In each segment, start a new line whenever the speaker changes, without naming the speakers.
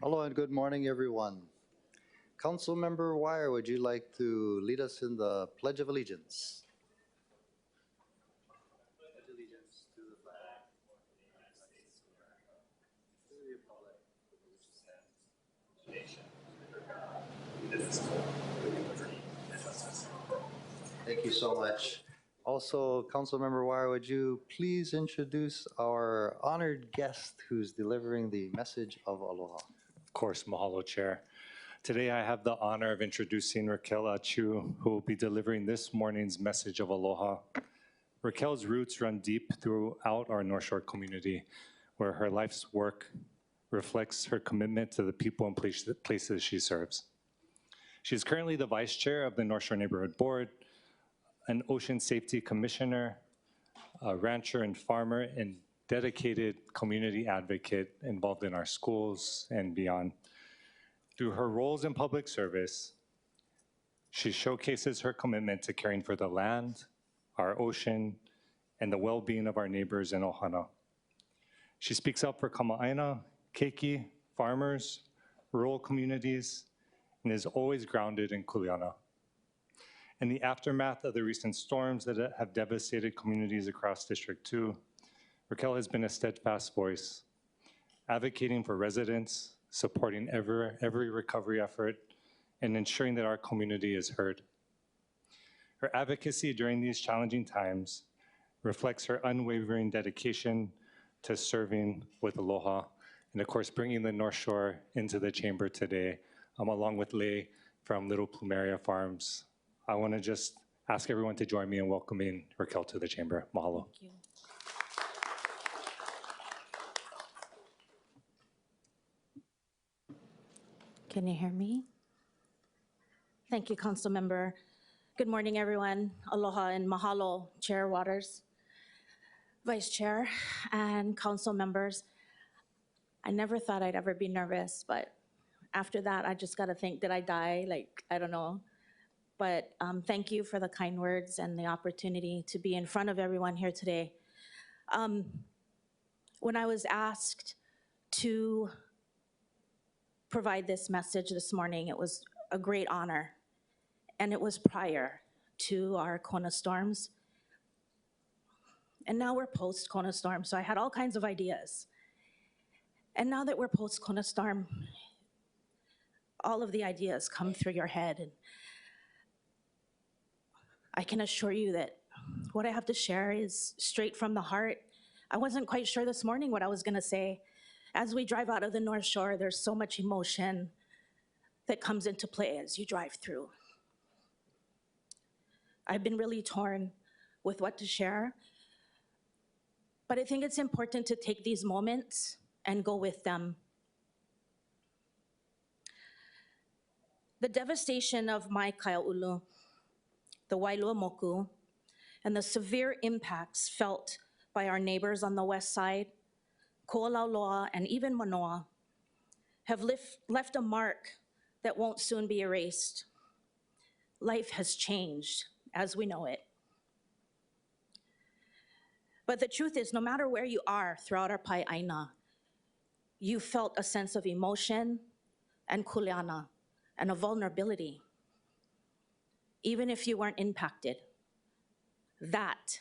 Hello and good morning, everyone. Councilmember Wire, would you like to lead us in the Pledge of Allegiance? Pledge allegiance to the flag of the United States of America, to the republic for which it stands, one nation, under God, indivisible, with liberty and justice. Thank you so much. Also, Councilmember Wire, would you please introduce our honored guest who's delivering the message of Aloha?
Of course, mahalo, Chair. Today I have the honor of introducing Raquel Chu, who will be delivering this morning's message of aloha. Raquel's roots run deep throughout our North Shore community, where her life's work reflects her commitment to the people and places she serves. She is currently the Vice Chair of the North Shore Neighborhood Board, an Ocean Safety Commissioner, a rancher and farmer, and dedicated community advocate involved in our schools and beyond. Through her roles in public service, she showcases her commitment to caring for the land, our ocean, and the well-being of our neighbors in Ohana. She speaks up for Kama'aina, keiki, farmers, rural communities, and is always grounded in kuleana. In the aftermath of the recent storms that have devastated communities across District 2, Raquel has been a steadfast voice, advocating for residents, supporting every recovery effort, and ensuring that our community is heard. Her advocacy during these challenging times reflects her unwavering dedication to serving with aloha, and of course, bringing the North Shore into the chamber today, along with Lei from Little Plumeria Farms. I want to just ask everyone to join me in welcoming Raquel to the chamber. Mahalo.
Thank you. Can you hear me? Thank you, Council Member. Good morning, everyone. Aloha and mahalo, Chair Waters, Vice Chair, and Council members. I never thought I'd ever be nervous, but after that, I just gotta think, did I die? Like, I don't know. But thank you for the kind words and the opportunity to be in front of everyone here today. When I was asked to provide this message this morning, it was a great honor. And it was prior to our Kona storms. And now we're post Kona storm, so I had all kinds of ideas. And now that we're post Kona storm, all of the ideas come through your head. And I can assure you that what I have to share is straight from the heart. I wasn't quite sure this morning what I was gonna say. As we drive out of the North Shore, there's so much emotion that comes into play as you drive through. I've been really torn with what to share, but I think it's important to take these moments and go with them. The devastation of Mai Kaiaulu, the Wailua Moku, and the severe impacts felt by our neighbors on the west side, Ko'olauloa and even Manoa, have left a mark that won't soon be erased. Life has changed as we know it. But the truth is, no matter where you are throughout our Pai'aina, you felt a sense of emotion and kuleana and a vulnerability, even if you weren't impacted. That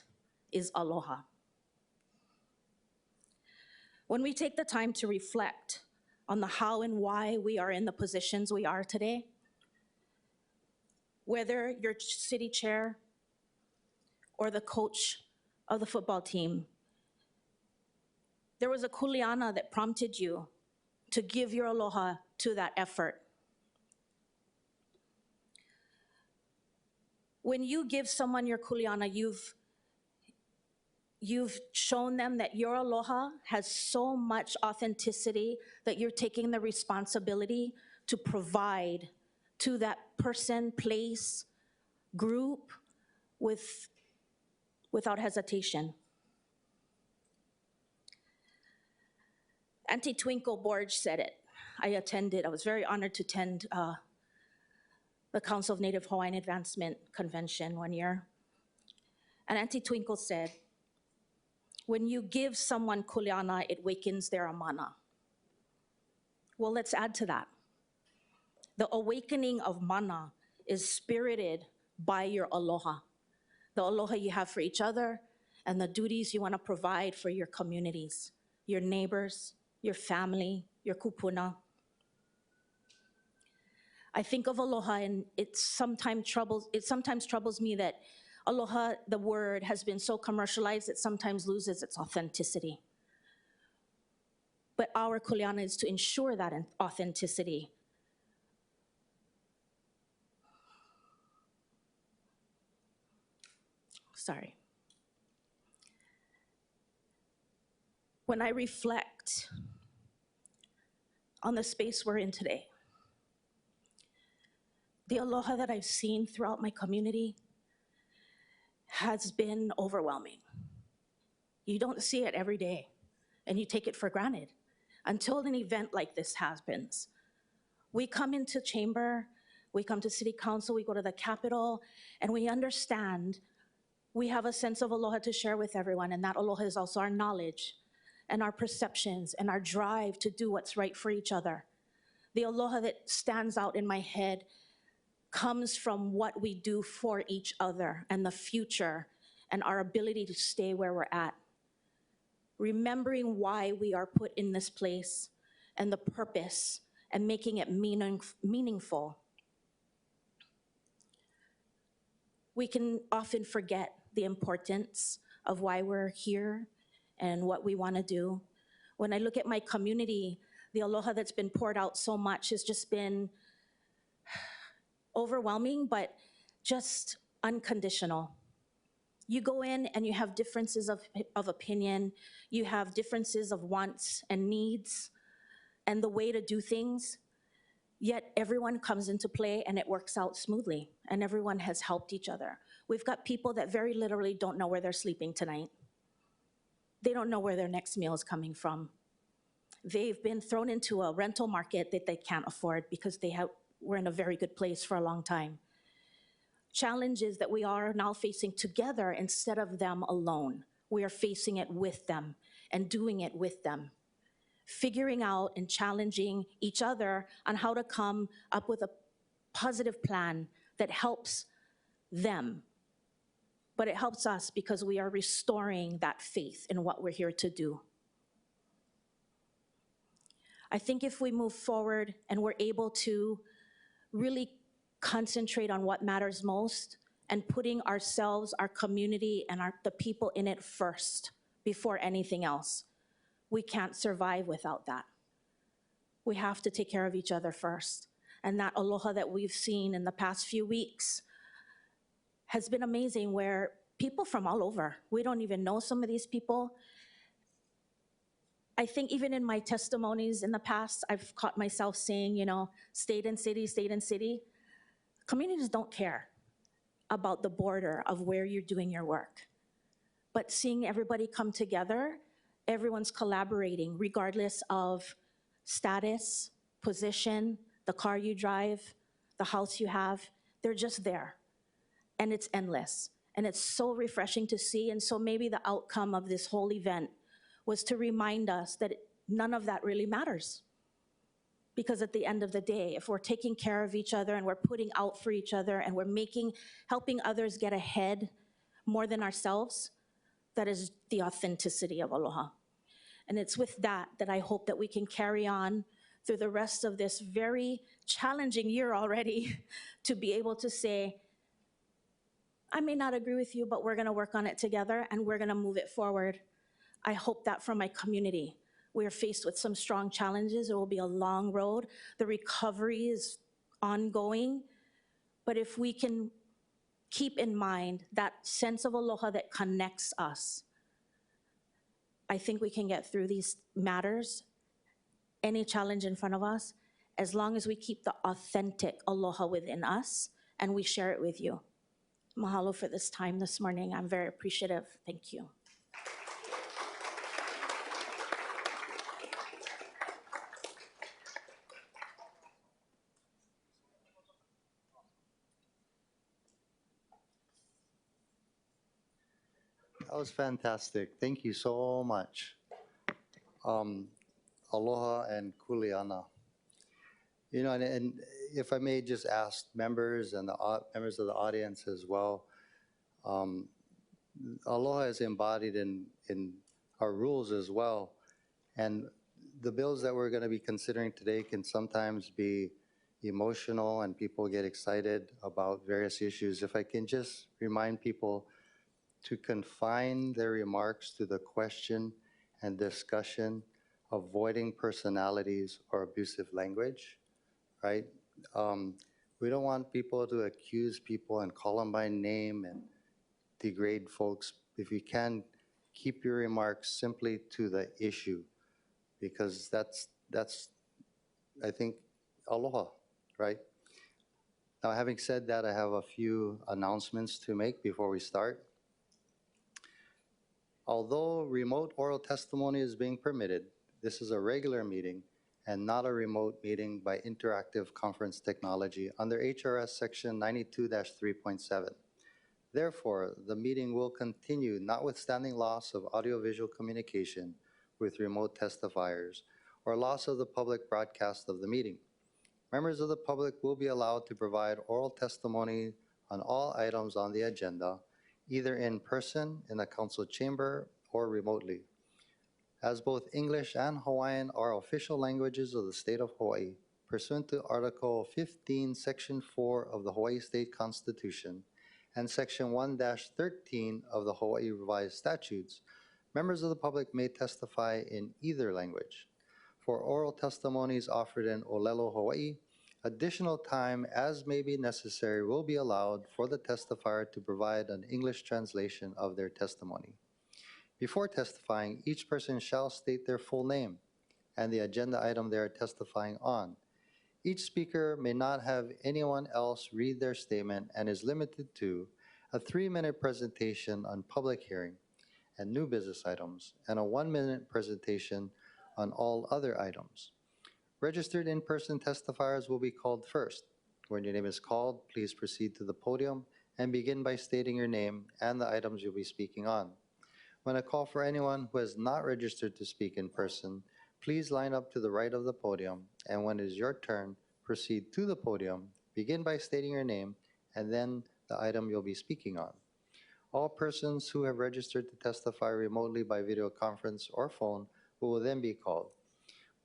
is aloha. When we take the time to reflect on the how and why we are in the positions we are today, whether you're city chair or the coach of the football team, there was a kuleana that prompted you to give your aloha to that effort. When you give someone your kuleana, you've shown them that your aloha has so much authenticity that you're taking the responsibility to provide to that person, place, group without hesitation. Auntie Twinkle Borge said it. I was very honored to attend the Council of Native Hawaiian Advancement Convention one year. And Auntie Twinkle said, when you give someone kuleana, it wakens their amana. Well, let's add to that. The awakening of mana is spirited by your aloha, the aloha you have for each other, and the duties you want to provide for your communities, your neighbors, your family, your kupuna. I think of aloha, and it sometimes troubles me that aloha, the word, has been so commercialized it sometimes loses its authenticity. But our kuleana is to ensure that authenticity. Sorry. When I reflect on the space we're in today, the aloha that I've seen throughout my community has been overwhelming. You don't see it every day, and you take it for granted until an event like this happens. We come into chamber, we come to city council, we go to the Capitol, and we understand we have a sense of aloha to share with everyone, and that aloha is also our knowledge and our perceptions and our drive to do what's right for each other. The aloha that stands out in my head comes from what we do for each other and the future and our ability to stay where we're at. Remembering why we are put in this place and the purpose and making it meaningful. We can often forget the importance of why we're here and what we want to do. When I look at my community, the aloha that's been poured out so much has just been overwhelming, but just unconditional. You go in and you have differences of opinion, you have differences of wants and needs and the way to do things, yet everyone comes into play and it works out smoothly and everyone has helped each other. We've got people that very literally don't know where they're sleeping tonight. They don't know where their next meal is coming from. They've been thrown into a rental market that they can't afford because we're in a very good place for a long time. Challenges that we are now facing together instead of them alone. We are facing it with them and doing it with them. Figuring out and challenging each other on how to come up with a positive plan that helps them. But it helps us because we are restoring that faith in what we're here to do. I think if we move forward and we're able to really concentrate on what matters most and putting ourselves, our community, and the people in it first before anything else, we can't survive without that. We have to take care of each other first. And that aloha that we've seen in the past few weeks has been amazing, where people from all over, we don't even know some of these people. I think even in my testimonies in the past, I've caught myself saying, state and city, state and city. Communities don't care about the border of where you're doing your work. But seeing everybody come together, everyone's collaborating regardless of status, position, the car you drive, the house you have, they're just there. And it's endless. And it's so refreshing to see. And so maybe the outcome of this whole event was to remind us that none of that really matters. Because at the end of the day, if we're taking care of each other and we're putting out for each other and we're helping others get ahead more than ourselves, that is the authenticity of aloha. And it's with that I hope that we can carry on through the rest of this very challenging year already to be able to say, I may not agree with you, but we're gonna work on it together and we're gonna move it forward. I hope that for my community. We are faced with some strong challenges. It will be a long road. The recovery is ongoing. But if we can keep in mind that sense of aloha that connects us, I think we can get through these matters, any challenge in front of us, as long as we keep the authentic aloha within us and we share it with you. Mahalo for this time this morning. I'm very appreciative. Thank you.
That was fantastic. Thank you so much. Aloha and kuleana. You know, and if I may just ask members and the members of the audience as well, Aloha is embodied in our rules as well. And the bills that we're going to be considering today can sometimes be emotional and people get excited about various issues. If I can just remind people to confine their remarks to the question and discussion, avoiding personalities or abusive language, right? We don't want people to accuse people and call them by name and degrade folks. If you can, keep your remarks simply to the issue, because that's I think, aloha, right? Now, having said that, I have a few announcements to make before we start. Although remote oral testimony is being permitted, this is a regular meeting and not a remote meeting by interactive conference technology under HRS Section 92-3.7. Therefore, the meeting will continue notwithstanding loss of audiovisual communication with remote testifiers or loss of the public broadcast of the meeting. Members of the public will be allowed to provide oral testimony on all items on the agenda, either in person in the council chamber or remotely. As both English and Hawaiian are official languages of the state of Hawaii, pursuant to Article 15, Section 4 of the Hawaii State Constitution and Section 1-13 of the Hawaii Revised Statutes, members of the public may testify in either language. For oral testimonies offered in Olelo, Hawaii, additional time as may be necessary will be allowed for the testifier to provide an English translation of their testimony. Before testifying, each person shall state their full name and the agenda item they are testifying on. Each speaker may not have anyone else read their statement and is limited to a 3-minute presentation on public hearing and new business items, and a 1-minute presentation on all other items. Registered in-person testifiers will be called first. When your name is called, please proceed to the podium and begin by stating your name and the items you'll be speaking on. When I call for anyone who has not registered to speak in person, please line up to the right of the podium, and when it is your turn, proceed to the podium, begin by stating your name, and then the item you'll be speaking on. All persons who have registered to testify remotely by video conference or phone will then be called.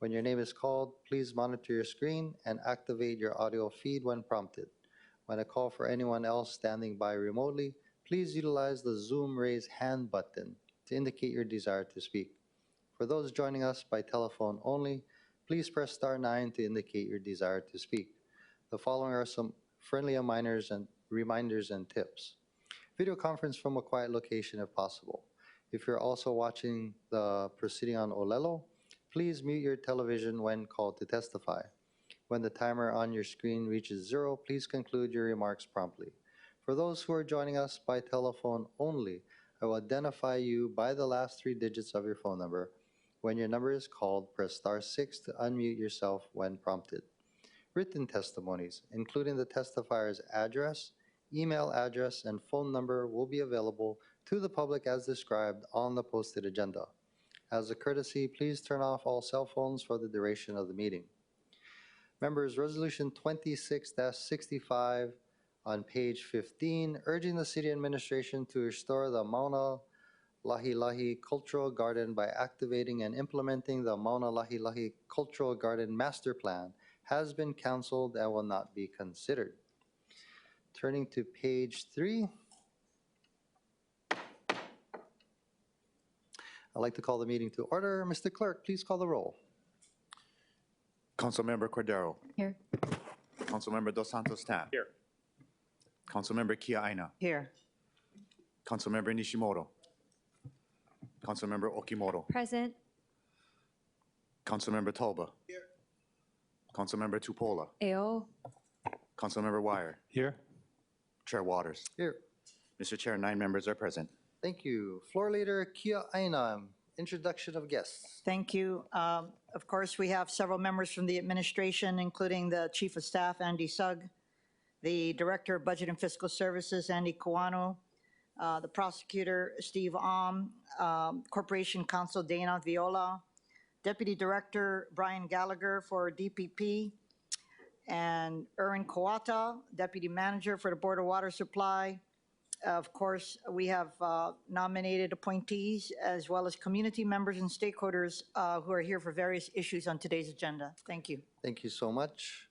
When your name is called, please monitor your screen and activate your audio feed when prompted. When I call for anyone else standing by remotely, please utilize the Zoom raise hand button to indicate your desire to speak. For those joining us by telephone only, please press *9 to indicate your desire to speak. The following are some friendly reminders and tips. Video conference from a quiet location if possible. If you're also watching the proceeding on Olelo, please mute your television when called to testify. When the timer on your screen reaches 0, please conclude your remarks promptly. For those who are joining us by telephone only, I will identify you by the last 3 digits of your phone number. When your number is called, press *6 to unmute yourself when prompted. Written testimonies, including the testifier's address, email address, and phone number, will be available to the public as described on the posted agenda. As a courtesy, please turn off all cell phones for the duration of the meeting. Members, Resolution 26-65 on page 15, urging the City Administration to restore the Mauna Lahi Lahi Cultural Garden by activating and implementing the Mauna Lahi Lahi Cultural Garden Master Plan, has been canceled and will not be considered. Turning to page 3, I'd like to call the meeting to order. Mr. Clerk, please call the roll.
Councilmember Cordero.
Here.
Councilmember Dos Santos Tan.
Here.
Councilmember Kia Aina.
Here.
Councilmember Nishimoto. Councilmember Okimoto.
Present.
Councilmember Tulba.
Here.
Councilmember Tupola.
AO.
Councilmember Wire.
Here.
Chair Waters.
Here.
Mr. Chair, 9 members are present.
Thank you. Floor Leader Kia Aina, introduction of guests.
Thank you. Of course, we have several members from the administration, including the Chief of Staff, Andy Sugg, the Director of Budget and Fiscal Services, Andy Kawano, the Prosecutor, Steve Corporation Counsel, Dana Viola, Deputy Director, Brian Gallagher for DPP, and Erin Kawata, Deputy Manager for the Board of Water Supply. Of course, we have nominated appointees as well as community members and stakeholders who are here for various issues on today's agenda. Thank you.
Thank you so much.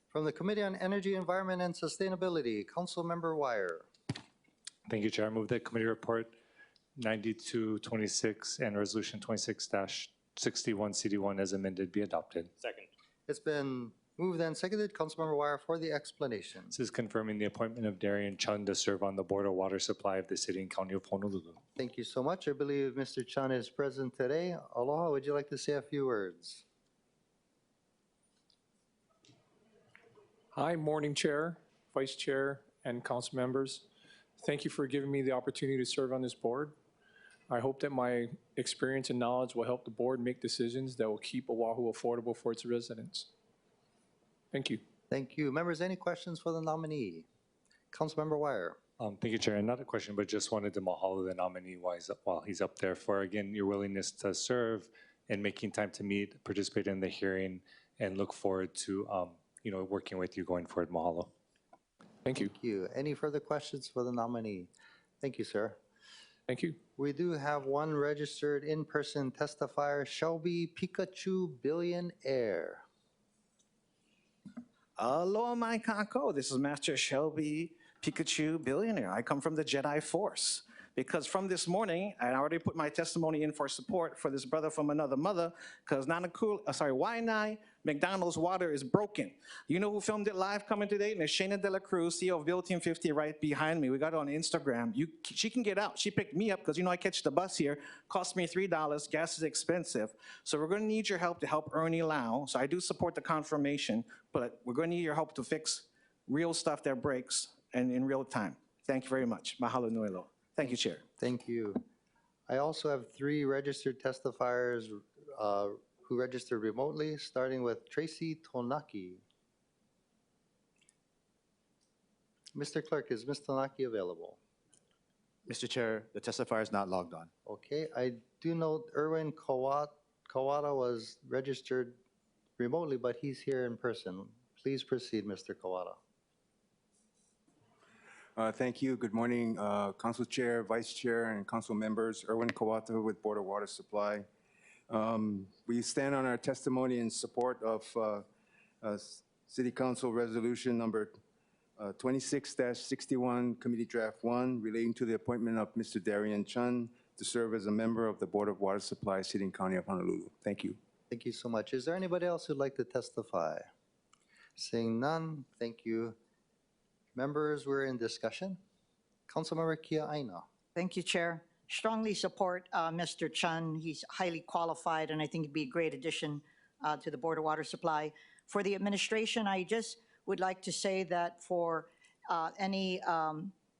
From the Committee on Energy, Environment, and Sustainability, Councilmember Wire.
Thank you, Chair. I move that committee report 9226 and resolution 26-61 CD1 as amended be adopted.
Second.
It's been moved and seconded. Councilmember Wire for the explanation.
This is confirming the appointment of Darian Chun to serve on the Board of Water Supply of the City and County of Honolulu.
Thank you so much. I believe Mr. Chun is present today. Aloha, would you like to say a few words?
Hi, morning Chair, Vice Chair, and council members. Thank you for giving me the opportunity to serve on this board. I hope that my experience and knowledge will help the board make decisions that will keep Oahu affordable for its residents. Thank you.
Thank you. Members, any questions for the nominee? Councilmember Wire.
Thank you, Chair. Not a question, but just wanted to mahalo the nominee while he's up there for, again, your willingness to serve and making time to meet, participate in the hearing, and look forward to working with you going forward. Mahalo.
Thank you.
Thank you. Any further questions for the nominee? Thank you, sir.
Thank you.
We do have one registered in-person testifier, Shelby Pikachu Billionaire.
Aloha mai kako. This is Master Shelby Pikachu Billionaire. I come from the Jedi Force because from this morning, I already put my testimony in for support for this brother from another mother because Waianae McDonald's water is broken. You know who filmed it live coming today? Miss Shayna De La Cruz, CEO of Build Team 50 right behind me. We got it on Instagram. She can get out. She picked me up because I catch the bus here. Cost me $3. Gas is expensive. So we're going to need your help to help Ernie Lau. So I do support the confirmation, but we're going to need your help to fix real stuff that breaks and in real time. Thank you very much. Mahalo nui loa. Thank you, Chair.
Thank you. I also have 3 registered testifiers who registered remotely, starting with Tracy Tonaki. Mr. Clerk, is Ms. Tonaki available?
Mr. Chair, the testifier is not logged on.
Okay, I do note Erwin Kawata was registered remotely, but he's here in person. Please proceed, Mr. Kawata.
Thank you. Good morning, Council Chair, Vice Chair, and Council members. Erwin Kawata with Board of Water Supply. We stand on our testimony in support of City Council Resolution number 26-61, Committee Draft 1, relating to the appointment of Mr. Darian Chun to serve as a member of the Board of Water Supply, City and County of Honolulu. Thank you.
Thank you so much. Is there anybody else who'd like to testify? Seeing none, thank you. Members, we're in discussion. Councilmember Kia Aina.
Thank you, Chair. Strongly support Mr. Chun. He's highly qualified, and I think he'd be a great addition to the Board of Water Supply. For the administration, I just would like to say that for any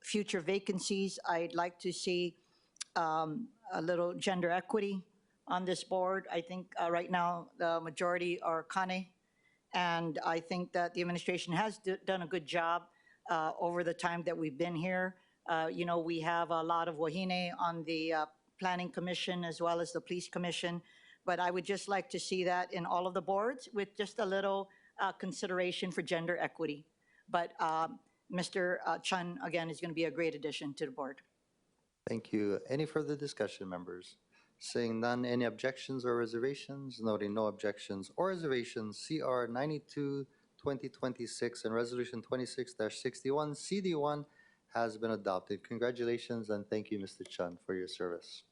future vacancies, I'd like to see a little gender equity on this board. I think right now the majority are Kane, and I think that the administration has done a good job over the time that we've been here. We have a lot of wahine on the Planning Commission as well as the Police Commission, but I would just like to see that in all of the boards with just a little consideration for gender equity. But Mr. Chun, again, is going to be a great addition to the board.
Thank you. Any further discussion, members? Seeing none, any objections or reservations? Noting no objections or reservations, CR 92-2026 and Resolution 26-61 CD1 has been adopted. Congratulations and thank you, Mr. Chun, for your service.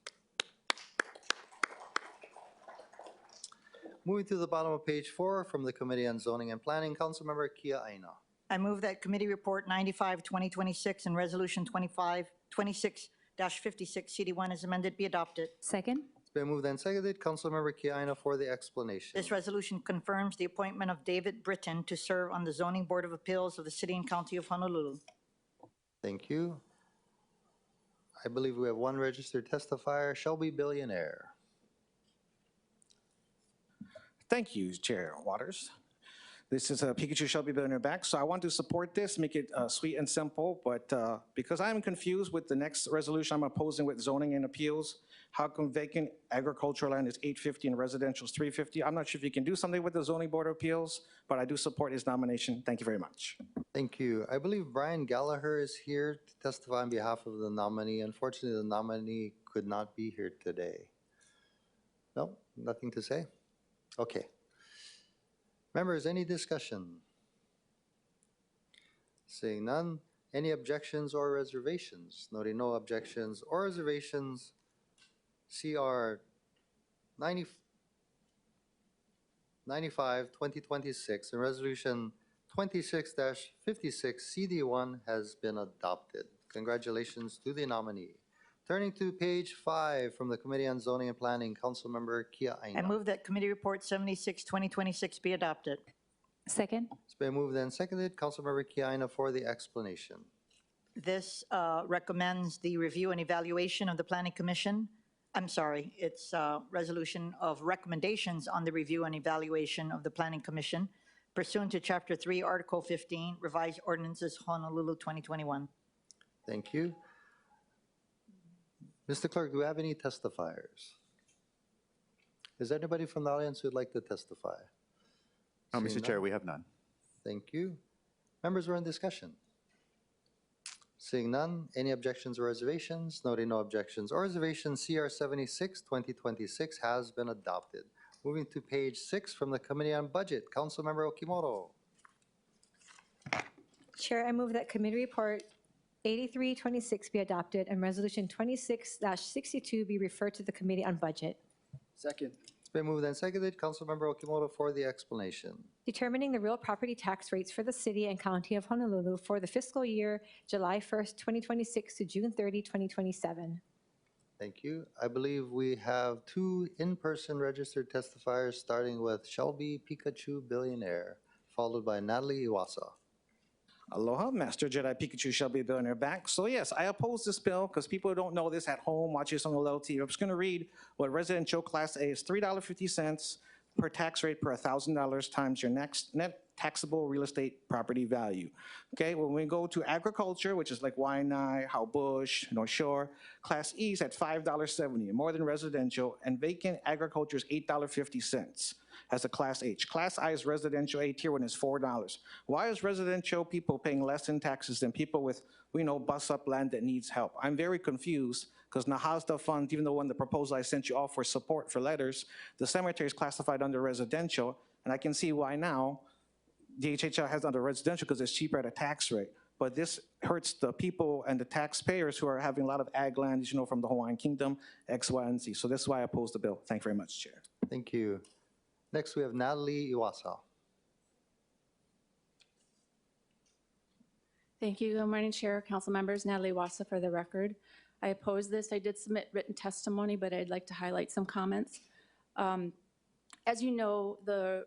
Moving to the bottom of page 4 from the Committee on Zoning and Planning, Councilmember Kia Aina.
I move that Committee Report 95-2026 and Resolution 26-56 CD1 as amended be adopted.
Second.
It's been moved and seconded. Councilmember Kia Aina for the explanation.
This resolution confirms the appointment of David Brittin to serve on the Zoning Board of Appeals of the City and County of Honolulu.
Thank you. I believe we have one registered testifier, Shelby Billionaire.
Thank you, Chair Waters. This is Pikachu Shelby Billionaire back. So I want to support this, make it sweet and simple, but because I'm confused with the next resolution I'm opposing with zoning and appeals, How come vacant agricultural land is $850 and residential is $350? I'm not sure if you can do something with the zoning board of appeals, but I do support his nomination. Thank you very much.
Thank you. I believe Brian Gallagher is here to testify on behalf of the nominee. Unfortunately, the nominee could not be here today. No, nothing to say? Okay. Members, any discussion? Seeing none, any objections or reservations? Noting no objections or reservations, CR 95, 2026, and Resolution 26-56 CD1 has been adopted. Congratulations to the nominee. Turning to page 5 from the Committee on Zoning and Planning, Councilmember Kia
I
Aina.
move that Committee Report 76, 2026 be adopted.
Second.
It's been moved and seconded. Councilmember Kia Aina for the explanation.
This recommends the review and evaluation of the Planning Commission. I'm sorry, it's a resolution of recommendations on the review and evaluation of the Planning Commission pursuant to Chapter 3, Article 15, Revised Ordinances, Honolulu, 2021.
Thank you. Mr. Clerk, do we have any testifiers? Is there anybody from the audience who would like to testify?
No,
Seeing
Mr. Chair,
none.
we have none.
Thank you. Members, we're in discussion. Seeing none, any objections or reservations? Noting no objections or reservations, CR 76, 2026 has been adopted. Moving to page 6 from the Committee on Budget, Councilmember Okimoto.
Chair, I move that Committee Report 8326 be adopted and Resolution 26-62 be referred to the Committee on Budget.
Second.
It's been moved and seconded. Councilmember Okimoto for the explanation.
Determining the real property tax rates for the City and County of Honolulu for the fiscal year July 1st, 2026 to June 30, 2027.
Thank you. I believe we have 2 in-person registered testifiers, starting with Shelby Pikachu Billionaire, followed by Natalie Iwasa.
Aloha, Master Jedi Pikachu shall be billionaire back. So yes, I oppose this bill because people who don't know this at home, watching this on the little TV. I'm just going to read what residential Class A is: $3.50 per tax rate per $1,000 times your next net taxable real estate property value. Okay, when we go to agriculture, which is like Waianae, Haubush, North Shore, Class E is at $5.70, more than residential, and vacant agriculture is $8.50 as a Class H. Class I is residential A tier 1 is $4. Why is residential people paying less in taxes than people with, bus up land that needs help? I'm very confused because Nahasda funds, even though when the proposal I sent you all for support for letters, the cemetery is classified under residential, and I can see why now DHHL has under residential because it's cheaper at a tax rate. But this hurts the people and the taxpayers who are having a lot of ag land, from the Hawaiian Kingdom, X, Y, and Z. So this is why I oppose the bill. Thank you very much, Chair.
Thank you. Next, we have Natalie Iwasa.
Thank you. Good morning, Chair, Council members. Natalie Wassa for the record. I oppose this. I did submit written testimony, but I'd like to highlight some comments. As you know, the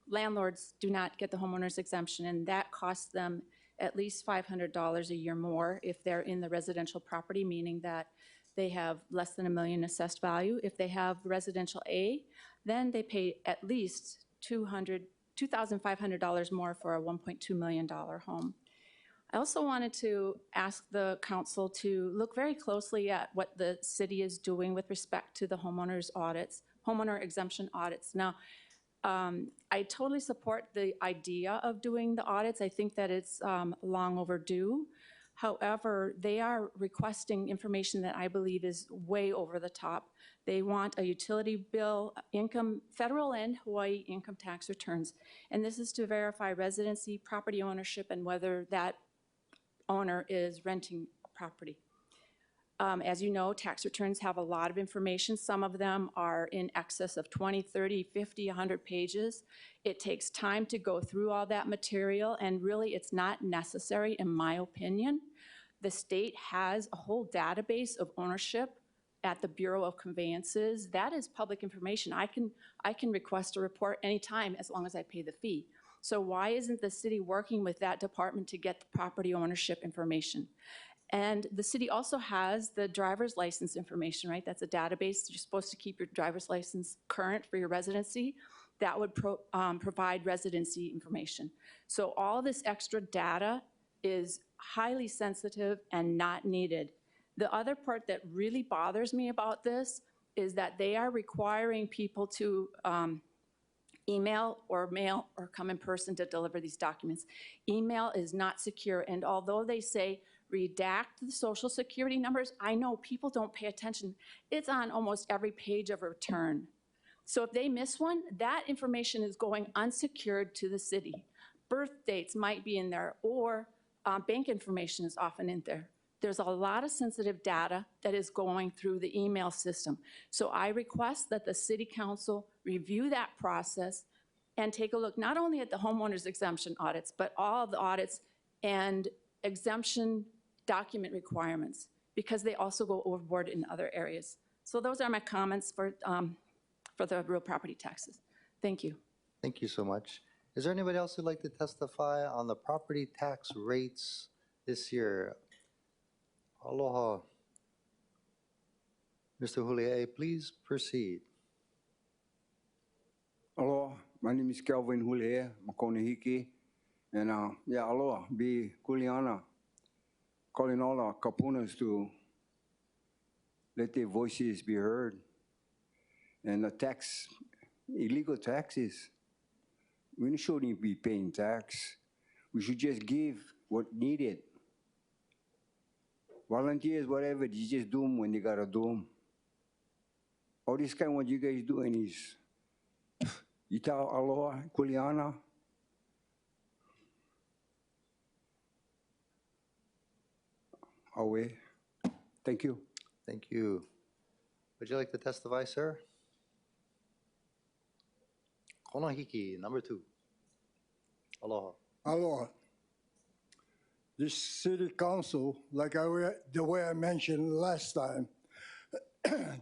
landlords do not get the homeowner's exemption, and that costs them at least $500 a year more if they're in the residential property, meaning that they have less than $1 million assessed value. If they have residential A, then they pay at least $2,500 more for a $1.2 million home. I also wanted to ask the council to look very closely at what the city is doing with respect to the homeowners audits, homeowner exemption audits. Now, I totally support the idea of doing the audits. I think that it's long overdue. However, they are requesting information that I believe is way over the top. They want a utility bill, income, federal and Hawaii income tax returns. And this is to verify residency, property ownership, and whether that owner is renting a property. As you know, tax returns have a lot of information. Some of them are in excess of 20, 30, 50, 100 pages. It takes time to go through all that material, and really it's not necessary, in my opinion. The state has a whole database of ownership at the Bureau of Conveyances. That is public information. I can request a report anytime as long as I pay the fee. So why isn't the city working with that department to get the property ownership information? And the city also has the driver's license information, right? That's a database. You're supposed to keep your driver's license current for your residency. That would provide residency information. So all this extra data is highly sensitive and not needed. The other part that really bothers me about this is that they are requiring people to email or mail or come in person to deliver these documents. Email is not secure, and although they say redact the social security numbers, I know people don't pay attention. It's on almost every page of a return. So if they miss one, that information is going unsecured to the city. Birth dates might be in there, or bank information is often in there. There's a lot of sensitive data that is going through the email system. So I request that the city council review that process and take a look not only at the homeowners exemption audits, but all of the audits and exemption document requirements, because they also go overboard in other areas. So those are my comments for the real property taxes. Thank you.
Thank you so much. Is there anybody else who'd like to testify on the property tax rates this year? Aloha. Mr. Huli'e, please proceed.
Aloha, my name is Kelvin Huli'e, Makonahiki, and yeah, aloha, be kuleana, calling all our kapunas to let their voices be heard. And the tax, illegal taxes, we shouldn't be paying tax. We should just give what needed. Volunteers, whatever, you just do them when you gotta do them. All this kind of what you guys doing is, ita aloha, kuleana. Awe. Thank you.
Thank you. Would you like to testify, sir? Konahiki, number 2. Aloha.
Aloha. This city council, like the way I mentioned last time,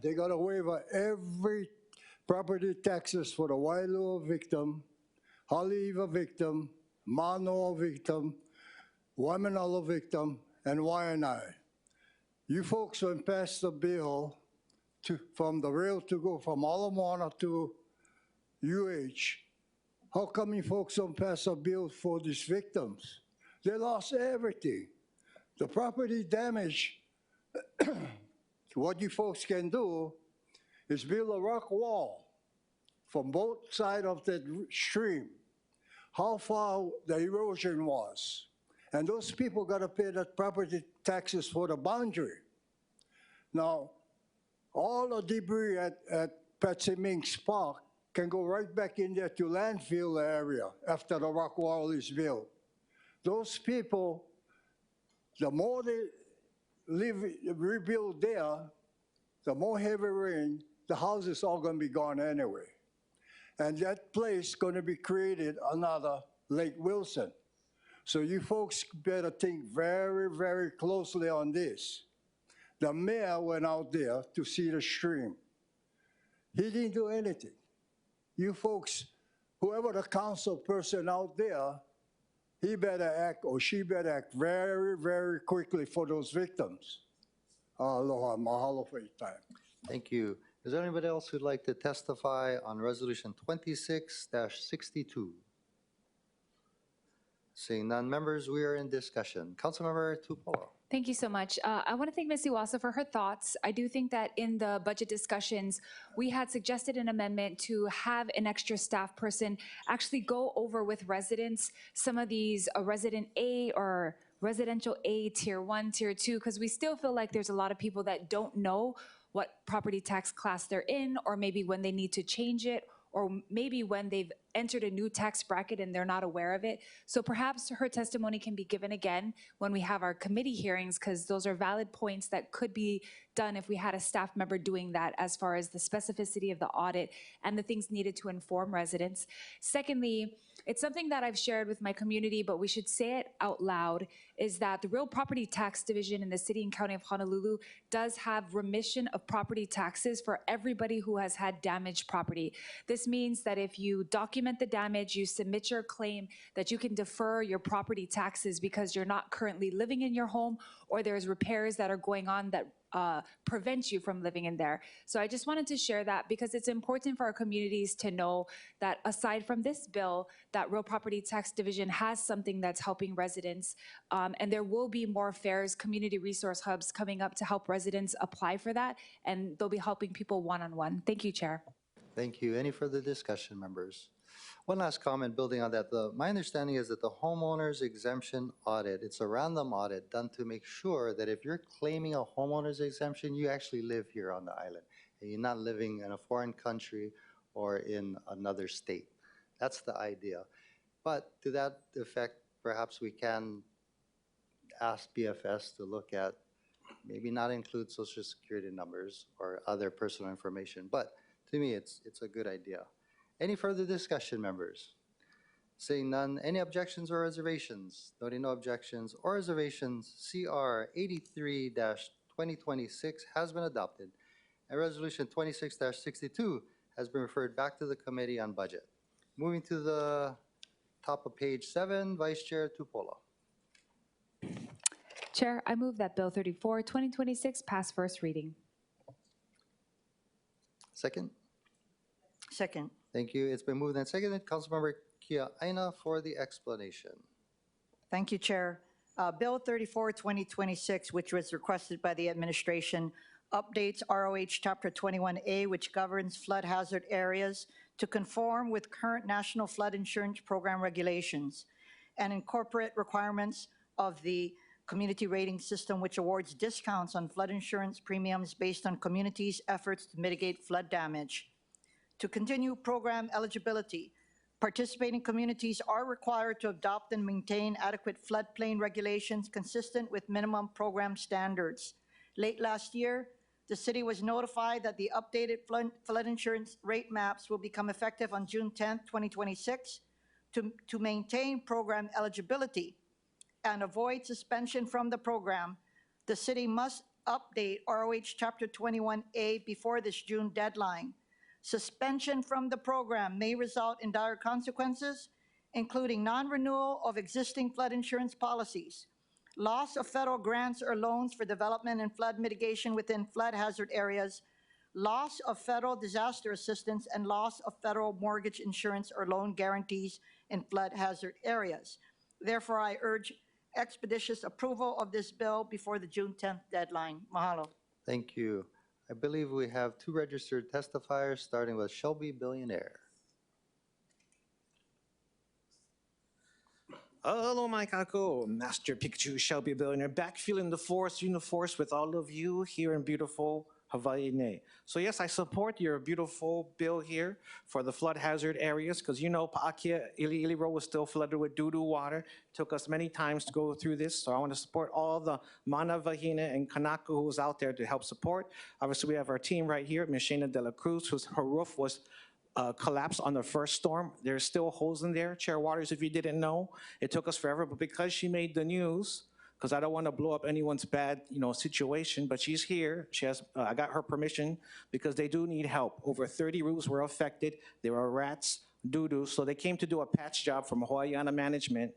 they got to waiver every property taxes for the Waialua victim, Haleiwa victim, Manoa victim, Waimanalo victim, and Waianae. You folks went past the bill from the rail to go from Ala Moana to UH. How come you folks don't pass a bill for these victims? They lost everything. The property damage, what you folks can do is build a rock wall from both sides of the stream, how far the erosion was. And those people got to pay that property taxes for the boundary. Now, all the debris at Patsy Ming's Park can go right back in there to landfill area after the rock wall is built. Those people, the more they rebuild there, the more heavy rain, the houses are going to be gone anyway. And that place is going to be created another Lake Wilson. So you folks better think very, very closely on this. The mayor went out there to see the stream. He didn't do anything. You folks, whoever the council person out there, he better act or she better act very, very quickly for those victims. Aloha, mahalo for your time.
Thank you. Is there anybody else who'd like to testify on Resolution 26-62? Seeing none, members, we are in discussion. Councilmember Tupolo.
Thank you so much. I want to thank Ms. Iwasa for her thoughts. I do think that in the budget discussions, we had suggested an amendment to have an extra staff person actually go over with residents some of these resident A or residential A, tier 1, tier 2, because we still feel like there's a lot of people that don't know what property tax class they're in, or maybe when they need to change it, or maybe when they've entered a new tax bracket and they're not aware of it. So perhaps her testimony can be given again when we have our committee hearings, because those are valid points that could be done if we had a staff member doing that as far as the specificity of the audit and the things needed to inform residents. Secondly, it's something that I've shared with my community, but we should say it out loud, is that the Real Property Tax Division in the City and County of Honolulu does have remission of property taxes for everybody who has had damaged property. This means that if you document the damage, you submit your claim, that you can defer your property taxes because you're not currently living in your home, or there's repairs that are going on that prevent you from living in there. So I just wanted to share that because it's important for our communities to know that aside from this bill, that Real Property Tax Division has something that's helping residents. And there will be more fairs, community resource hubs coming up to help residents apply for that. And they'll be helping people one-on-one. Thank you, Chair.
Thank you. Any further discussion, members? One last comment building on that. My understanding is that the homeowner's exemption audit, it's a random audit done to make sure that if you're claiming a homeowner's exemption, you actually live here on the island and you're not living in a foreign country or in another state. That's the idea. But to that effect, perhaps we can ask BFS to look at, maybe not include social security numbers or other personal information, but to me, it's a good idea. Any further discussion, members? Seeing none, any objections or reservations? Noting no objections or reservations, CR 83-2026 has been adopted, and Resolution 26-62 has been referred back to the Committee on Budget. Moving to the top of page 7, Vice Chair Tupola.
Chair, I move that Bill 34, 2026 pass first reading.
Second?
Second.
Thank you. It's been moved and seconded. Councilmember Kia Aina for the explanation.
Thank you, Chair. Bill 34, 2026, which was requested by the administration, updates ROH Chapter 21A, which governs flood hazard areas to conform with current National Flood Insurance Program regulations and incorporate requirements of the Community Rating System, which awards discounts on flood insurance premiums based on communities' efforts to mitigate flood damage. To continue program eligibility, participating communities are required to adopt and maintain adequate floodplain regulations consistent with minimum program standards. Late last year, the city was notified that the updated flood insurance rate maps will become effective on June 10th, 2026. To maintain program eligibility and avoid suspension from the program, the city must update ROH Chapter 21A before this June deadline. Suspension from the program may result in dire consequences, including non-renewal of existing flood insurance policies, loss of federal grants or loans for development and flood mitigation within flood hazard areas, loss of federal disaster assistance, and loss of federal mortgage insurance or loan guarantees in flood hazard areas. Therefore, I urge expeditious approval of this bill before the June 10th deadline. Mahalo.
Thank you. I believe we have 2 registered testifiers, starting with Shelby Billionaire.
Hello, my kako, Master Pikachu Shelby Billionaire, back feeling the force, uniforce with all of you here in beautiful Hawaii. So yes, I support your beautiful bill here for the flood hazard areas, because you know Pa'akia Ili Road was still flooded with doo-doo water. Took us many times to go through this, so I want to support all the Mana Vahina and Kanaka who's out there to help support. Obviously, we have our team right here, Ms. Shana De La Cruz, her roof was collapsed on the first storm. There's still holes in there. Chair Waters, if you didn't know, it took us forever, but because she made the news, because I don't want to blow up anyone's bad, situation, but she's here. She has, I got her permission because they do need help. Over 30 roofs were affected. There were rats, doo-doo, so they came to do a patch job from Hawaiiana Management,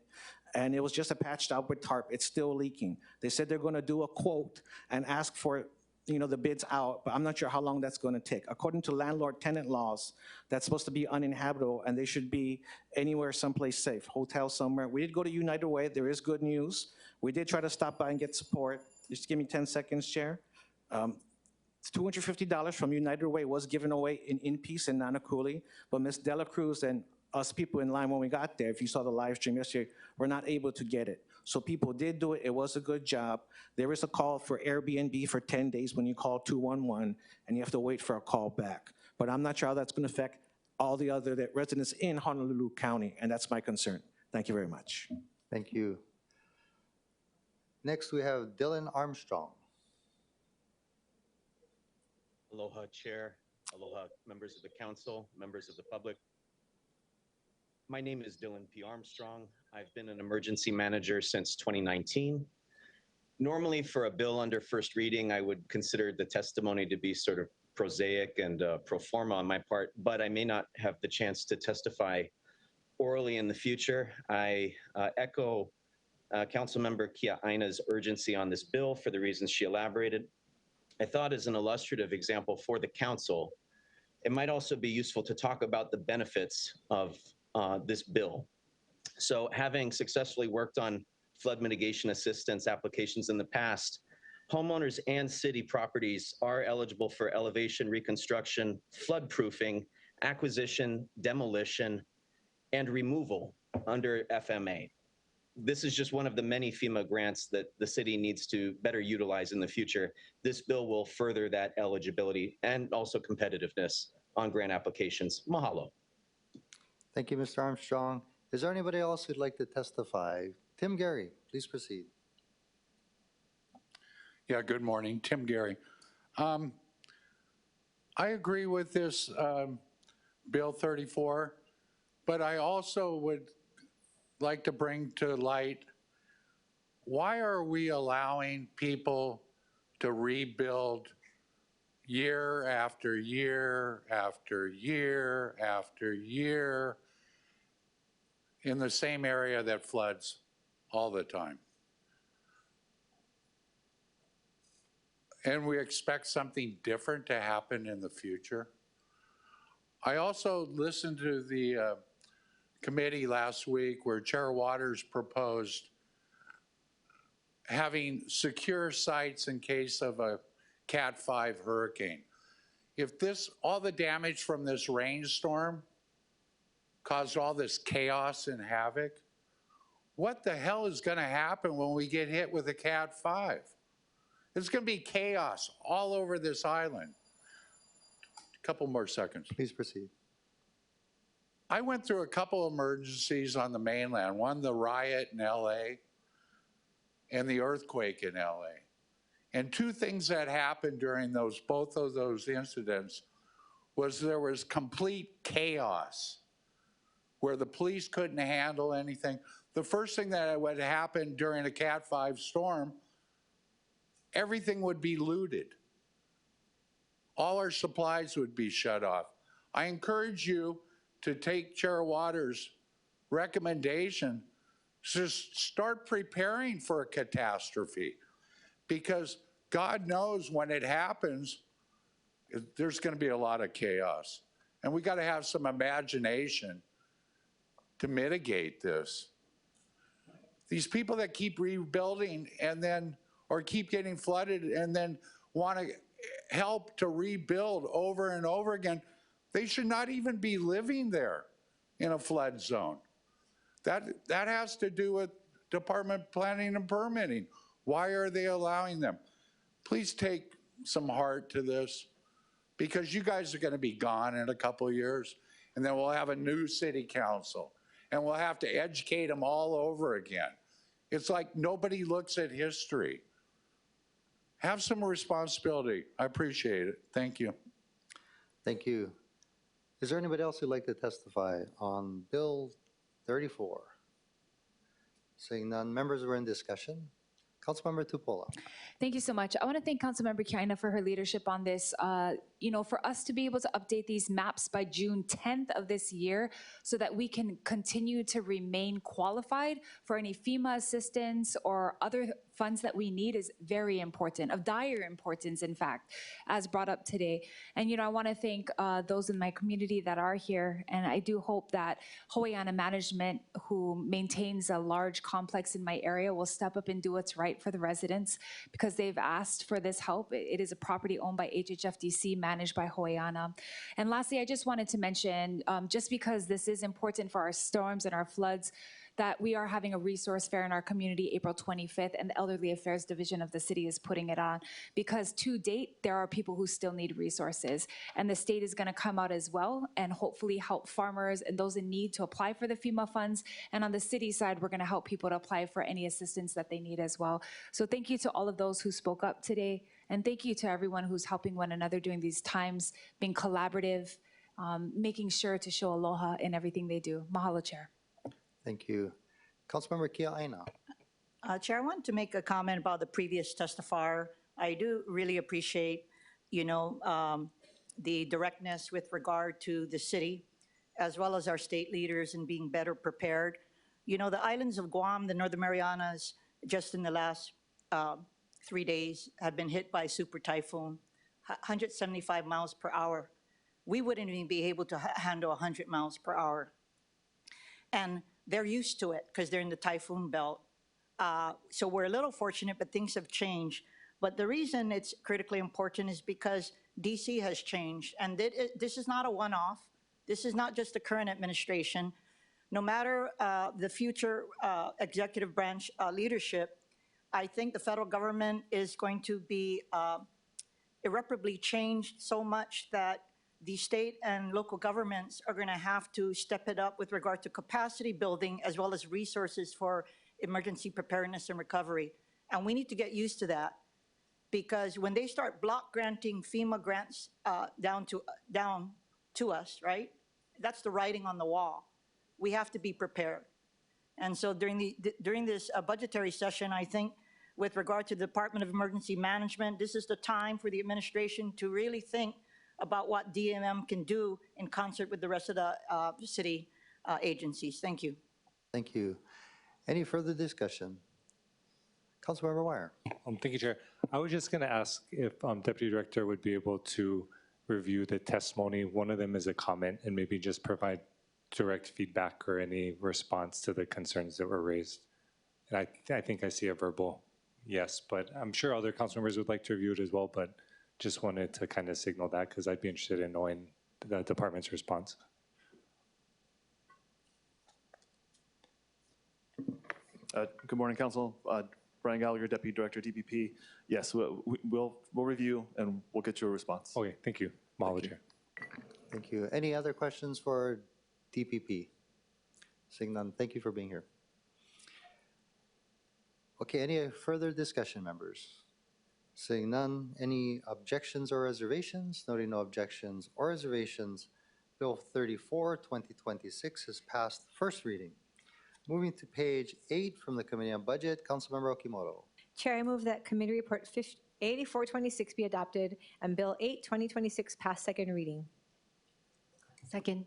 and it was just a patch job with tarp. It's still leaking. They said they're going to do a quote and ask for the bids out, but I'm not sure how long that's going to take. According to landlord-tenant laws, that's supposed to be uninhabitable, and they should be anywhere, someplace safe, hotel somewhere. We did go to United Way. There is good news. We did try to stop by and get support. Just give me 10 seconds, Chair. $250 from United Way was given away in Peace and Nanakuli, but Ms. De La Cruz and us people in line when we got there, if you saw the live stream yesterday, were not able to get it. So people did do it. It was a good job. There is a call for Airbnb for 10 days when you call 211, and you have to wait for a call back. But I'm not sure how that's going to affect all the other residents in Honolulu County, and that's my concern. Thank you very much.
Thank you. Next, we have Dylan Armstrong.
Aloha, Chair. Aloha, members of the council, members of the public. My name is Dylan P. Armstrong. I've been an emergency manager since 2019. Normally, for a bill under first reading, I would consider the testimony to be sort of prosaic and pro forma on my part, but I may not have the chance to testify orally in the future. I echo Councilmember Kia Aina's urgency on this bill for the reasons she elaborated. I thought as an illustrative example for the council, it might also be useful to talk about the benefits of this bill. So having successfully worked on flood mitigation assistance applications in the past, homeowners and city properties are eligible for elevation reconstruction, flood proofing, acquisition, demolition, and removal under FMA. This is just one of the many FEMA grants that the city needs to better utilize in the future. This bill will further that eligibility and also competitiveness on grant applications. Mahalo.
Thank you, Mr. Armstrong. Is there anybody else who'd like to testify? Tim Gary, please proceed.
Yeah, good morning. Tim Gary. I agree with this Bill 34, but I also would like to bring to light, why are we allowing people to rebuild year after year after year after year in the same area that floods all the time? And we expect something different to happen in the future. I also listened to the committee last week where Chair Waters proposed having secure sites in case of a Cat 5 hurricane. If all the damage from this rainstorm caused all this chaos and havoc, what the hell is going to happen when we get hit with a Cat 5? It's going to be chaos all over this island. A couple more seconds.
Please proceed.
I went through a couple emergencies on the mainland, one the riot in LA and the earthquake in LA. And two things that happened during both of those incidents was there was complete chaos where the police couldn't handle anything. The first thing that would happen during a Cat 5 storm, everything would be looted. All our supplies would be shut off. I encourage you to take Chair Waters' recommendation to start preparing for a catastrophe, because God knows when it happens, there's going to be a lot of chaos. And we got to have some imagination to mitigate this. These people that keep rebuilding or keep getting flooded and then want to help to rebuild over and over again, they should not even be living there in a flood zone. That has to do with Department of Planning and Permitting. Why are they allowing them? Please take some heart to this, because you guys are going to be gone in a couple of years, and then we'll have a new city council, and we'll have to educate them all over again. It's like nobody looks at history. Have some responsibility. I appreciate it. Thank you.
Thank you. Is there anybody else who'd like to testify on Bill 34? Seeing none, members were in discussion. Councilmember Tupola.
Thank you so much. I want to thank Councilmember Kiana for her leadership on this. For us to be able to update these maps by June 10th of this year so that we can continue to remain qualified for any FEMA assistance or other funds that we need is very important, of dire importance, in fact, as brought up today. And, I want to thank those in my community that are here. And I do hope that Hawaiiana management, who maintains a large complex in my area, will step up and do what's right for the residents, because they've asked for this help. It is a property owned by HHFDC, managed by Hawaiiana. And lastly, I just wanted to mention, just because this is important for our storms and our floods, that we are having a resource fair in our community April 25th, and the Elderly Affairs Division of the city is putting it on, because to date, there are people who still need resources. And the state is gonna come out as well and hopefully help farmers and those in need to apply for the FEMA funds. And on the city side, we're gonna help people to apply for any assistance that they need as well. So thank you to all of those who spoke up today. And thank you to everyone who's helping one another during these times, being collaborative, making sure to show aloha in everything they do. Mahalo, Chair.
Thank you. Councilmember Kia Aina.
Chair, I want to make a comment about the previous testifier. I do really appreciate, the directness with regard to the city, as well as our state leaders in being better prepared. The islands of Guam, the Northern Marianas, just in the last 3 days had been hit by a super typhoon, 175 miles per hour. We wouldn't even be able to handle 100 miles per hour. And they're used to it because they're in the typhoon belt. So we're a little fortunate, but things have changed. But the reason it's critically important is because DC has changed. And this is not a one-off. This is not just the current administration. No matter the future executive branch leadership, I think the federal government is going to be irreparably changed so much that the state and local governments are going to have to step it up with regard to capacity building as well as resources for emergency preparedness and recovery. And we need to get used to that, because when they start block granting FEMA grants down to us, right? That's the writing on the wall. We have to be prepared. And so during this budgetary session, I think with regard to the Department of Emergency Management, this is the time for the administration to really think about what DMM can do in concert with the rest of the city agencies. Thank you.
Thank you. Any further discussion? Councilmember Wire.
Thank you, Chair. I was just going to ask if Deputy Director would be able to review the testimony. One of them is a comment, and maybe just provide direct feedback or any response to the concerns that were raised. And I think I see a verbal yes, but I'm sure other council members would like to review it as well, but just wanted to kind of signal that because I'd be interested in knowing the department's response.
Good morning, Council. Brian Gallagher, Deputy Director, DPP. Yes, we'll review and we'll get you a response.
Okay, thank you. Mahalo, Chair.
Thank you. Any other questions for DPP? Seeing none, thank you for being here. Okay, any further discussion, members? Seeing none, any objections or reservations? Noting no objections or reservations, Bill 34, 2026 has passed first reading. Moving to page 8 from the Committee on Budget, Councilmember Okimoto.
Chair, I move that Committee Report 8426 be adopted and Bill 8, 2026 pass second reading.
Second.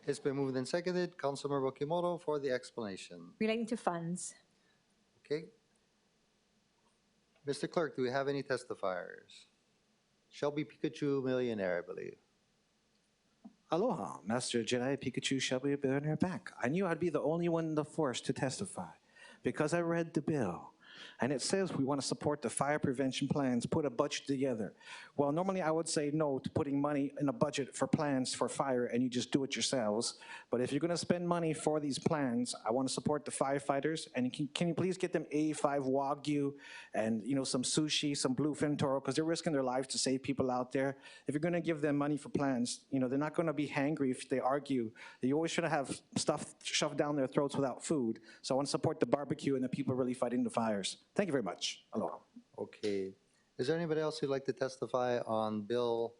It's been moved and seconded. Councilmember Okimoto for the explanation.
Relating to funds.
Okay. Mr. Clerk, do we have any testifiers? Shelby Pikachu, millionaire, I believe.
Aloha, Master Jedi Pikachu Shelby Billionaire back. I knew I'd be the only one in the force to testify because I read the bill. And it says we want to support the fire prevention plans, put a budget together. Well, normally I would say no to putting money in a budget for plans for fire and you just do it yourselves. But if you're going to spend money for these plans, I want to support the firefighters. And can you please get them A5 Wagyu and some sushi, some bluefin toro, because they're risking their lives to save people out there. If you're going to give them money for plans, they're not going to be hangry if they argue. You always should have stuff shoved down their throats without food. So I want to support the barbecue and the people really fighting the fires. Thank you very much. Aloha.
Okay. Is there anybody else who'd like to testify on Bill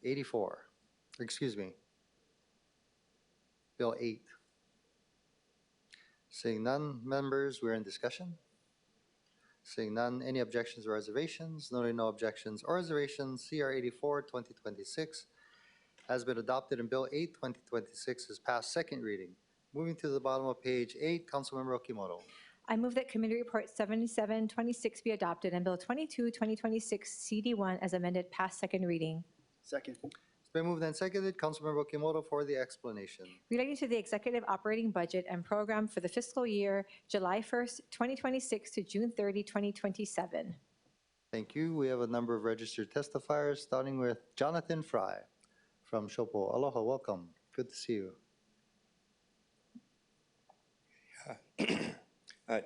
84? Excuse me. Bill 8. Seeing none, members, we're in discussion. Seeing none, any objections or reservations? Noting no objections or reservations, CR 84, 2026 has been adopted and Bill 8, 2026 has passed second reading. Moving to the bottom of page 8, Councilmember Okimoto.
I move that Committee Report 7726 be adopted and Bill 22, 2026 CD1 as amended pass second reading.
Second.
It's been moved and seconded. Councilmember Okimoto for the explanation.
Relating to the executive operating budget and program for the fiscal year July 1st, 2026 to June 30, 2027.
Thank you. We have a number of registered testifiers, starting with Jonathan Fry from Shopo. Aloha, welcome. Good to see you.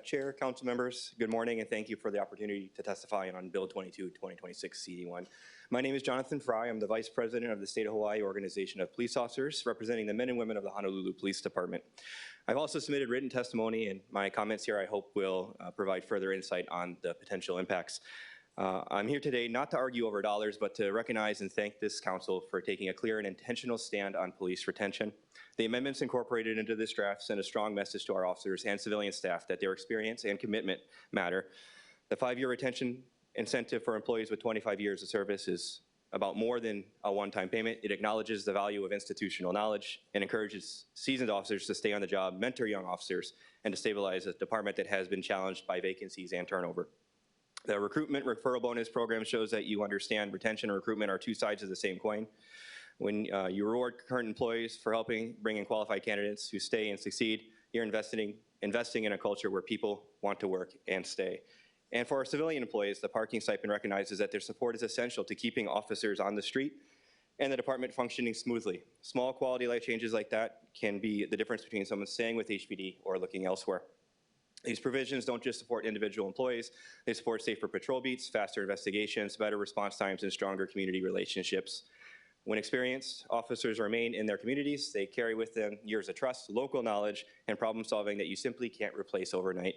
Chair, council members, good morning, and thank you for the opportunity to testify on Bill 22, 2026 CD1. My name is Jonathan Fry. I'm the Vice President of the State of Hawaii Organization of Police Officers, representing the men and women of the Honolulu Police Department. I've also submitted written testimony, and my comments here I hope will provide further insight on the potential impacts. I'm here today not to argue over dollars, but to recognize and thank this council for taking a clear and intentional stand on police retention. The amendments incorporated into this draft send a strong message to our officers and civilian staff that their experience and commitment matter. The 5-year retention incentive for employees with 25 years of service is about more than a one-time payment. It acknowledges the value of institutional knowledge and encourages seasoned officers to stay on the job, mentor young officers, and to stabilize a department that has been challenged by vacancies and turnover. The recruitment referral bonus program shows that you understand retention and recruitment are two sides of the same coin. When you reward current employees for helping bring in qualified candidates who stay and succeed, you're investing in a culture where people want to work and stay. And for our civilian employees, the parking stipend recognizes that their support is essential to keeping officers on the street and the department functioning smoothly. Small quality life changes like that can be the difference between someone staying with HPD or looking elsewhere. These provisions don't just support individual employees, they support safer patrol beats, faster investigations, better response times, and stronger community relationships. When experienced officers remain in their communities, they carry with them years of trust, local knowledge, and problem solving that you simply can't replace overnight.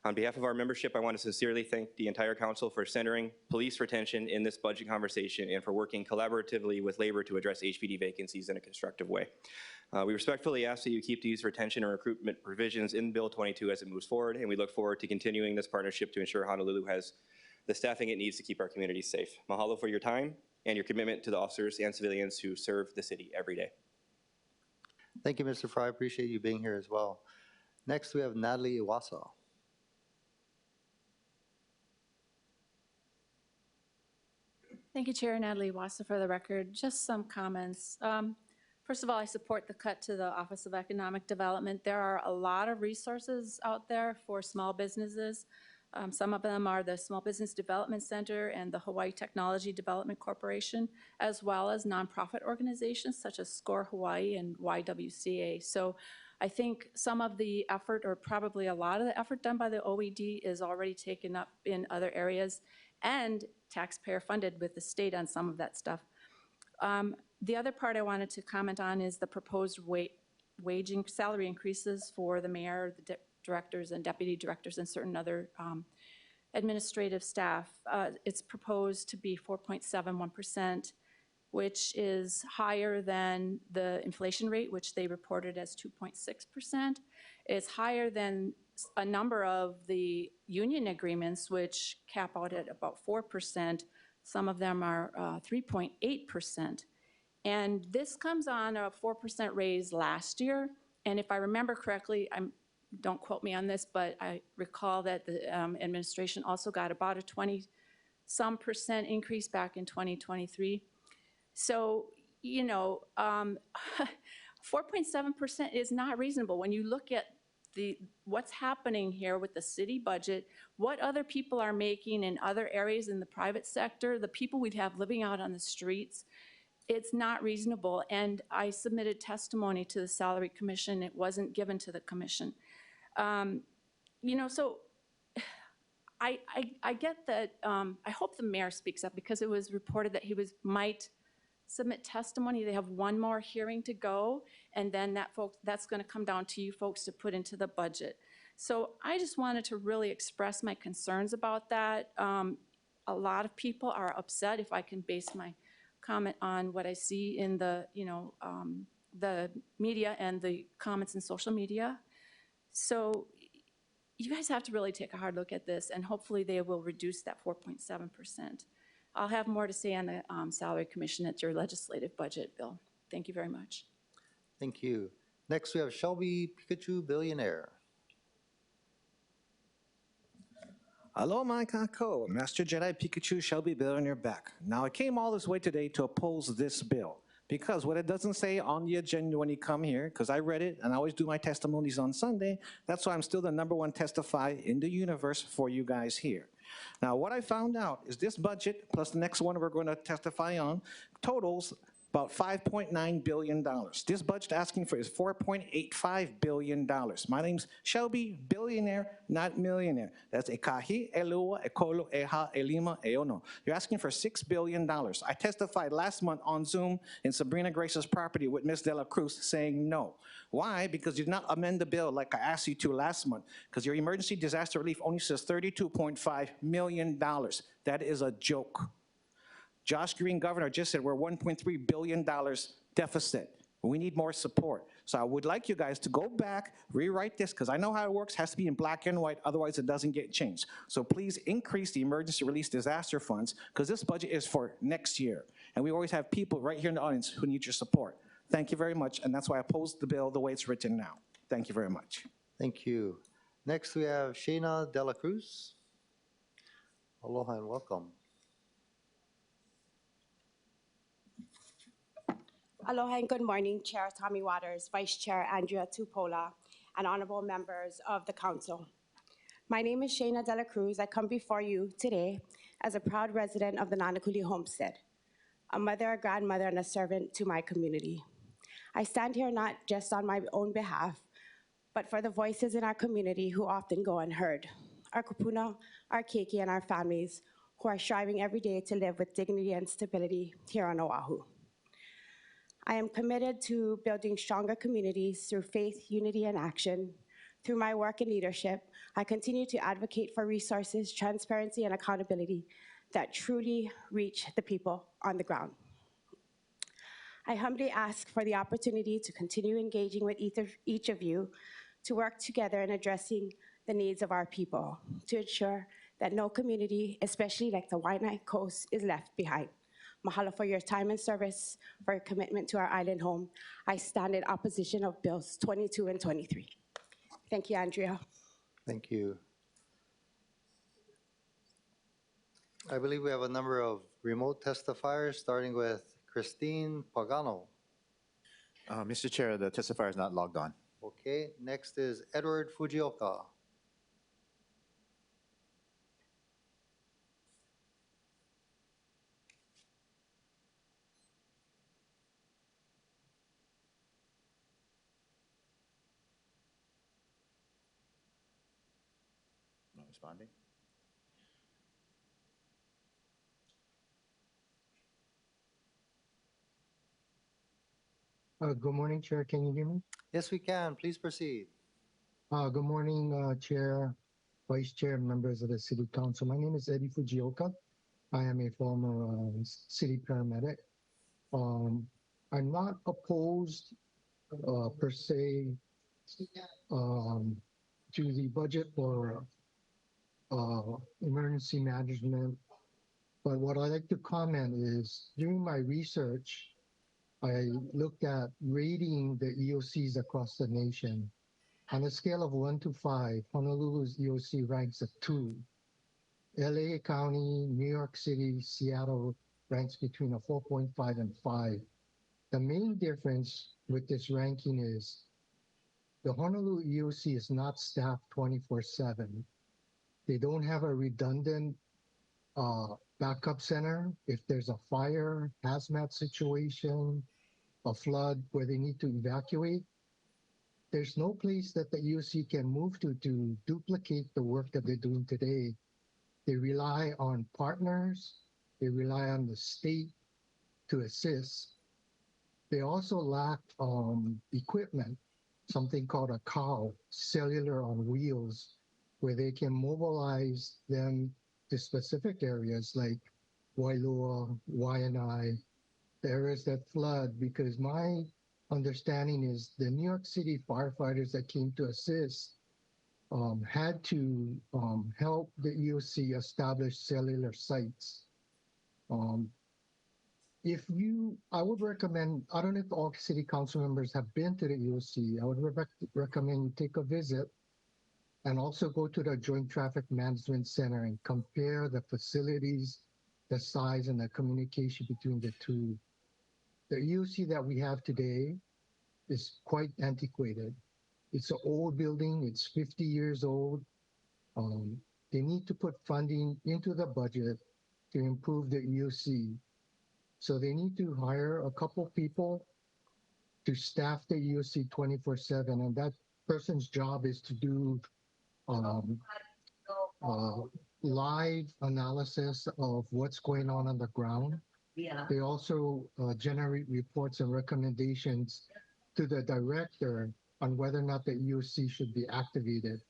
On behalf of our membership, I want to sincerely thank the entire council for centering police retention in this budget conversation and for working collaboratively with labor to address HPD vacancies in a constructive way. We respectfully ask that you keep these retention and recruitment provisions in Bill 22 as it moves forward, and we look forward to continuing this partnership to ensure Honolulu has the staffing it needs to keep our communities safe. Mahalo for your time and your commitment to the officers and civilians who serve the city every day.
Thank you, Mr. Fry. Appreciate you being here as well. Next, we have Natalie Iwasa.
Thank you, Chair. Natalie Wassa for the record. Just some comments. First of all, I support the cut to the Office of Economic Development. There are a lot of resources out there for small businesses. Some of them are the Small Business Development Center and the Hawaii Technology Development Corporation, as well as nonprofit organizations such as SCORE Hawaii and YWCA. So I think some of the effort, or probably a lot of the effort done by the OED, is already taken up in other areas and taxpayer funded with the state on some of that stuff. The other part I wanted to comment on is the proposed salary increases for the mayor, the directors and deputy directors and certain other administrative staff. It's proposed to be 4.71%, which is higher than the inflation rate, which they reported as 2.6%. It's higher than a number of the union agreements, which cap out at about 4%. Some of them are 3.8%. And this comes on a 4% raise last year. And if I remember correctly, don't quote me on this, but I recall that the administration also got about a 20-some% increase back in 2023. So, you know, 4.7% is not reasonable. When you look at what's happening here with the city budget, what other people are making in other areas in the private sector, the people we have living out on the streets, it's not reasonable. And I submitted testimony to the Salary Commission. It wasn't given to the commission. You know, so I get that. I hope the mayor speaks up, because it was reported that he might submit testimony. They have one more hearing to go, and then that's going to come down to you folks to put into the budget. So I just wanted to really express my concerns about that. A lot of people are upset, if I can base my comment on what I see in the, the media and the comments in social media. So you guys have to really take a hard look at this, and hopefully they will reduce that 4.7%. I'll have more to say on the Salary Commission at your legislative budget bill. Thank you very much.
Thank you. Next, we have Shelby Pikachu, billionaire.
Aloha mai kako, Master Jedi Pikachu Shelby Billionaire back. Now, I came all this way today to oppose this bill, because what it doesn't say on the agenda when you come here, because I read it and I always do my testimonies on Sunday, that's why I'm still the #1 testify in the universe for you guys here. Now, what I found out is this budget, plus the next one we're going to testify on, totals about $5.9 billion. This budget asking for is $4.85 billion. My name's Shelby, billionaire, not millionaire. That's ekahi, elua, ekolo, eha, elima, eono. You're asking for $6 billion. I testified last month on Zoom in Sabrina Grace's property with Ms. De La Cruz saying no. Why? Because you did not amend the bill like I asked you to last month, because your emergency disaster relief only says $32.5 million. That is a joke. Josh Green, governor, just said we're $1.3 billion deficit. We need more support. So I would like you guys to go back, rewrite this, because I know how it works. It has to be in black and white, otherwise it doesn't get changed. So please increase the emergency release disaster funds, because this budget is for next year. And we always have people right here in the audience who need your support. Thank you very much, and that's why I opposed the bill the way it's written now. Thank you very much.
Thank you. Next, we have Shayna De La Cruz. Aloha and welcome.
Aloha and good morning, Chair Tommy Waters, Vice Chair Andrea Tupola, and honorable members of the council. My name is Shayna Dela Cruz. I come before you today as a proud resident of the Nanakuli Homestead, a mother, a grandmother, and a servant to my community. I stand here not just on my own behalf, but for the voices in our community who often go unheard, our kupuna, our keiki, and our families who are striving every day to live with dignity and stability here on Oahu. I am committed to building stronger communities through faith, unity, and action. Through my work and leadership, I continue to advocate for resources, transparency, and accountability that truly reach the people on the ground. I humbly ask for the opportunity to continue engaging with each of you to work together in addressing the needs of our people, to ensure that no community, especially like the Waianae Coast, is left behind. Mahalo for your time and service, for your commitment to our island home. I stand in opposition of Bills 22 and 23. Thank you, Andrea.
Thank you. I believe we have a number of remote testifiers, starting with Christine Pagano.
Mr. Chair, the testifier is not logged on.
Okay, next is Edward Fujioka.
Not responding.
Good morning, Chair. Can you hear me?
Yes, we can. Please proceed.
Good morning, Chair, Vice Chair, members of the City Council. My name is Eddie Fujioka. I am a former city paramedic. I'm not opposed per se to the budget for emergency management, but what I'd like to comment is during my research, I looked at rating the EOCs across the nation. On a scale of 1 to 5, Honolulu's EOC ranks at 2. LA County, New York City, Seattle ranks between a 4.5 and 5. The main difference with this ranking is the Honolulu EOC is not staffed 24/7. They don't have a redundant backup center if there's a fire, hazmat situation, a flood where they need to evacuate. There's no place that the EOC can move to duplicate the work that they're doing today. They rely on partners. They rely on the state to assist. They also lack equipment, something called a COW, cellular on wheels, where they can mobilize them to specific areas like Wailua, Waianae, the areas that flood, because my understanding is the New York City firefighters that came to assist had to help the EOC establish cellular sites. I would recommend, I don't know if all city council members have been to the EOC, I would recommend you take a visit and also go to the Joint Traffic Management Center and compare the facilities, the size, and the communication between the two. The EOC that we have today is quite antiquated. It's an old building, it's 50 years old. They need to put funding into the budget to improve the EOC. So they need to hire a couple people to staff the EOC 24/7, and that person's job is to do live analysis of what's going on the ground. Yeah. They also generate reports and recommendations to the director on whether or not the EOC should be activated.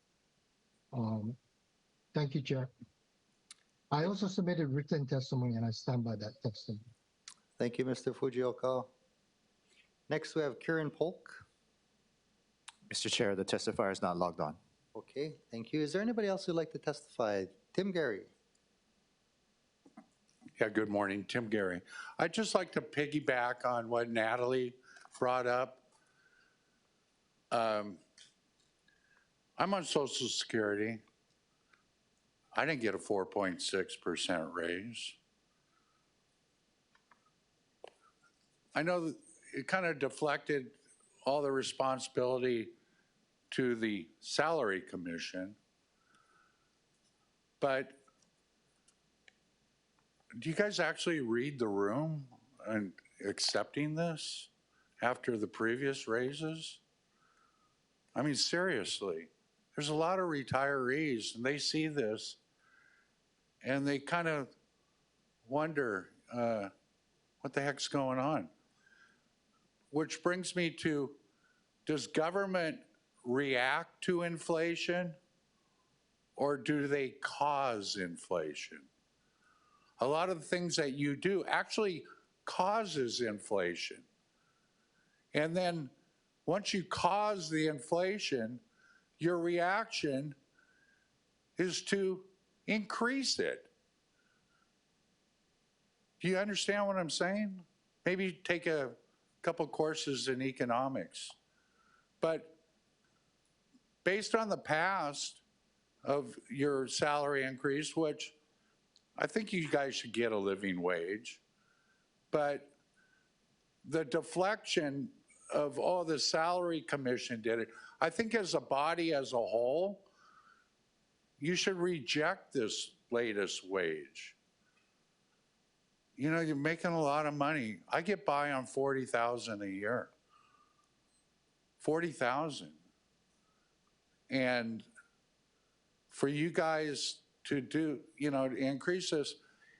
Thank you, Chair. I also submitted written testimony and I stand by that testimony.
Thank you, Mr. Fujioka. Next, we have Kieran Polk.
Mr. Chair, the testifier is not logged on.
Okay, thank you. Is there anybody else who'd like to testify? Tim Gary.
Yeah, good morning, Tim Gary. I'd just like to piggyback on what Natalie brought up. I'm on Social Security. I didn't get a 4.6% raise. I know that it kind of deflected all the responsibility to the salary commission, but do you guys actually read the room and accepting this after the previous raises? I mean, seriously, there's a lot of retirees and they see this and they kind of wonder what the heck's going on? Which brings me to, does government react to inflation or do they cause inflation? A lot of the things that you do actually causes inflation. And then once you cause the inflation, your reaction is to increase it. Do you understand what I'm saying? Maybe take a couple courses in economics. But based on the past of your salary increase, which I think you guys should get a living wage, but the deflection of, oh, the salary commission did it, I think as a body as a whole, you should reject this latest wage. You know, you're making a lot of money. I get by on $40,000 a year. $40,000. And for you guys to do, you know, to increase this,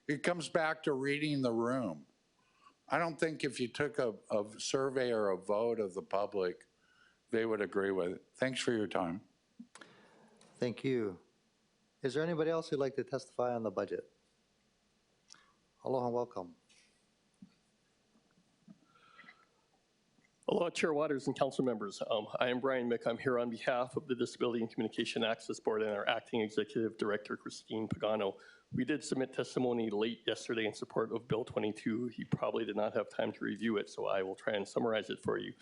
it comes back to reading the room. I don't think if you took a survey or a vote of the public, they would agree with it. Thanks for your time.
Thank you. Is there anybody else who'd like to testify on the budget? Aloha, welcome.
Aloha, Chair Waters and council members. I am Brian Mick. I'm here on behalf of the Disability and Communication Access Board and our acting executive director, Christine Pagano. We did submit testimony late yesterday in support of Bill 22. You probably did not have time to review it, so I will try and summarize it for you.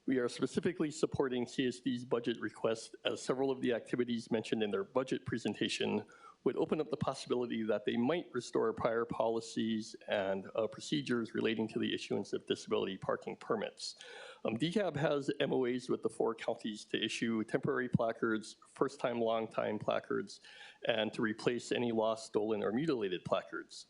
We are specifically supporting CSD's budget request as several of the activities mentioned in their budget presentation would open up the possibility that they might restore prior policies and procedures relating to the issuance of disability parking permits. DCAB has MOAs with the 4 counties to issue temporary placards, first-time, long-time placards, and to replace any lost, stolen, or mutilated placards.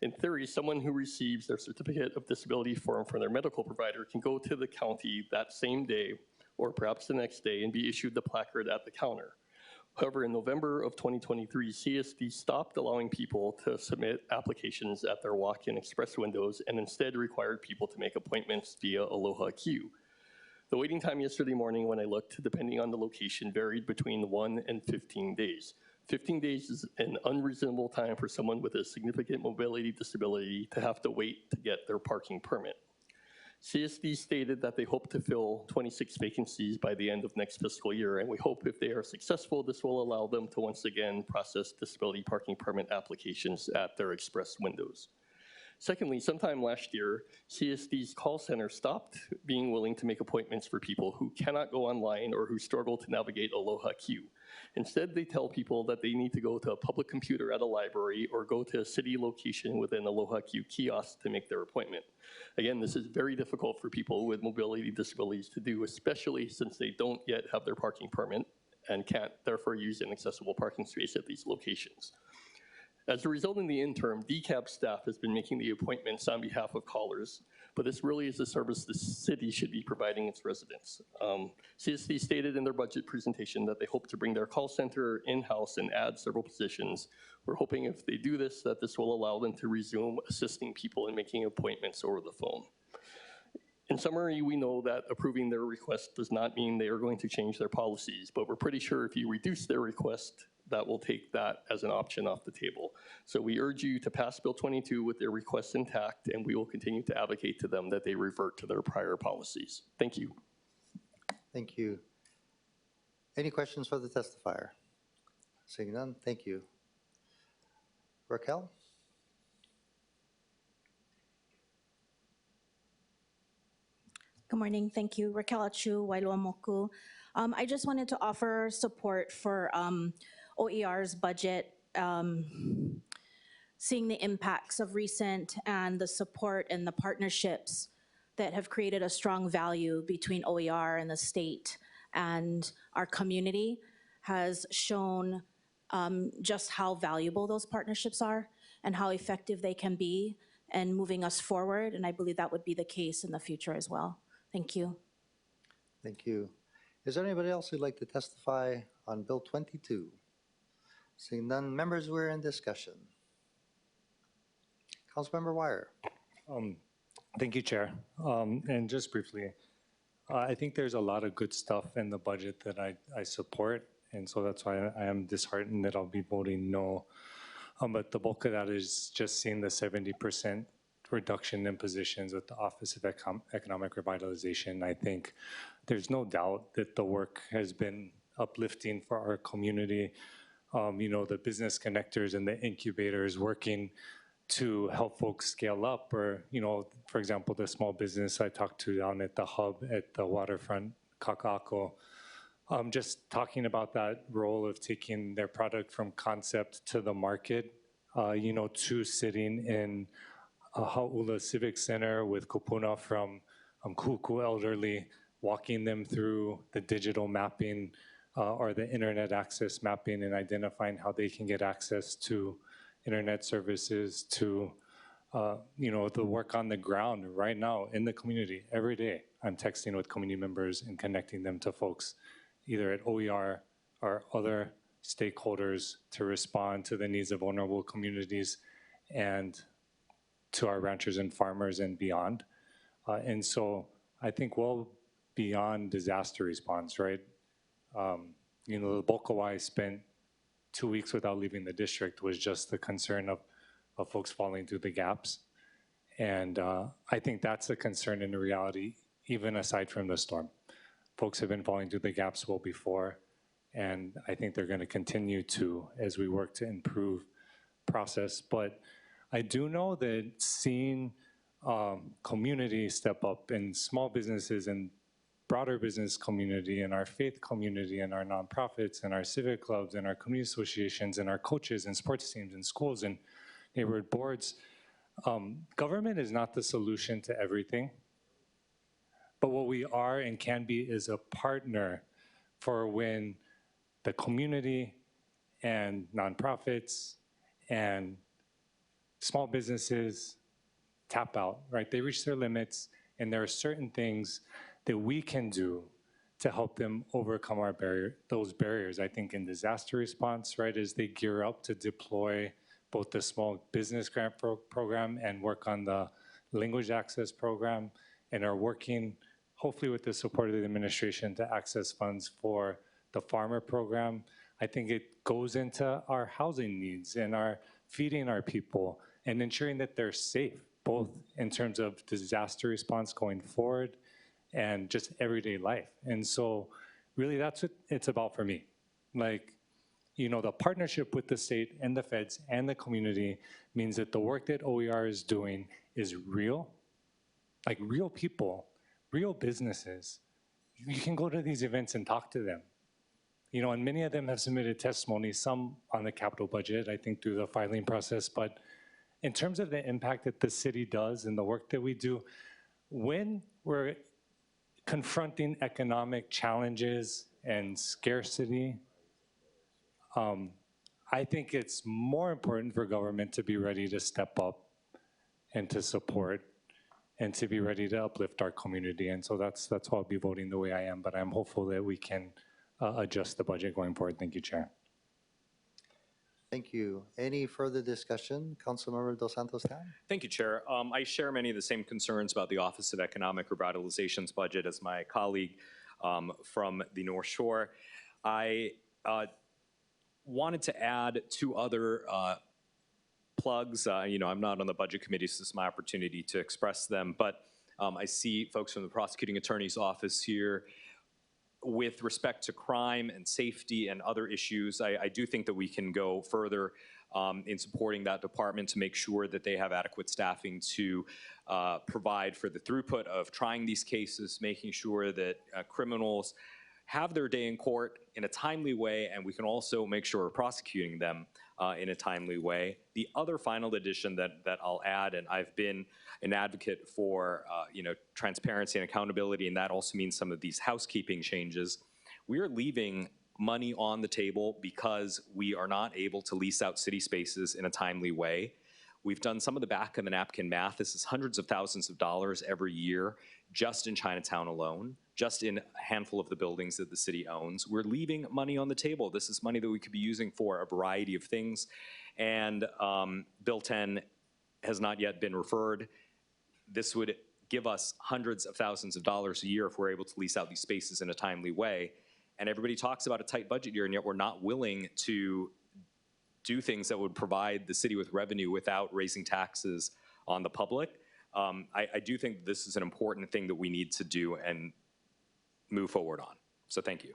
In theory, someone who receives their certificate of disability form from their medical provider can go to the county that same day, or perhaps the next day, and be issued the placard at the counter. However, in November of 2023, CSD stopped allowing people to submit applications at their walk-in express windows and instead required people to make appointments via ALOHA queue. The waiting time yesterday morning when I looked, depending on the location, varied between 1 and 15 days. 15 days is an unreasonable time for someone with a significant mobility disability to have to wait to get their parking permit. CSD stated that they hope to fill 26 vacancies by the end of next fiscal year, and we hope if they are successful, this will allow them to once again process disability parking permit applications at their express windows. Secondly, sometime last year, CSD's call center stopped being willing to make appointments for people who cannot go online or who struggle to navigate ALOHA queue. Instead, they tell people that they need to go to a public computer at a library or go to a city location within ALOHA queue kiosk to make their appointment. Again, this is very difficult for people with mobility disabilities to do, especially since they don't yet have their parking permit and can't therefore use an accessible parking space at these locations. As a result, in the interim, DCAB staff has been making the appointments on behalf of callers, but this really is a service the city should be providing its residents. CSD stated in their budget presentation that they hope to bring their call center in-house and add several positions. We're hoping if they do this, that this will allow them to resume assisting people in making appointments over the phone. In summary, we know that approving their request does not mean they are going to change their policies, but we're pretty sure if you reduce their request, that will take that as an option off the table. So we urge you to pass Bill 22 with their requests intact, and we will continue to advocate to them that they revert to their prior policies. Thank you.
Thank you. Any questions for the testifier? Seeing none, thank you. Raquel?
Good morning, thank you. Raquel Achu, Wailuamoku. I just wanted to offer support for OER's budget seeing the impacts of recent and the support and the partnerships that have created a strong value between OER and the state and our community has shown just how valuable those partnerships are and how effective they can be in moving us forward. And I believe that would be the case in the future as well. Thank you.
Thank you. Is there anybody else who'd like to testify on Bill 22? Seeing none, members, we're in discussion. Councilmember Wire.
Thank you, Chair. And just briefly, I think there's a lot of good stuff in the budget that I support, and so that's why I am disheartened that I'll be voting no. But the bulk of that is just seeing the 70% reduction in positions with the Office of Economic Revitalization. I think there's no doubt that the work has been uplifting for our community. You know, the business connectors and the incubators working to help folks scale up, or, you know, for example, the small business I talked to down at the hub at the waterfront, Kakako, just talking about that role of taking their product from concept to the market, you know, to sitting in Hau'ula Civic Center with Kupuna from Kuku Elderly, walking them through the digital mapping or the internet access mapping and identifying how they can get access to internet services, to you know, the work on the ground right now in the community. Every day I'm texting with community members and connecting them to folks either at OER or other stakeholders to respond to the needs of vulnerable communities and to our ranchers and farmers and beyond. And so I think well beyond disaster response, right? You know, the bulk of why I spent 2 weeks without leaving the district was just the concern of folks falling through the gaps. And I think that's a concern in reality, even aside from the storm. Folks have been falling through the gaps well before, and I think they're gonna continue to as we work to improve process. But I do know that seeing community step up in small businesses and broader business community and our faith community and our nonprofits and our civic clubs and our community associations and our coaches and sports teams and schools and neighborhood boards, government is not the solution to everything. But what we are and can be is a partner for when the community and nonprofits and small businesses tap out, right? They reach their limits, and there are certain things that we can do to help them overcome those barriers. I think in disaster response, right, as they gear up to deploy both the small business grant program and work on the language access program, and are working, hopefully with the support of the administration, to access funds for the farmer program. I think it goes into our housing needs and our feeding our people and ensuring that they're safe, both in terms of disaster response going forward and just everyday life. And so really that's what it's about for me. Like, you know, the partnership with the state and the feds and the community means that the work that OER is doing is real, like real people, real businesses. You can go to these events and talk to them. You know, and many of them have submitted testimony, some on the capital budget, I think through the filing process, but in terms of the impact that the city does and the work that we do, when we're confronting economic challenges and scarcity, I think it's more important for government to be ready to step up and to support and to be ready to uplift our community. And so that's why I'll be voting the way I am, but I'm hopeful that we can adjust the budget going forward. Thank you, Chair.
Thank you. Any further discussion? Councilmember Dos Santos Tan?
Thank you, Chair. I share many of the same concerns about the Office of Economic Revitalization's budget as my colleague from the North Shore. I wanted to add two other plugs. You know, I'm not on the Budget Committee, so this is my opportunity to express them, but I see folks from the Prosecuting Attorney's Office here. With respect to crime and safety and other issues, I do think that we can go further in supporting that department to make sure that they have adequate staffing to provide for the throughput of trying these cases, making sure that criminals have their day in court in a timely way, and we can also make sure we're prosecuting them in a timely way. The other final addition that I'll add, and I've been an advocate for transparency and accountability, and that also means some of these housekeeping changes. We are leaving money on the table because we are not able to lease out city spaces in a timely way. We've done some of the back of the napkin math. This is hundreds of thousands of dollars every year just in Chinatown alone, just in a handful of the buildings that the city owns. We're leaving money on the table. This is money that we could be using for a variety of things. And Bill 10 has not yet been referred. This would give us hundreds of thousands of dollars a year if we're able to lease out these spaces in a timely way. And everybody talks about a tight budget year, and yet we're not willing to do things that would provide the city with revenue without raising taxes on the public. I do think this is an important thing that we need to do and move forward on. So thank you.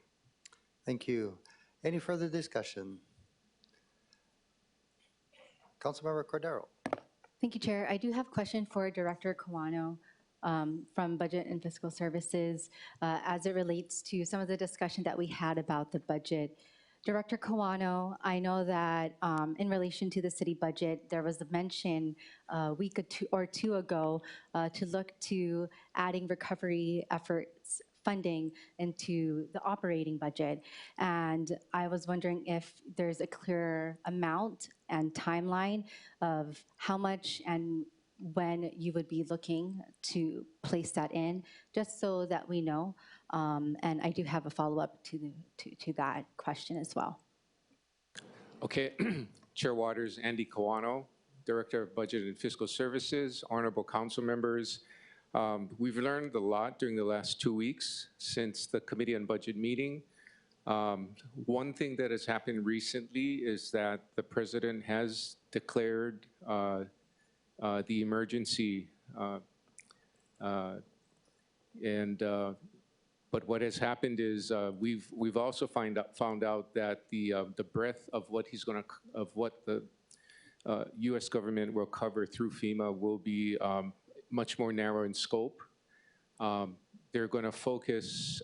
Thank you. Any further discussion? Councilmember Cordero.
Thank you, Chair. I do have a question for Director Kawano from Budget and Fiscal Services as it relates to some of the discussion that we had about the budget. Director Kawano, I know that in relation to the city budget, there was a mention a week or two ago to look to adding recovery efforts funding into the operating budget. And I was wondering if there's a clear amount and timeline of how much and when you would be looking to place that in, just so that we know. And I do have a follow-up to that question as well.
Okay, Chair Waters, Andy Kawano, Director of Budget and Fiscal Services, honorable council members. We've learned a lot during the last 2 weeks since the Committee on Budget meeting. One thing that has happened recently is that the President has declared the emergency but what has happened is we've also found out that the breadth of what the U.S. government will cover through FEMA will be much more narrow in scope. They're going to focus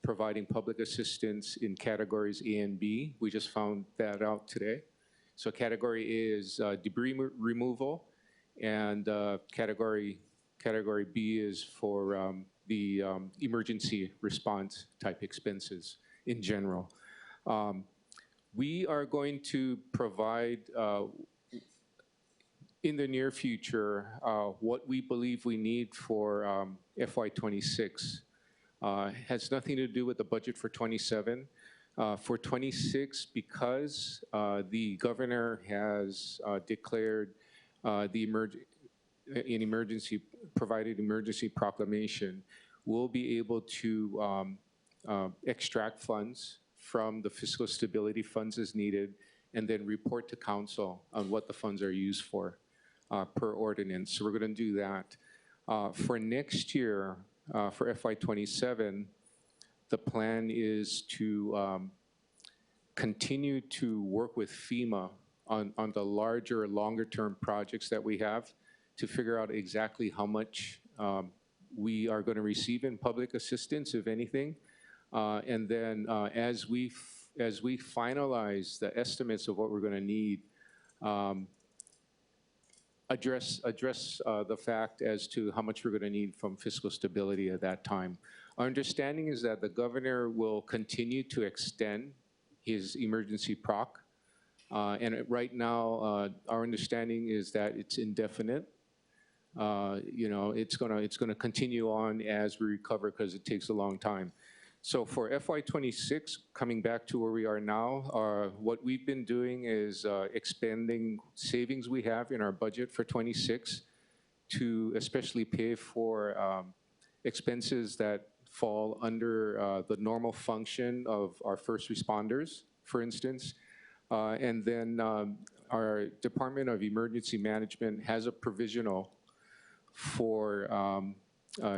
providing public assistance in categories A and B. We just found that out today. So category A is debris removal, and category B is for the emergency response type expenses in general. We are going to provide in the near future what we believe we need for FY26. Has nothing to do with the budget for 27. For 26, because the governor has declared provided emergency proclamation, we'll be able to extract funds from the fiscal stability funds as needed, and then report to council on what the funds are used for per ordinance. So we're going to do that. For next year, for FY27, the plan is to continue to work with FEMA on the larger, longer-term projects that we have to figure out exactly how much we are going to receive in public assistance, if anything. And then as we finalize the estimates of what we're going to need, address the fact as to how much we're going to need from fiscal stability at that time. Our understanding is that the governor will continue to extend his emergency proc. And right now, our understanding is that it's indefinite. It's gonna continue on as we recover because it takes a long time. So for FY26, coming back to where we are now, what we've been doing is expanding savings we have in our budget for 26 to especially pay for expenses that fall under the normal function of our first responders, for instance. And then our Department of Emergency Management has a provisional for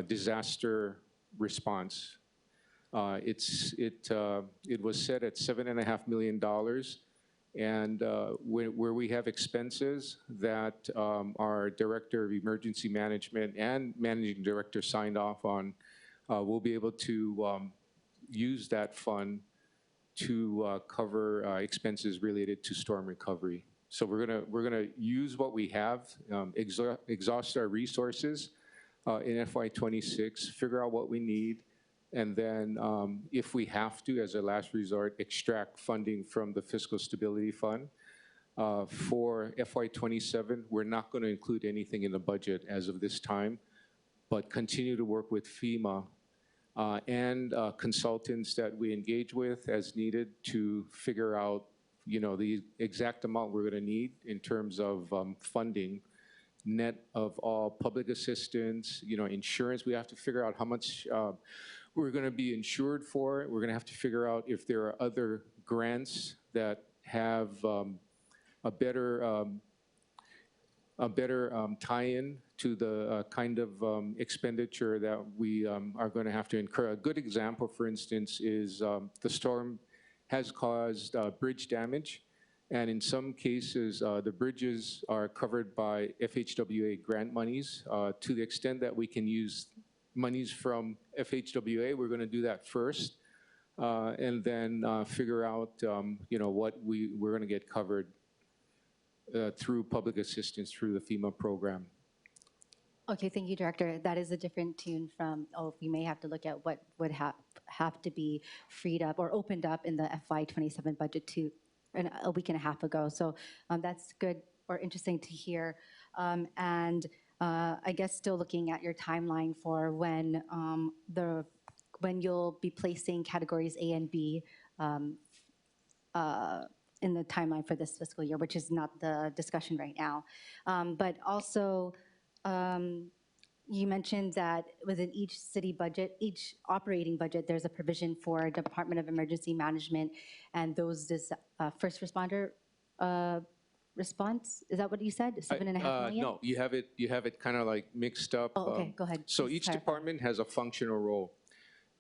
disaster response. It was set at $7.5 million, and where we have expenses that our Director of Emergency Management and Managing Director signed off on, we'll be able to use that fund to cover expenses related to storm recovery. So we're gonna use what we have, exhaust our resources in FY26, figure out what we need, and then if we have to, as a last resort, extract funding from the Fiscal Stability Fund. For FY27, we're not going to include anything in the budget as of this time, but continue to work with FEMA and consultants that we engage with as needed to figure out, the exact amount we're going to need in terms of funding, net of all public assistance, insurance. We have to figure out how much we're going to be insured for. We're going to have to figure out if there are other grants that have a better tie-in to the kind of expenditure that we are going to have to incur. A good example, for instance, is the storm has caused bridge damage, and in some cases, the bridges are covered by FHWA grant monies. To the extent that we can use monies from FHWA, we're going to do that first, and then figure out, what we're going to get covered through public assistance through the FEMA program.
Okay, thank you, Director. That is a different tune from, we may have to look at what would have to be freed up or opened up in the FY27 budget a week and a half ago. So that's good or interesting to hear. And I guess still looking at your timeline for when you'll be placing categories A and B in the timeline for this fiscal year, which is not the discussion right now. But also, you mentioned that within each city budget, each operating budget, there's a provision for Department of Emergency Management and those first responder response. Is that what you said? 7.5 million?
No, you have it kind of like mixed up.
Oh, okay, go ahead.
So
Please
each
clarify.
department has a functional role.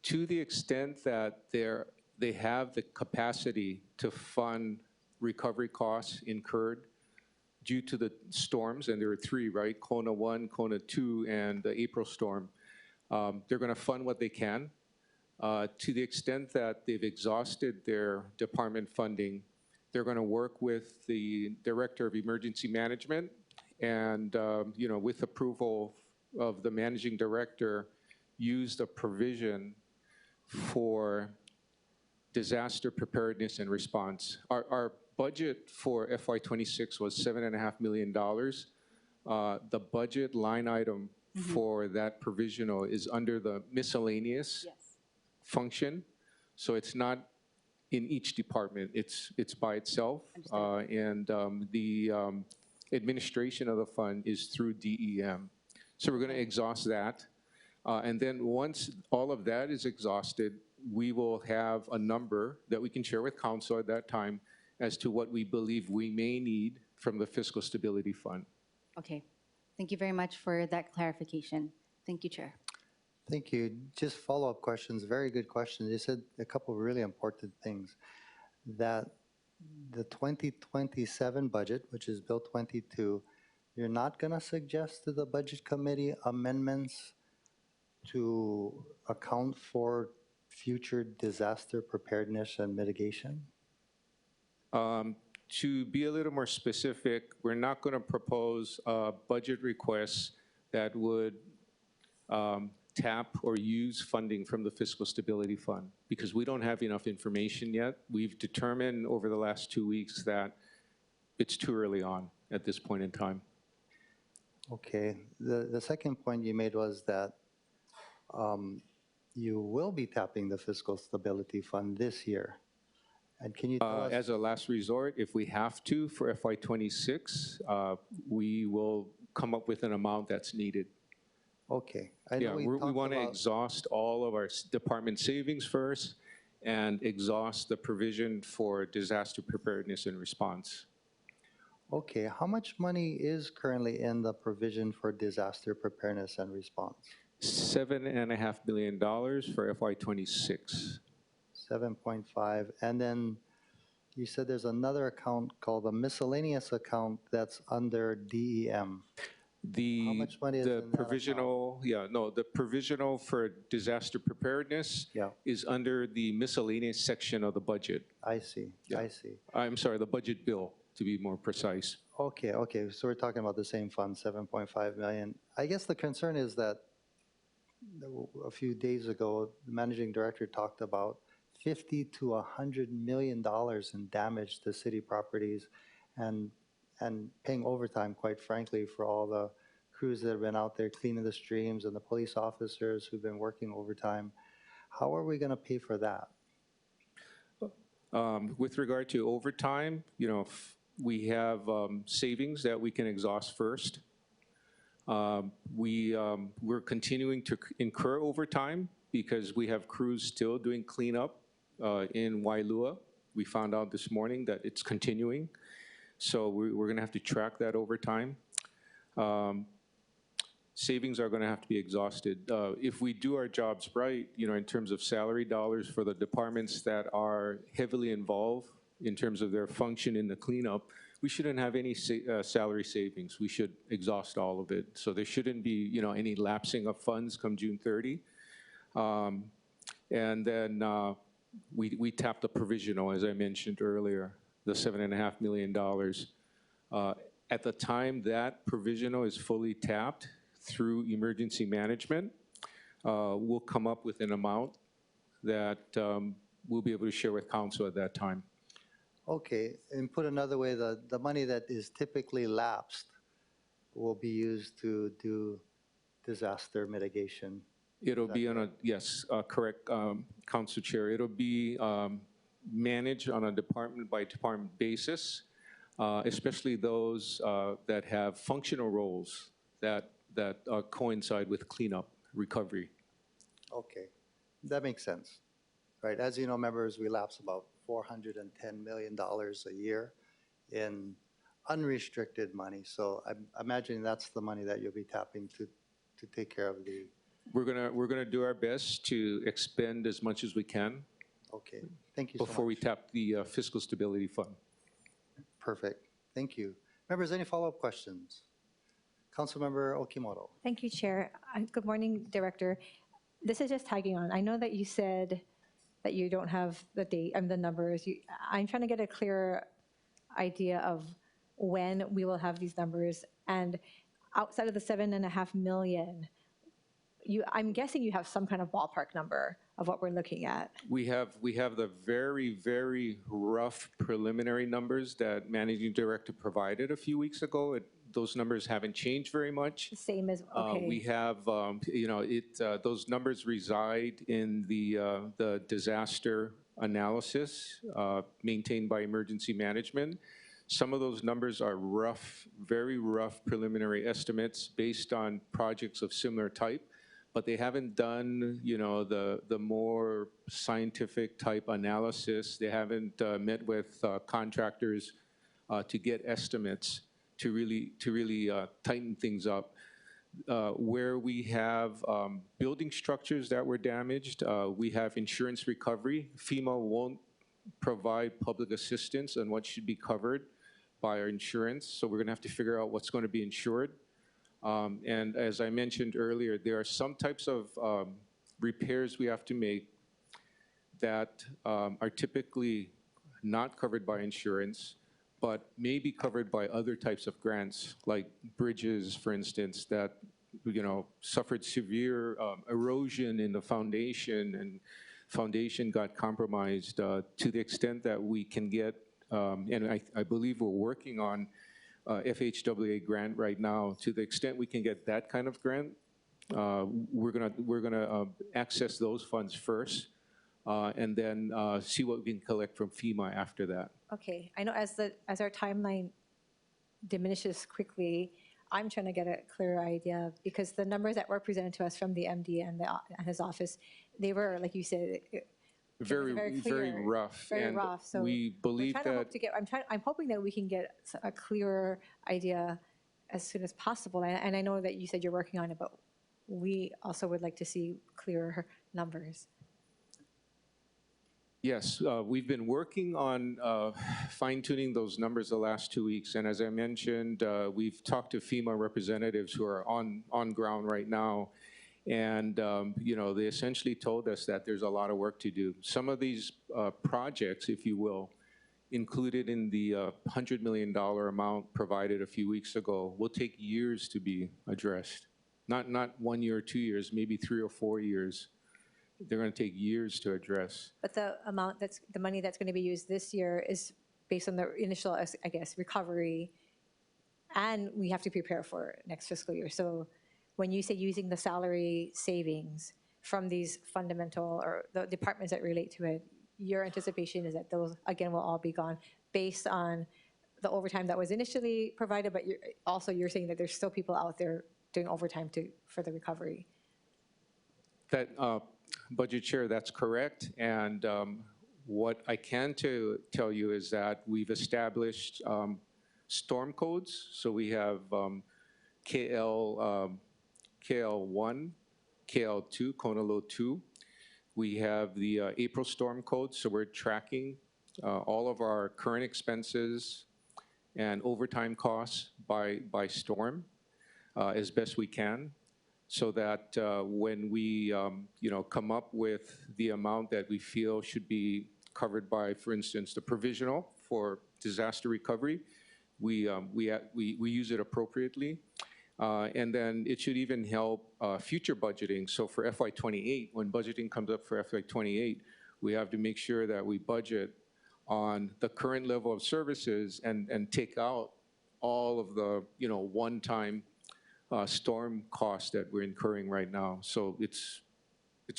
To the extent that they have the capacity to fund recovery costs incurred due to the storms, and there are three, right? Kona 1, Kona 2, and the April storm. They're going to fund what they can. To the extent that they've exhausted their department funding, they're going to work with the Director of Emergency Management and, with approval of the Managing Director, use the provision for disaster preparedness and response. Our budget for FY26 was $7.5 million. The budget line item for that provisional is under the miscellaneous function. So it's not in each department, it's by itself. And the administration of the fund is through DEM. So we're going to exhaust that. And then once all of that is exhausted, we will have a number that we can share with council at that time as to what we believe we may need from the Fiscal Stability Fund.
Okay, thank you very much for that clarification. Thank you, Chair.
Thank you. Just follow-up questions, very good questions. You said a couple of really important things. That the 2027 budget, which is Bill 22, you're not going to suggest to the Budget Committee amendments to account for future disaster preparedness and mitigation?
To be a little more specific, we're not going to propose budget requests that would tap or use funding from the Fiscal Stability Fund because we don't have enough information yet. We've determined over the last 2 weeks that it's too early on at this point in time.
Okay. The second point you made was that you will be tapping the Fiscal Stability Fund this year. And can you tell us?
As a last resort, if we have to for FY26, we will come up with an amount that's needed.
Okay.
We want to exhaust all of our department savings first and exhaust the provision for disaster preparedness and response.
Okay. How much money is currently in the provision for disaster preparedness and response?
$7.5 million for FY26.
7.5. And then you said there's another account called the miscellaneous account that's under DEM. How much money is in that account?
provisional, yeah, no, the provisional for disaster preparedness
Yeah.
is under the miscellaneous section of the budget.
I see,
Yeah.
I see.
I'm sorry, the budget bill, to be more precise.
Okay, okay, so we're talking about the same fund, 7.5 million. I guess the concern is that a few days ago, the managing director talked about $50 to $100 million in damage to city properties and paying overtime, quite frankly, for all the crews that have been out there cleaning the streams and the police officers who've been working overtime. How are we going to pay for that?
With regard to overtime, you know, we have savings that we can exhaust first. We're continuing to incur overtime because we have crews still doing cleanup in Wailua. We found out this morning that it's continuing. So we're going to have to track that overtime. Savings are going to have to be exhausted. If we do our jobs right, you know, in terms of salary dollars for the departments that are heavily involved in terms of their function in the cleanup, we shouldn't have any salary savings. We should exhaust all of it. So there shouldn't be, you know, any lapsing of funds come June 30. And then we tapped the provisional, as I mentioned earlier, the $7.5 million. At the time that provisional is fully tapped through emergency management, we'll come up with an amount that we'll be able to share with council at that time.
Okay, and put another way, the money that is typically lapsed will be used to do disaster mitigation.
It'll be on a, yes, correct, Council Chair. It'll be managed on a department by department basis, especially those that have functional roles that coincide with cleanup recovery.
Okay, that makes sense. Right, as you know, members, we lapse about $410 million a year in unrestricted money. So I'm imagining that's the money that you'll be tapping to take care of the.
We're gonna do our best to expend as much as we can.
Okay, thank you so much.
Before we tap the fiscal stability fund.
Perfect, thank you. Members, any follow-up questions? Councilmember Okimoto.
Thank you, Chair. Good morning, Director. This is just tagging on. I know that you said that you don't have the date and the numbers. I'm trying to get a clearer idea of when we will have these numbers. And outside of the $7.5 million, I'm guessing you have some kind of ballpark number of what we're looking at.
We have the very, very rough preliminary numbers that Managing Director provided a few weeks ago. Those numbers haven't changed very much.
The same as, okay.
We have, you know, those numbers reside in the disaster analysis maintained by emergency management. Some of those numbers are rough, very rough preliminary estimates based on projects of similar type, but they haven't done, you know, the more scientific type analysis. They haven't met with contractors to get estimates to really tighten things up. Where we have building structures that were damaged, we have insurance recovery. FEMA won't provide public assistance on what should be covered by our insurance, so we're gonna have to figure out what's gonna be insured. And as I mentioned earlier, there are some types of repairs we have to make that are typically not covered by insurance, but may be covered by other types of grants, like bridges, for instance, that, you know, suffered severe erosion in the foundation, and foundation got compromised to the extent that we can get, and I believe we're working on FHWA grant right now. To the extent we can get that kind of grant, we're gonna access those funds first, and then see what we can collect from FEMA after that.
Okay, I know as our timeline diminishes quickly, I'm trying to get a clearer idea, because the numbers that were presented to us from the MD and his office, they were, like you said,
very rough.
Very rough. So
we believe that
I'm hoping that we can get a clearer idea as soon as possible. And I know that you said you're working on it, but we also would like to see clearer numbers.
Yes, we've been working on fine-tuning those numbers the last 2 weeks. And as I mentioned, we've talked to FEMA representatives who are on ground right now. And, they essentially told us that there's a lot of work to do. Some of these projects, if you will, included in the $100 million amount provided a few weeks ago, will take years to be addressed. Not 1 year or 2 years, maybe 3 or 4 years. They're going to take years to address.
But the amount the money that's going to be used this year is based on the initial, I guess, recovery, and we have to prepare for next fiscal year. So when you say using the salary savings from these fundamental or the departments that relate to it, your anticipation is that those, again, will all be gone based on the overtime that was initially provided, but you're saying that there's still people out there doing overtime for the recovery.
That Budget Chair, that's correct. And what I can tell you is that we've established storm codes. So we have KL1, KL2, Honolulu 2. We have the April storm code. So we're tracking all of our current expenses and overtime costs by storm as best we can, so that when we come up with the amount that we feel should be covered by, for instance, the provisional for disaster recovery, we use it appropriately. And then it should even help future budgeting. So for FY28, when budgeting comes up for FY28, we have to make sure that we budget on the current level of services and take out all of the one-time storm costs that we're incurring right now. So it's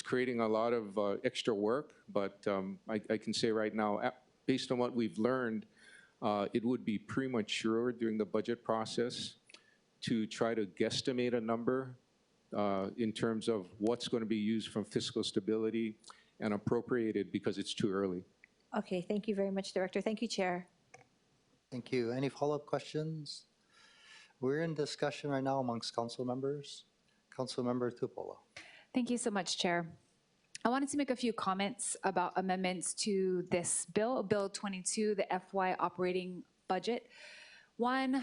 creating a lot of extra work, but I can say right now, based on what we've learned, it would be premature during the budget process to try to guesstimate a number in terms of what's going to be used from fiscal stability and appropriated, because it's too early.
Okay, thank you very much, Director. Thank you, Chair.
Thank you. Any follow-up questions? We're in discussion right now amongst council members. Council Member Tupola.
Thank you so much, Chair. I wanted to make a few comments about amendments to this bill, Bill 22, the FY operating budget. One,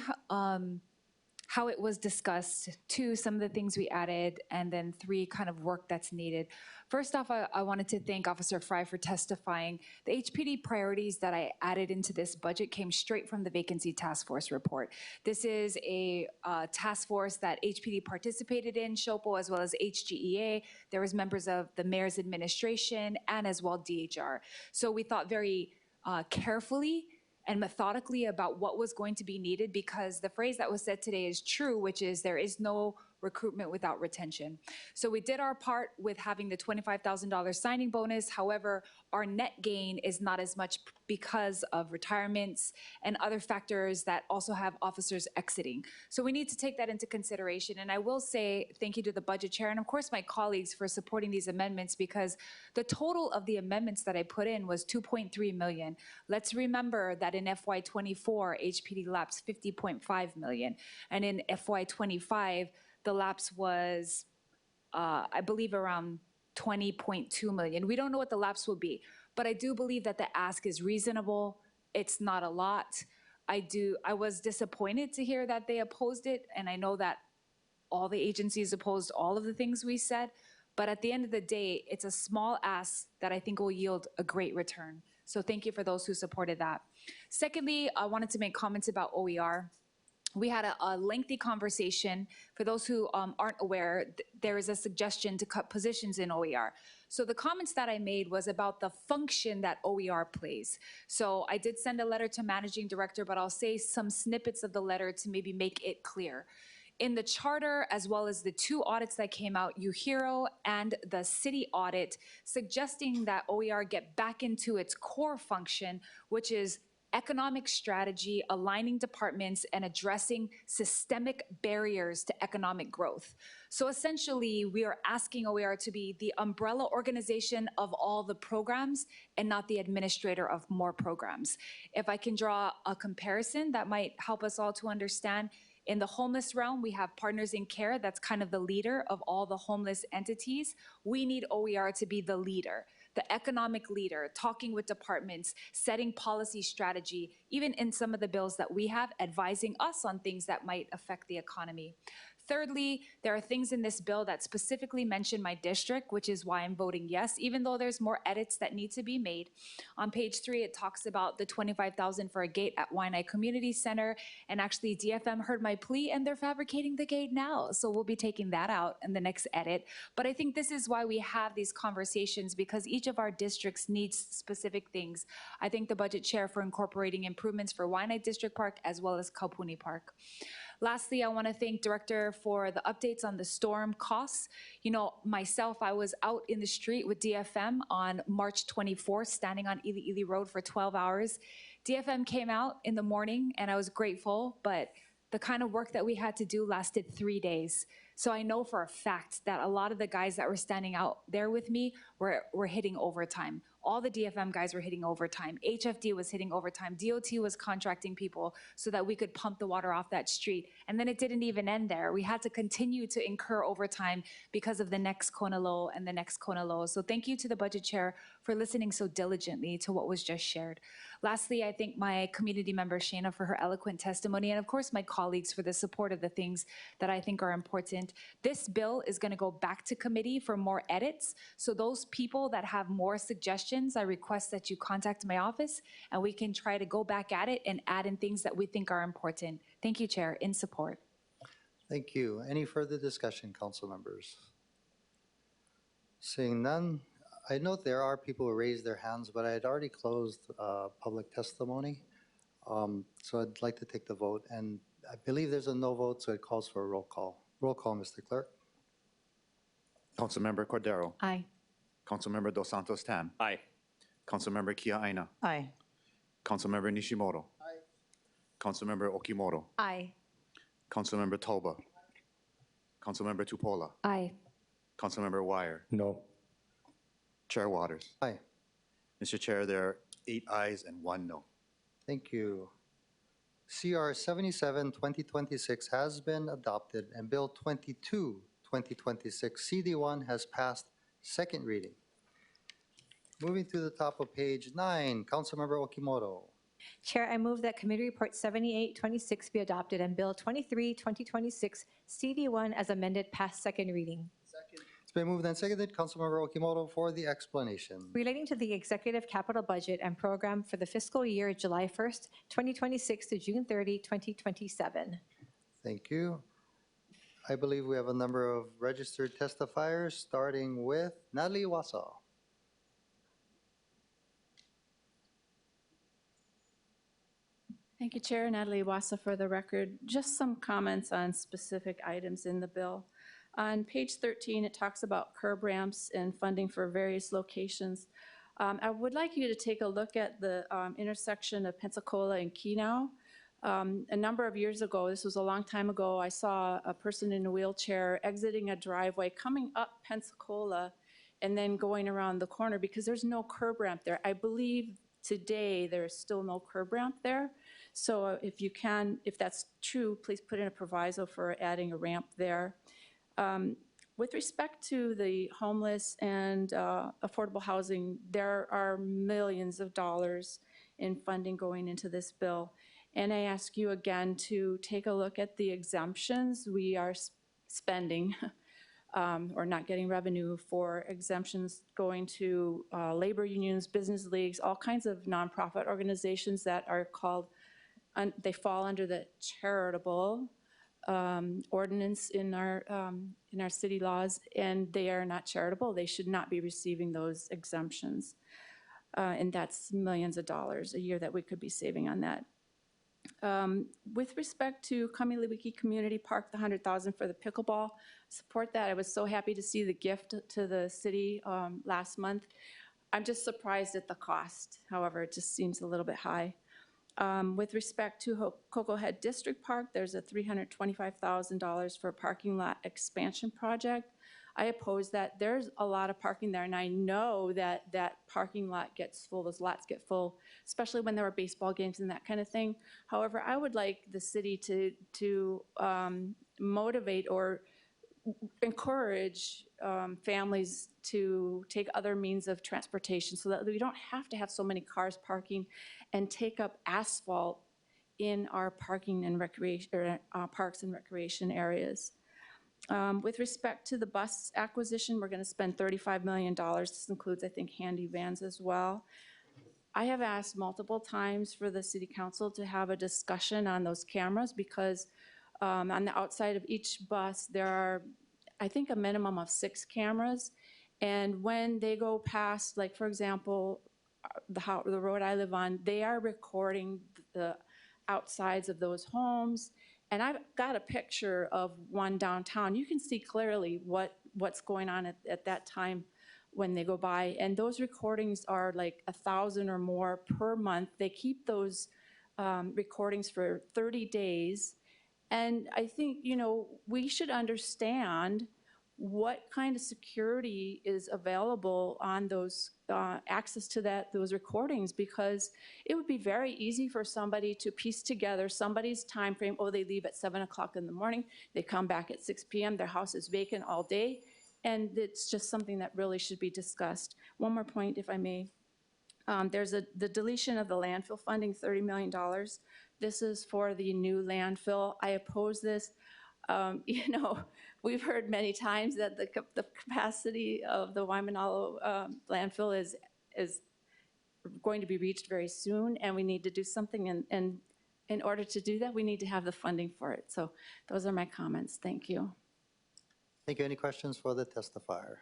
how it was discussed, two, some of the things we added, and then three, kind of work that's needed. First off, I wanted to thank Officer Fry for testifying. The HPD priorities that I added into this budget came straight from the Vacancy Task Force report. This is a task force that HPD participated in, SHOPO, as well as HGEA. There was members of the Mayor's administration and as well DHR. So we thought very carefully and methodically about what was going to be needed, because the phrase that was said today is true, which is there is no recruitment without retention. So we did our part with having the $25,000 signing bonus. However, our net gain is not as much because of retirements and other factors that also have officers exiting. So we need to take that into consideration. And I will say thank you to the Budget Chair and of course my colleagues for supporting these amendments, because the total of the amendments that I put in was $2.3 million. Let's remember that in FY24, HPD lapsed $50.5 million. And in FY25, the lapse was, I believe, around $20.2 million. We don't know what the lapse will be, but I do believe that the ask is reasonable. It's not a lot. I was disappointed to hear that they opposed it, and I know that all the agencies opposed all of the things we said, but at the end of the day, it's a small ask that I think will yield a great return. So thank you for those who supported that. Secondly, I wanted to make comments about OER. We had a lengthy conversation. For those who aren't aware, there is a suggestion to cut positions in OER. So the comments that I made was about the function that OER plays. So I did send a letter to Managing Director, but I'll say some snippets of the letter to maybe make it clear. In the charter, as well as the two audits that came out, UHERO and the city audit, suggesting that OER get back into its core function, which is economic strategy, aligning departments, and addressing systemic barriers to economic growth. So essentially, we are asking OER to be the umbrella organization of all the programs and not the administrator of more programs. If I can draw a comparison that might help us all to understand, in the homeless realm, we have Partners in Care, that's kind of the leader of all the homeless entities. We need OER to be the leader the economic leader, talking with departments, setting policy strategy, even in some of the bills that we have, advising us on things that might affect the economy. Thirdly, there are things in this bill that specifically mention my district, which is why I'm voting yes, even though there's more edits that need to be made. On page 3, it talks about the $25,000 for a gate at Waianae Community Center, and actually DFM heard my plea and they're fabricating the gate now, so we'll be taking that out in the next edit. But I think this is why we have these conversations, because each of our districts needs specific things. I thank the budget chair for incorporating improvements for Waianae District Park as well as Kaupuni Park. Lastly, I want to thank Director for the updates on the storm costs. You know, myself, I was out in the street with DFM on March 24th, standing on Ili Ili Road for 12 hours. DFM came out in the morning and I was grateful, but the kind of work that we had to do lasted 3 days. So I know for a fact that a lot of the guys that were standing out there with me were hitting overtime. All the DFM guys were hitting overtime. HFD was hitting overtime. DOT was contracting people so that we could pump the water off that street. And then it didn't even end there. We had to continue to incur overtime because of the next Kona Low and the next Kona Low. So thank you to the budget chair for listening so diligently to what was just shared. Lastly, I thank my community member Shana for her eloquent testimony, and of course my colleagues for the support of the things that I think are important. This bill is going to go back to committee for more edits. So those people that have more suggestions, I request that you contact my office and we can try to go back at it and add in things that we think are important. Thank you, Chair. In support.
Thank you. Any further discussion, council members? Seeing none, I note there are people who raised their hands, but I had already closed public testimony. So I'd like to take the vote, and I believe there's a no vote, so it calls for a roll call. Roll call, Mr. Clerk.
Councilmember Cordero.
Aye.
Councilmember Dos Santos Tam.
Aye.
Councilmember Kia Aina.
Aye.
Councilmember Nishimoto. Aye. Councilmember Okimoto.
Aye.
Councilmember Toba. Councilmember Tupola.
Aye.
Councilmember Wire.
No.
Chair Waters.
Aye.
Mr. Chair, there are 8 ayes and 1 no.
Thank you. CR 77, 2026 has been adopted, and Bill 22, 2026, CD1 has passed second reading. Moving to the top of page 9, Councilmember Okimoto.
Chair, I move that Committee Report 7826 be adopted and Bill 23, 2026, CD1 as amended pass second reading.
It's been moved and seconded. Councilmember Okimoto for the explanation.
Relating to the executive capital budget and program for the fiscal year July 1st, 2026 to June 30, 2027.
Thank you. I believe we have a number of registered testifiers, starting with Natalie Wasaw.
Thank you, Chair. Natalie Wassa for the record. Just some comments on specific items in the bill. On page 13, it talks about curb ramps and funding for various locations. I would like you to take a look at the intersection of Pensacola and Kenow. A number of years ago, this was a long time ago, I saw a person in a wheelchair exiting a driveway, coming up Pensacola, and then going around the corner because there's no curb ramp there. I believe today there is still no curb ramp there. So if you can, if that's true, please put in a proviso for adding a ramp there. With respect to the homeless and affordable housing, there are millions of dollars in funding going into this bill. And I ask you again to take a look at the exemptions we are spending or not getting revenue for exemptions going to labor unions, business leagues, all kinds of nonprofit organizations that are called, they fall under the charitable ordinance in our city laws, and they are not charitable. They should not be receiving those exemptions. And that's millions of dollars a year that we could be saving on that. With respect to Kamiliwiki Community Park, the $100,000 for the pickleball, support that. I was so happy to see the gift to the city last month. I'm just surprised at the cost. However, it just seems a little bit high. With respect to Cocoa Head District Park, there's a $325,000 for a parking lot expansion project. I oppose that. There's a lot of parking there, and I know that that parking lot gets full, those lots get full, especially when there are baseball games and that kind of thing. However, I would like the city to motivate or encourage families to take other means of transportation so that we don't have to have so many cars parking and take up asphalt in our parking and recreation, or, parks and recreation areas. With respect to the bus acquisition, we're going to spend $35 million. This includes, I think, handy vans as well. I have asked multiple times for the city council to have a discussion on those cameras because on the outside of each bus, there are, I think, a minimum of 6 cameras. And when they go past, like, for example, the road I live on, they are recording the outsides of those homes. And I've got a picture of one downtown. You can see clearly what's going on at that time when they go by. And those recordings are like 1,000 or more per month. They keep those recordings for 30 days. And I think, you know, we should understand what kind of security is available on those, access to those recordings, because it would be very easy for somebody to piece together somebody's time frame. Oh, they leave at 7 o'clock in the morning, they come back at 6 p.m., their house is vacant all day, and it's just something that really should be discussed. One more point, if I may. There's the deletion of the landfill funding, $30 million. This is for the new landfill. I oppose this. You know, we've heard many times that the capacity of the Waimanalo landfill is going to be reached very soon, and we need to do something. And in order to do that, we need to have the funding for it. So those are my comments. Thank you.
Thank you. Any questions for the testifier?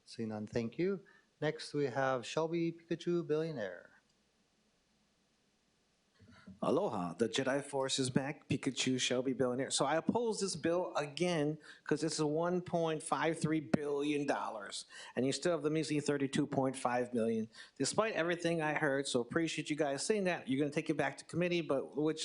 Seeing none, thank you. Next, we have Shelby Pikachu, billionaire.
Aloha, the Jedi Force is back. Pikachu, Shelby, billionaire. So I oppose this bill again because this is $1.53 billion, and you still have the measly $32.5 million. Despite everything I heard, so appreciate you guys saying that. You're going to take it back to committee, but what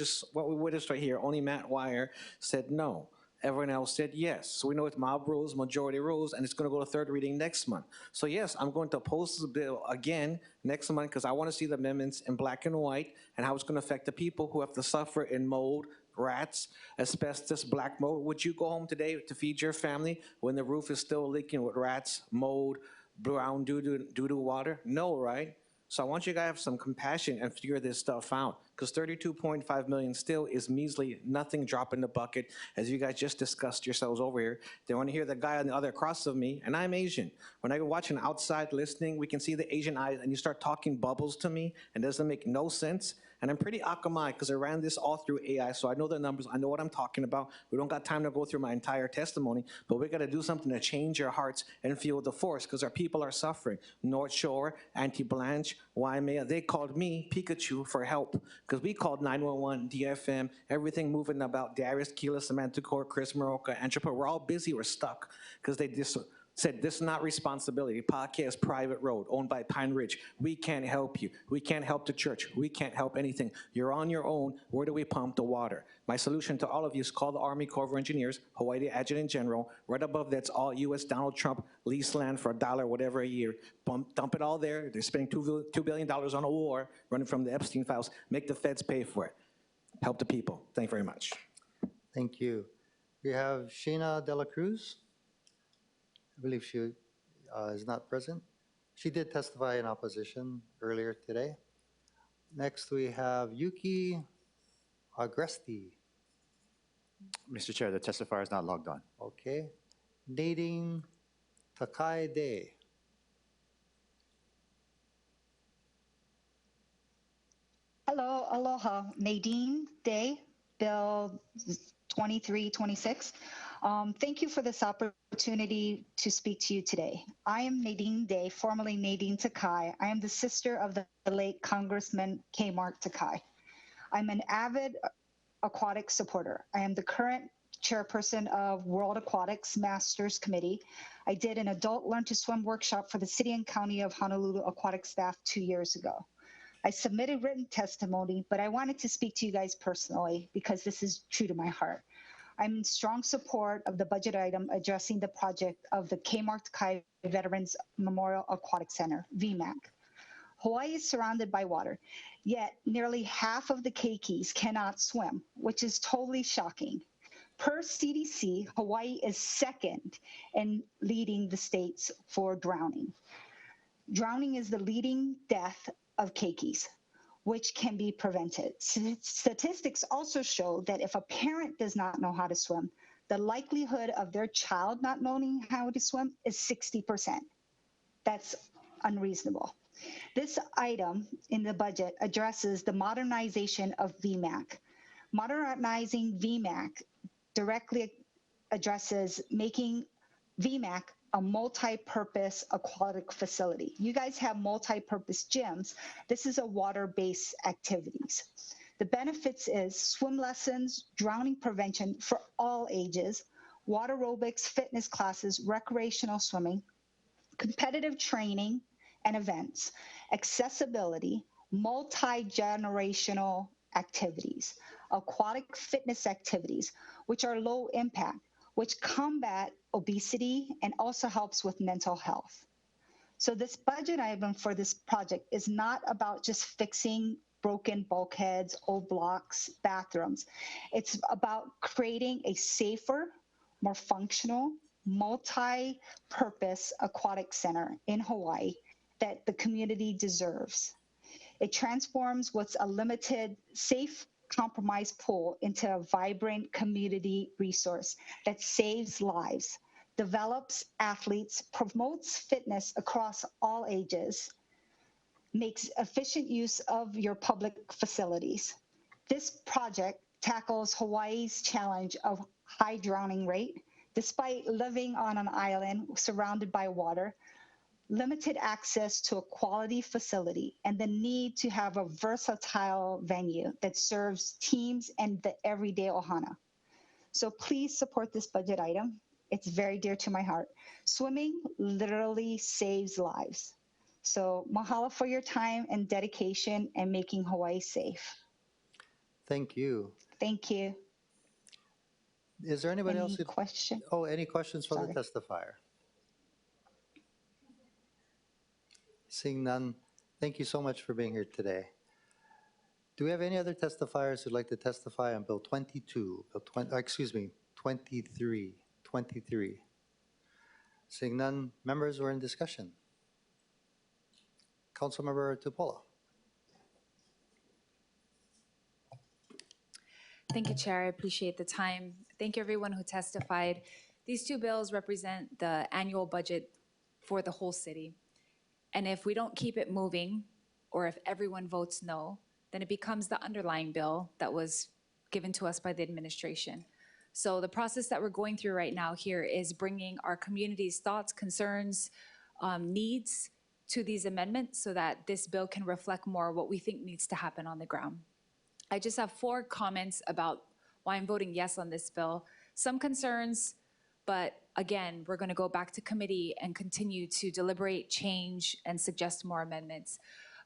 we witnessed right here, only Matt Wire said no. Everyone else said yes. So we know it's mob rules, majority rules, and it's going to go to third reading next month. So yes, I'm going to oppose the bill again next month because I want to see the amendments in black and white and how it's going to affect the people who have to suffer in mold, rats, asbestos, black mold. Would you go home today to feed your family when the roof is still leaking with rats, mold, brown doo-doo water? No, right? So I want you guys to have some compassion and figure this stuff out, because $32.5 million still is measly, nothing drop in the bucket, as you guys just discussed yourselves over here. They want to hear the guy on the other across of me, and I'm Asian. When I go watching outside listening, we can see the Asian eyes, and you start talking bubbles to me, and it doesn't make no sense. And I'm pretty akamai because I ran this all through AI, so I know the numbers, I know what I'm talking about. We don't got time to go through my entire testimony, but we got to do something to change our hearts and feel the force, because our people are suffering. North Shore, Auntie Blanche, Waimea, they called me, Pikachu, for help, because we called 911, DFM, everything moving about Darius, Keela, Samantha Core, Chris Maroka, Antropo. We're all busy, we're stuck, because they just said, this is not responsibility. Podcast private road owned by Pine Ridge. We can't help you. We can't help the church. We can't help anything. You're on your own. Where do we pump the water? My solution to all of you is call the Army Corps of Engineers, Hawaii Adjutant General. Right above that's all U.S. Donald Trump lease land for $1, whatever a year. Dump it all there. They're spending $2 billion on a war running from the Epstein files. Make the feds pay for it. Help the people. Thank you very much.
Thank you. We have Shayna Dela Cruz. I believe she is not present. She did testify in opposition earlier today. Next, we have Yuki Agresti.
Mr. Chair, the testifier is not logged on.
Okay. Nadine Takai Day.
Hello, aloha. Nadine Day, Bill 2326. Thank you for this opportunity to speak to you today. I am Nadine Day, formerly Nadine Takai. I am the sister of the late Congressman Kmart Takai. I'm an avid aquatic supporter. I am the current chairperson of World Aquatics Masters Committee. I did an adult learn to swim workshop for the City and County of Honolulu aquatic staff 2 years ago. I submitted written testimony, but I wanted to speak to you guys personally because this is true to my heart. I'm in strong support of the budget item addressing the project of the Kmart Takai Veterans Memorial Aquatic Center, VMAC. Hawaii is surrounded by water, yet nearly half of the keikis cannot swim, which is totally shocking. Per CDC, Hawaii is second in leading the states for drowning. Drowning is the leading death of keikis, which can be prevented. Statistics also show that if a parent does not know how to swim, the likelihood of their child not knowing how to swim is 60%. That's unreasonable. This item in the budget addresses the modernization of VMAC. Modernizing VMAC directly addresses making VMAC a multi-purpose aquatic facility. You guys have multi-purpose gyms. This is a water-based activities. The benefits is swim lessons, drowning prevention for all ages, water aerobics, fitness classes, recreational swimming, competitive training and events, accessibility, multi-generational activities, aquatic fitness activities, which are low impact, which combat obesity and also helps with mental health. So this budget item for this project is not about just fixing broken bulkheads, old blocks, bathrooms. It's about creating a safer, more functional, multi-purpose aquatic center in Hawaii that the community deserves. It transforms what's a limited, safe, compromised pool into a vibrant community resource that saves lives, develops athletes, promotes fitness across all ages, makes efficient use of your public facilities. This project tackles Hawaii's challenge of high drowning rate, despite living on an island surrounded by water, limited access to a quality facility, and the need to have a versatile venue that serves teams and the everyday ohana. So please support this budget item. It's very dear to my heart. Swimming literally saves lives. So mahalo for your time and dedication and making Hawaii safe.
Thank you.
Thank you.
Is there anybody else?
Any question?
Oh, any questions for the testifier? Seeing none, thank you so much for being here today. Do we have any other testifiers who'd like to testify on Bill 22, excuse me, 23? Seeing none, members, we're in discussion. Councilmember Tupola.
Thank you, Chair. I appreciate the time. Thank you, everyone who testified. These two bills represent the annual budget for the whole city. And if we don't keep it moving, or if everyone votes no, then it becomes the underlying bill that was given to us by the administration. So the process that we're going through right now here is bringing our community's thoughts, concerns, needs to these amendments so that this bill can reflect more what we think needs to happen on the ground. I just have 4 comments about why I'm voting yes on this bill. Some concerns, but again, we're going to go back to committee and continue to deliberate, change, and suggest more amendments.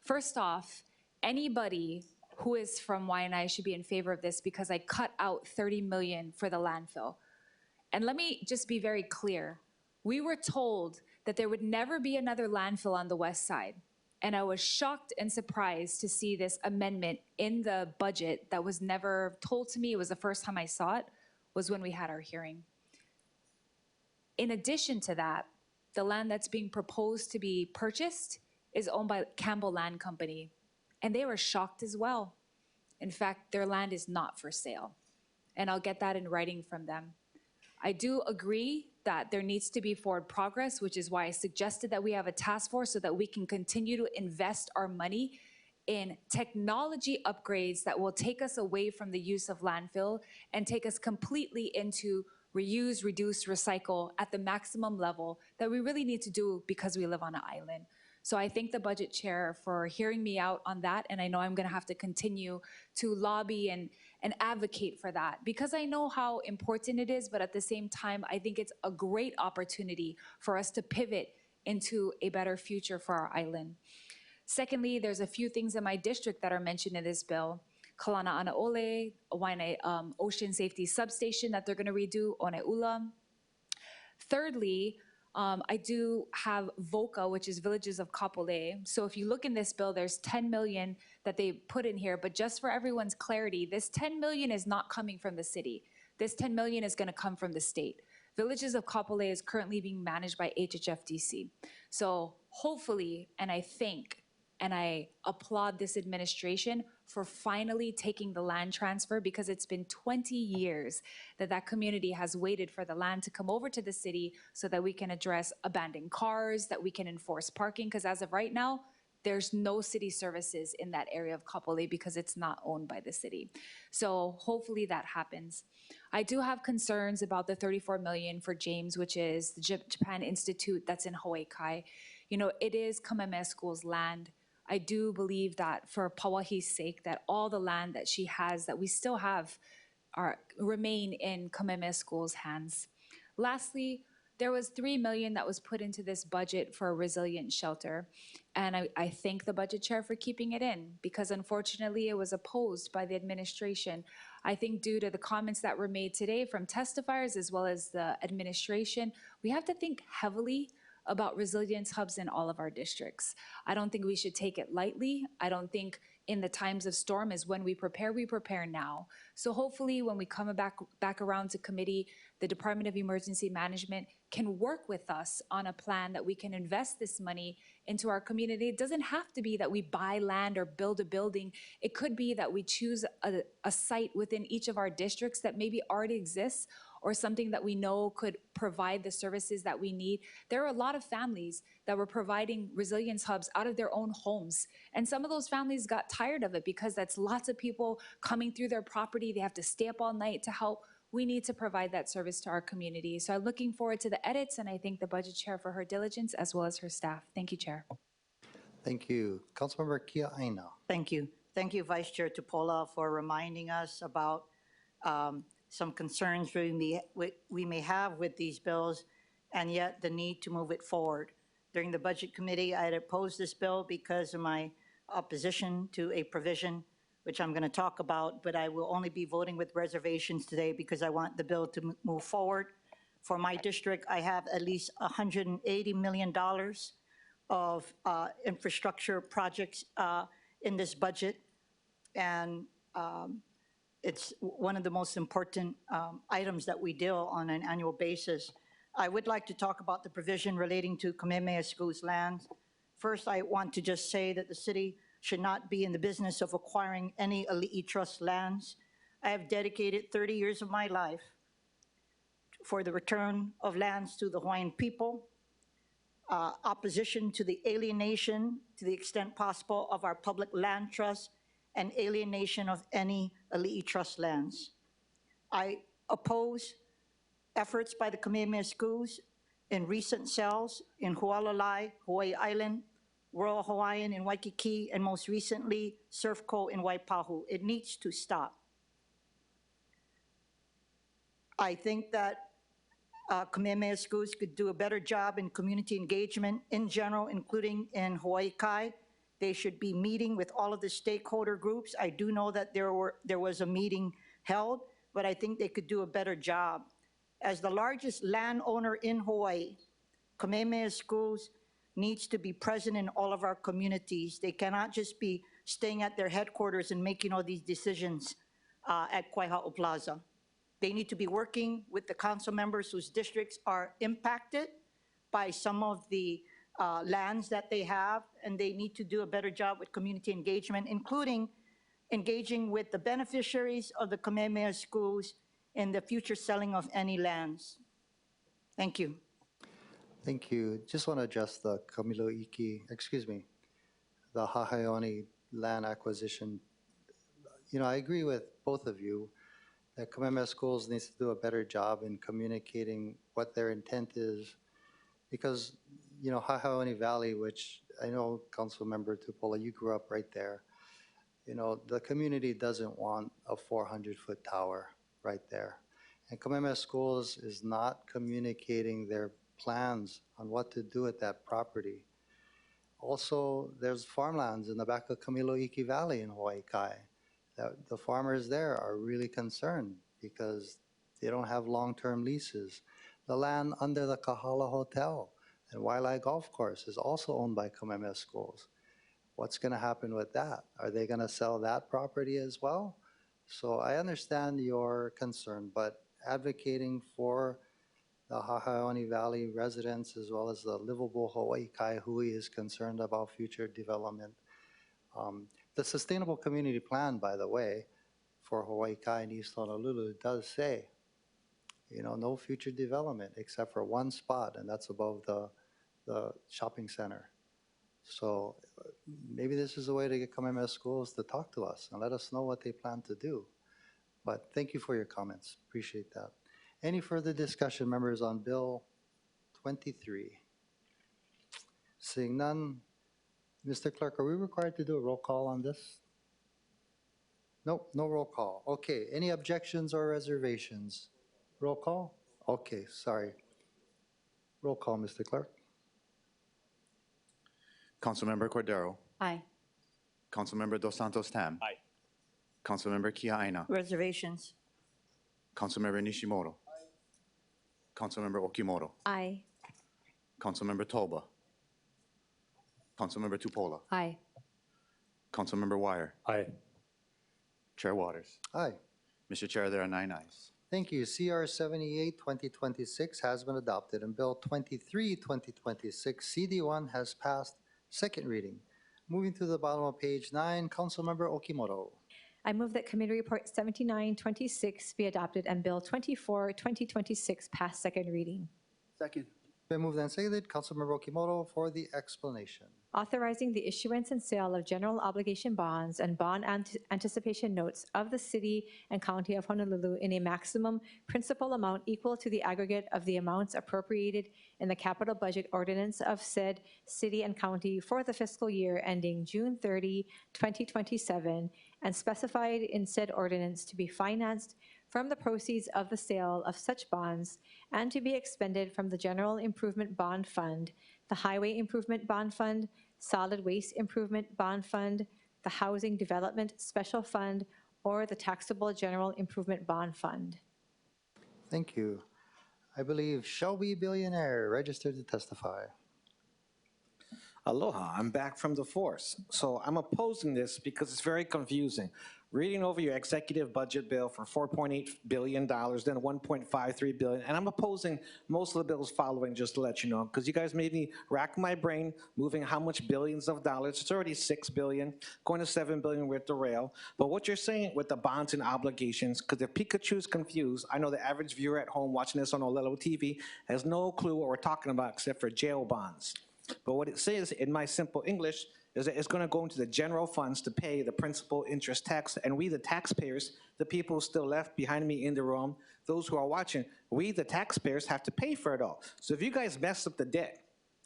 First off, anybody who is from Waianae should be in favor of this because I cut out $30 million for the landfill. And let me just be very clear. We were told that there would never be another landfill on the west side. And I was shocked and surprised to see this amendment in the budget that was never told to me. It was the first time I saw it, was when we had our hearing. In addition to that, the land that's being proposed to be purchased is owned by Campbell Land Company, and they were shocked as well. In fact, their land is not for sale, and I'll get that in writing from them. I do agree that there needs to be forward progress, which is why I suggested that we have a task force so that we can continue to invest our money in technology upgrades that will take us away from the use of landfill and take us completely into reuse, reduce, recycle at the maximum level that we really need to do because we live on an island. So I thank the budget chair for hearing me out on that, and I know I'm gonna have to continue to lobby and advocate for that because I know how important it is, but at the same time, I think it's a great opportunity for us to pivot into a better future for our island. Secondly, there's a few things in my district that are mentioned in this bill. Kalana Anaole, Waianae Ocean Safety Substation that they're gonna redo, Oneula. Thirdly, I do have VOCA, which is Villages of Kapolei. So if you look in this bill, there's 10 million that they put in here, but just for everyone's clarity, this 10 million is not coming from the city. This 10 million is going to come from the state. Villages of Kapolei is currently being managed by HHFDC. So hopefully, and I think, and I applaud this administration for finally taking the land transfer, because it's been 20 years that that community has waited for the land to come over to the city so that we can address abandoned cars, that we can enforce parking, because as of right now, there's no city services in that area of Kapolei because it's not owned by the city. So hopefully that happens. I do have concerns about the 34 million for James, which is the Japan Institute that's in Hawaii Kai. You know, it is Kamehameha School's land. I do believe that for Pawahi's sake, that all the land that she has, that we still have, remain in Kamehameha School's hands. Lastly, there was 3 million that was put into this budget for a resilient shelter. And I thank the budget chair for keeping it in, because unfortunately it was opposed by the administration. I think due to the comments that were made today from testifiers as well as the administration, we have to think heavily about resilience hubs in all of our districts. I don't think we should take it lightly. I don't think in the times of storm is when we prepare now. So hopefully when we come back around to committee, the Department of Emergency Management can work with us on a plan that we can invest this money into our community. It doesn't have to be that we buy land or build a building. It could be that we choose a site within each of our districts that maybe already exists, or something that we know could provide the services that we need. There are a lot of families that were providing resilience hubs out of their own homes. And some of those families got tired of it because that's lots of people coming through their property. They have to stay up all night to help. We need to provide that service to our community. So I'm looking forward to the edits, and I thank the budget chair for her diligence as well as her staff. Thank you, Chair.
Thank you. Councilmember Kia Aina.
Thank you. Thank you, Vice Chair Tupola, for reminding us about some concerns we may have with these bills, and yet the need to move it forward. During the Budget Committee, I had opposed this bill because of my opposition to a provision, which I'm going to talk about, but I will only be voting with reservations today because I want the bill to move forward. For my district, I have at least $180 million of infrastructure projects in this budget, and it's one of the most important items that we deal on an annual basis. I would like to talk about the provision relating to Kamehameha School's lands. First, I want to just say that the city should not be in the business of acquiring any Ali'i Trust lands. I have dedicated 30 years of my life for the return of lands to the Hawaiian people, opposition to the alienation, to the extent possible, of our public land trust, and alienation of any Ali'i Trust lands. I oppose efforts by the Kamehameha Schools in recent sales in Hualalai, Hawaii Island, Royal Hawaiian in Waikiki, and most recently, Surfco in Waipahu. It needs to stop. I think that Kamehameha Schools could do a better job in community engagement in general, including in Hawaii Kai. They should be meeting with all of the stakeholder groups. I do know that there was a meeting held, but I think they could do a better job. As the largest landowner in Hawaii, Kamehameha Schools needs to be present in all of our communities. They cannot just be staying at their headquarters and making all these decisions at Kaiha'o Plaza. They need to be working with the council members whose districts are impacted by some of the lands that they have, and they need to do a better job with community engagement, including engaging with the beneficiaries of the Kamehameha Schools in the future selling of any lands. Thank you.
Thank you. Just want to address the the Hahaione land acquisition. You know, I agree with both of you that Kamehameha Schools needs to do a better job in communicating what their intent is, because, you know, Hahaione Valley, which I know Councilmember Tupola, you grew up right there. You know, the community doesn't want a 400-foot tower right there. And Kamehameha Schools is not communicating their plans on what to do with that property. Also, there's farmlands in the back of Kamiloiki Valley in Hawaii Kai. The farmers there are really concerned because they don't have long-term leases. The land under the Kahala Hotel and Waialae Golf Course is also owned by Kamehameha Schools. What's going to happen with that? Are they going to sell that property as well? So I understand your concern, but advocating for the Hahaioni Valley residents as well as the livable Hawaii Kai Hui is concerned about future development. The Sustainable Community Plan, by the way, for Hawaii Kai and East Honolulu does say, you know, no future development except for one spot, and that's above the shopping center. So maybe this is a way to get Kamehameha schools to talk to us and let us know what they plan to do. But thank you for your comments. Appreciate that. Any further discussion, members, on Bill 23? Seeing none, Mr. Clerk, are we required to do a roll call on this? Nope, no roll call. Okay, any objections or reservations? Roll call? Okay, sorry. Roll call, Mr. Clerk.
Councilmember Cordero.
Aye.
Councilmember Dos Santos Tam.
Aye.
Councilmember Kia'aina.
Reservations.
Councilmember Nishimoto. Councilmember Okimoto.
Aye.
Councilmember Toba. Councilmember Tupola.
Aye.
Councilmember Wire.
Aye.
Chair Waters.
Aye.
Mr. Chair, there are 9 ayes.
Thank you. CR 78, 2026 has been adopted, and Bill 23, 2026, CD1 has passed second reading. Moving to the bottom of page 9, Councilmember Okimoto.
I move that Committee Report 7926 be adopted and Bill 24, 2026 pass second reading.
Second.
Been moved and seconded. Councilmember Okimoto for the explanation.
Authorizing the issuance and sale of general obligation bonds and bond anticipation notes of the City and County of Honolulu in a maximum principal amount equal to the aggregate of the amounts appropriated in the capital budget ordinance of said City and County for the fiscal year ending June 30, 2027, and specified in said ordinance to be financed from the proceeds of the sale of such bonds and to be expended from the General Improvement Bond Fund, the Highway Improvement Bond Fund, Solid Waste Improvement Bond Fund, the Housing Development Special Fund, or the Taxable General Improvement Bond Fund.
Thank you. I believe Shelby Billionaire registered to testify.
Aloha, I'm back from the force. So I'm opposing this because it's very confusing. Reading over your executive budget bill for $4.8 billion, then $1.53 billion, and I'm opposing most of the bills following, just to let you know, because you guys made me rack my brain moving how much billions of dollars. It's already $6 billion, going to $7 billion with the rail. But what you're saying with the bonds and obligations, because if Pikachu's confused, I know the average viewer at home watching this on Olelo TV has no clue what we're talking about except for jail bonds. But what it says in my simple English is that it's going to go into the general funds to pay the principal interest tax, and we, the taxpayers, the people still left behind me in the room, those who are watching, we, the taxpayers, have to pay for it all. So if you guys mess up the debt,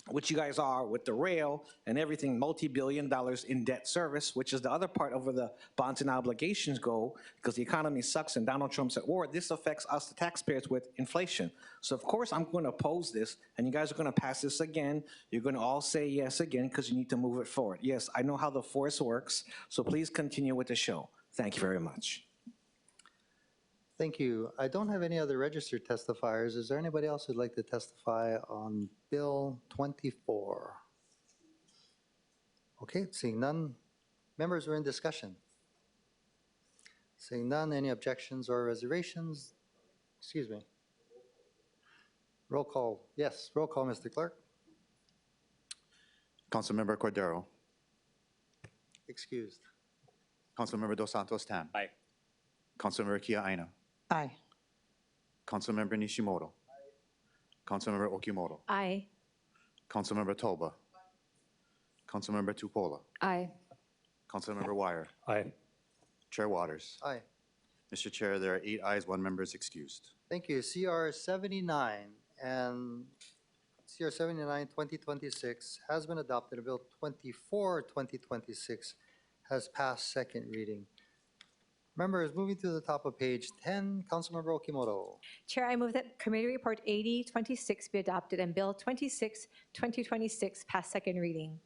which you guys are with the rail and everything, multi-billion dollars in debt service, which is the other part of where the bonds and obligations go, because the economy sucks and Donald Trump's at war, this affects us, the taxpayers, with inflation. So of course I'm going to oppose this, and you guys are going to pass this again. You're going to all say yes again, because you need to move it forward. Yes, I know how the force works, so please continue with the show. Thank you very much.
Thank you. I don't have any other registered testifiers. Is there anybody else who'd like to testify on Bill 24? Okay, seeing none. Members, we're in discussion. Seeing none, any objections or reservations? Excuse me. Roll call. Yes, roll call, Mr. Clerk.
Councilmember Cordero.
Excused.
Councilmember Dos Santos Tam.
Aye.
Councilmember Kia'aina.
Aye.
Councilmember Nishimoto. Councilmember Okimoto.
Aye.
Councilmember Toba. Councilmember Tupola.
Aye.
Councilmember Wire.
Aye.
Chair Waters.
Aye.
Mr. Chair, there are 8 ayes, 1 member is excused.
Thank you. CR 79 and CR 79, 2026 has been adopted. And Bill 24, 2026 has passed second reading. Members, moving to the top of page 10, Councilmember Okimoto.
Chair, I move that Committee Report 8026 be adopted and Bill 26, 2026 pass second reading.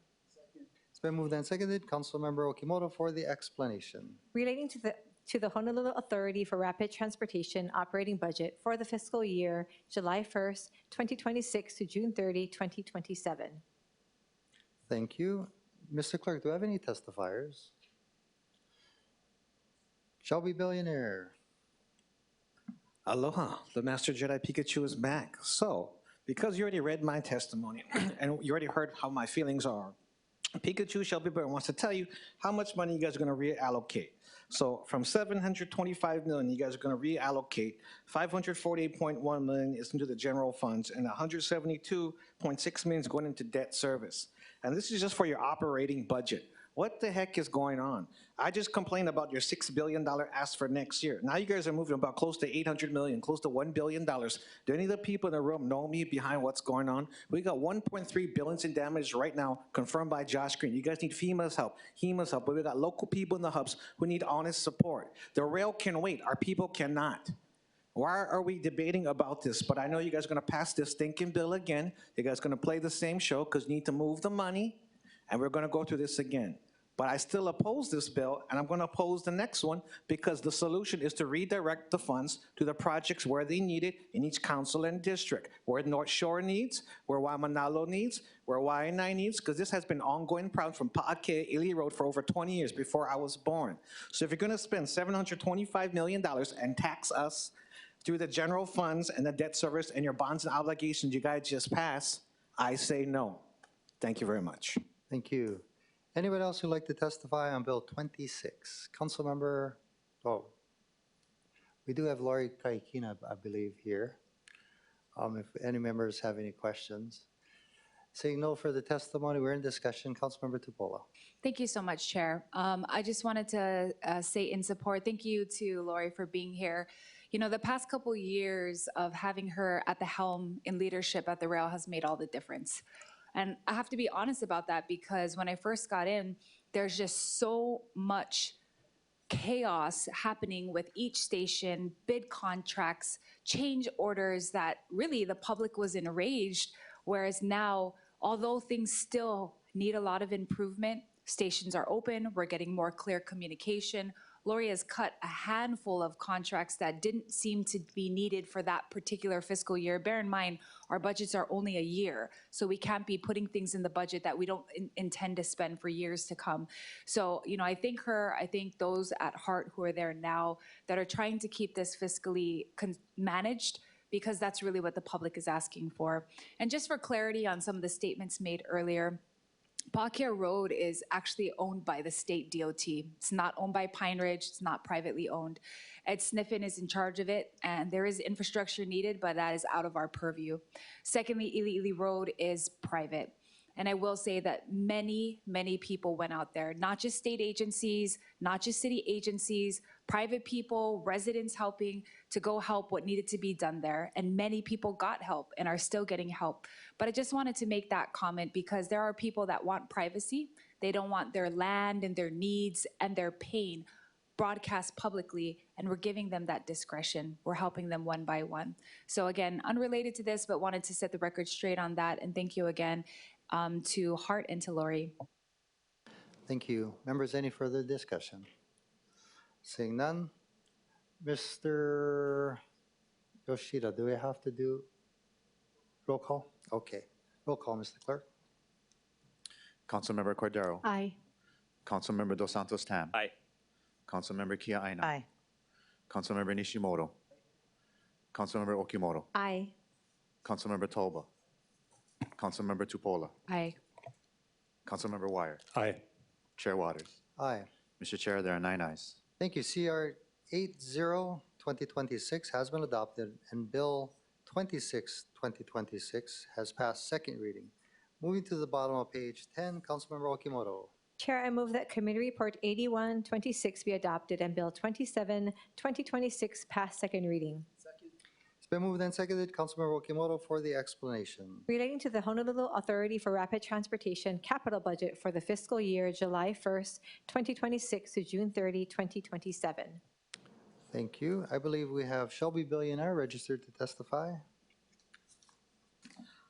It's been moved and seconded. Councilmember Okimoto for the explanation.
Relating to the Honolulu Authority for Rapid Transportation operating budget for the fiscal year July 1st, 2026 to June 30, 2027.
Thank you. Mr. Clerk, do I have any testifiers? Shelby Billionaire.
Aloha, the Master Jedi Pikachu is back. So, because you already read my testimony and you already heard how my feelings are, Pikachu Shelby Bird wants to tell you how much money you guys are going to reallocate. So from $725 million, you guys are going to reallocate $548.1 million is into the general funds, and $172.6 million is going into debt service. And this is just for your operating budget. What the heck is going on? I just complained about your $6 billion ask for next year. Now you guys are moving about close to $800 million, close to $1 billion. Do any of the people in the room know me behind what's going on? We got $1.3 billion in damage right now, confirmed by Josh Green. You guys need FEMA's help, HEMA's help, but we got local people in the hubs who need honest support. The rail can wait, our people cannot. Why are we debating about this? But I know you guys are gonna pass this stinking bill again. You guys are gonna play the same show because you need to move the money, and we're gonna go through this again. But I still oppose this bill, and I'm going to oppose the next one because the solution is to redirect the funds to the projects where they need it in each council and district, where North Shore needs, where Waimanalo needs, where Waianae needs, because this has been ongoing problem from Pa'ake, Ili Road for over 20 years before I was born. So if you're going to spend $725 million and tax us through the general funds and the debt service and your bonds and obligations you guys just passed, I say no. Thank you very much.
Thank you. Anybody else who'd like to testify on Bill 26? Councilmember, oh, we do have Lori Kaikina, I believe, here. If any members have any questions. Seeing no further testimony, we're in discussion. Councilmember Tupola.
Thank you so much, Chair. I just wanted to say in support, thank you to Lori for being here. You know, the past couple years of having her at the helm in leadership at the rail has made all the difference. And I have to be honest about that because when I first got in, there's just so much chaos happening with each station, bid contracts, change orders that really the public was enraged. Whereas now, although things still need a lot of improvement, stations are open, we're getting more clear communication. Lori has cut a handful of contracts that didn't seem to be needed for that particular fiscal year. Bear in mind, our budgets are only a year, so we can't be putting things in the budget that we don't intend to spend for years to come. So, you know, I thank her, I thank those at HART who are there now that are trying to keep this fiscally managed, because that's really what the public is asking for. And just for clarity on some of the statements made earlier, Pa'akea Road is actually owned by the state DOT. It's not owned by Pine Ridge, it's not privately owned. Ed Sniffen is in charge of it, and there is infrastructure needed, but that is out of our purview. Secondly, Ili Road is private. And I will say that many, many people went out there, not just state agencies, not just city agencies, private people, residents helping to go help what needed to be done there. And many people got help and are still getting help. But I just wanted to make that comment because there are people that want privacy. They don't want their land and their needs and their pain broadcast publicly, and we're giving them that discretion. We're helping them one by one. So again, unrelated to this, but wanted to set the record straight on that. And thank you again to HART and to Lori.
Thank you. Members, any further discussion? Seeing none. Mr. Yoshida, do we have to do roll call? Okay. Roll call, Mr. Clerk.
Councilmember Cordero.
Aye.
Councilmember Dos Santos Tam.
Aye.
Councilmember Kia Aina.
Aye.
Councilmember Nishimoto. Councilmember Okimoto.
Aye.
Councilmember Tolba. Councilmember Tupola.
Aye.
Councilmember Wire.
Aye.
Chair Waters.
Aye.
Mr. Chair, there are 9 ayes.
Thank you. CR 80-2026 has been adopted, and Bill 26-2026 has passed second reading. Moving to the bottom of page 10, Councilmember Okimoto.
Chair, I move that Committee Report 8126 be adopted and Bill 27-2026 pass second reading.
It's been moved and seconded. Councilmember Okimoto for the explanation.
Relating to the Honolulu Authority for Rapid Transportation capital budget for the fiscal year July 1st, 2026 to June 30, 2027.
Thank you. I believe we have Shelby Billionaire registered to testify.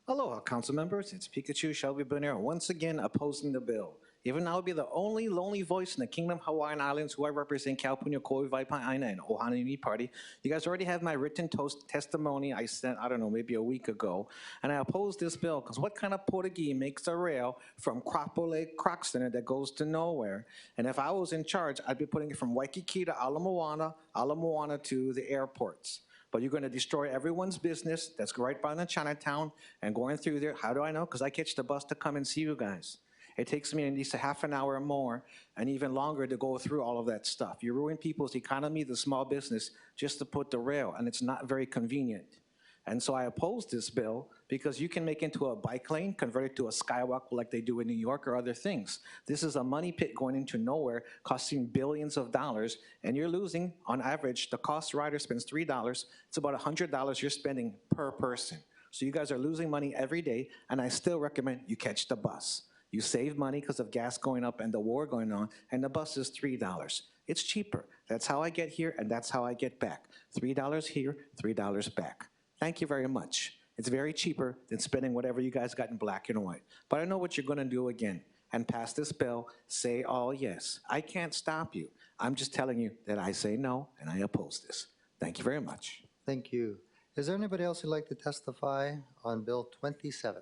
Aloha, council members. It's Pikachu Shelby Bonner once again opposing the bill. Even I'll be the only lonely voice in the Kingdom of Hawaiian Islands who I represent, Kaupunia, Kauai, Vaipaina, and Ohanini Party. You guys already have my written testimony I sent, I don't know, maybe a week ago. And I oppose this bill because what kind of Portuguese makes a rail from Kropo Croc Center that goes to nowhere? And if I was in charge, I'd be putting it from Waikiki to Ala Moana to the airports. but you're going to destroy everyone's business that's right by the Chinatown and going through there. How do I know? Because I catch the bus to come and see you guys. It takes me at least a half an hour or more and even longer to go through all of that stuff. You ruin people's economy, the small business, just to put the rail, and it's not very convenient. And so I oppose this bill because you can make into a bike lane, convert it to a skywalk like they do in New York or other things. This is a money pit going into nowhere, costing billions of dollars, and you're losing, on average, the cost rider spends $3. It's about $100 you're spending per person. So you guys are losing money every day, and I still recommend you catch the bus. You save money because of gas going up and the war going on, and the bus is $3. It's cheaper. That's how I get here, and that's how I get back. $3 here, $3 back. Thank you very much. It's very cheaper than spending whatever you guys got in black and white. But I know what you're going to do again, and pass this bill, say all yes. I can't stop you. I'm just telling you that I say no, and I oppose this. Thank you very much.
Thank you. Is there anybody else who'd like to testify on Bill 27?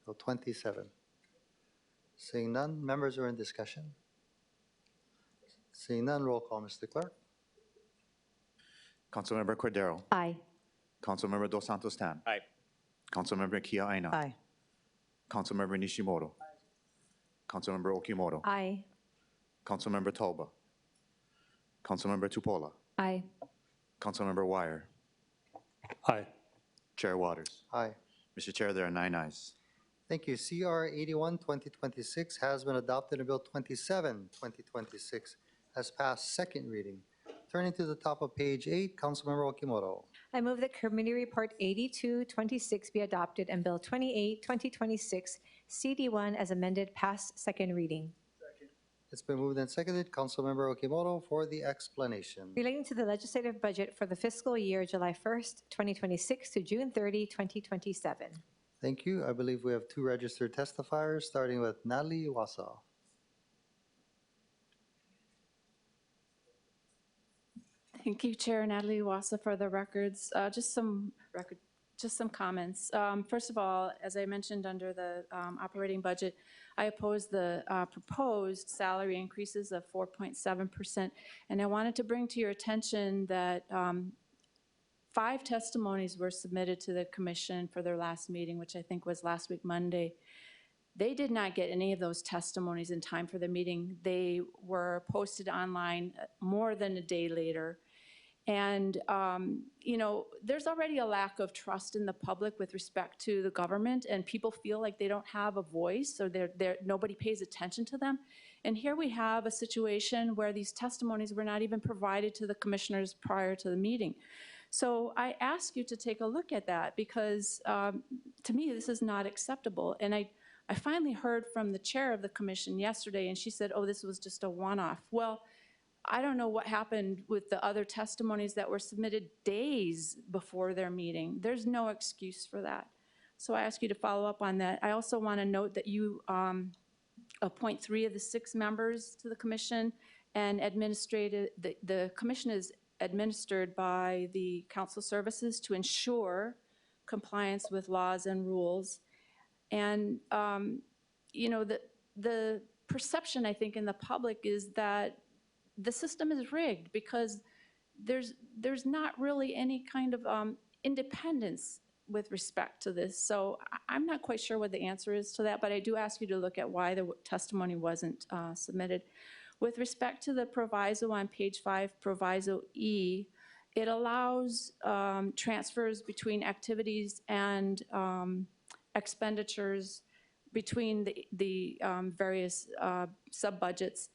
Bill 27. Seeing none, members are in discussion. Seeing none, roll call, Mr. Clerk.
Councilmember Cordero.
Aye.
Councilmember Dos Santos Tan.
Aye.
Councilmember Kia Aina.
Aye.
Councilmember Nishimoto. Councilmember Okimoto.
Aye.
Councilmember Tolba. Councilmember Tupola.
Aye.
Councilmember Wire.
Aye.
Chair Waters.
Aye.
Mr. Chair, there are 9 ayes.
Thank you. CR 81, 2026 has been adopted, and Bill 27, 2026 has passed second reading. Turning to the top of page 8, Councilmember Okimoto.
I move that Committee Report 8226 be adopted and Bill 28, 2026, CD1 as amended pass second reading.
It's been moved and seconded. Councilmember Okimoto for the explanation.
Relating to the legislative budget for the fiscal year July 1st, 2026 to June 30, 2027.
Thank you. I believe we have 2 registered testifiers, starting with Natalie Iwasa.
Thank you, Chair Natalie Wassa, for the records. Just some comments. First of all, as I mentioned under the operating budget, I oppose the proposed salary increases of 4.7%. And I wanted to bring to your attention that 5 testimonies were submitted to the commission for their last meeting, which I think was last week, Monday. They did not get any of those testimonies in time for the meeting. They were posted online more than a day later. And, you know, there's already a lack of trust in the public with respect to the government, and people feel like they don't have a voice, or nobody pays attention to them. And here we have a situation where these testimonies were not even provided to the commissioners prior to the meeting. So I ask you to take a look at that, because to me, this is not acceptable. And I finally heard from the chair of the commission yesterday, and she said, oh, this was just a one-off. Well, I don't know what happened with the other testimonies that were submitted days before their meeting. There's no excuse for that. So I ask you to follow up on that. I also want to note that you appoint 3 of the 6 members to the commission, and the commission is administered by the council services to ensure compliance with laws and rules. And, you know, the perception, I think, in the public is that the system is rigged because there's not really any kind of independence with respect to this. So I'm not quite sure what the answer is to that, but I do ask you to look at why the testimony wasn't submitted. With respect to the proviso on page 5, proviso E, it allows transfers between activities and expenditures between the various sub-budgets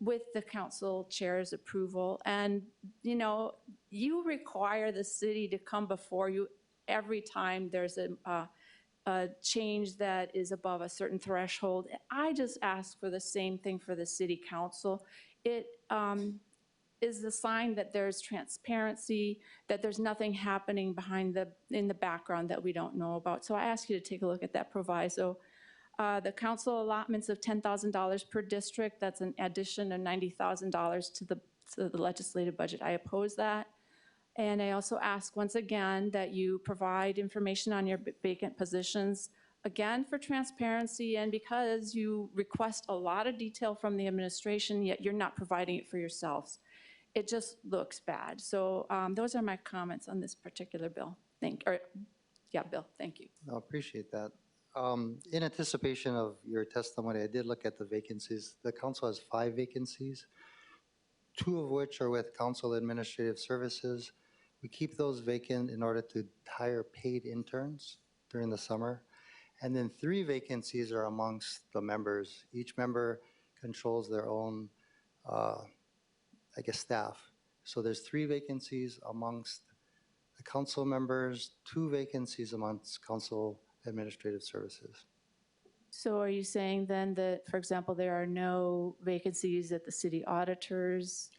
with the council chair's approval. And, you know, you require the city to come before you every time there's a change that is above a certain threshold. I just ask for the same thing for the city council. It is a sign that there's transparency, that there's nothing happening in the background that we don't know about. So I ask you to take a look at that proviso. The council allotments of $10,000 per district, that's an addition of $90,000 to the legislative budget. I oppose that. And I also ask once again that you provide information on your vacant positions, again for transparency, and because you request a lot of detail from the administration, yet you're not providing it for yourselves. it just looks bad. So those are my comments on this particular bill. Bill, thank you.
I appreciate that. In anticipation of your testimony, I did look at the vacancies. The council has 5 vacancies, 2 of which are with council administrative services. We keep those vacant in order to hire paid interns during the summer. And then 3 vacancies are amongst the members. Each member controls their own, staff. So there's 3 vacancies amongst the council members, 2 vacancies amongst council administrative services.
So are you saying then that, for example, there are no vacancies at the city auditor's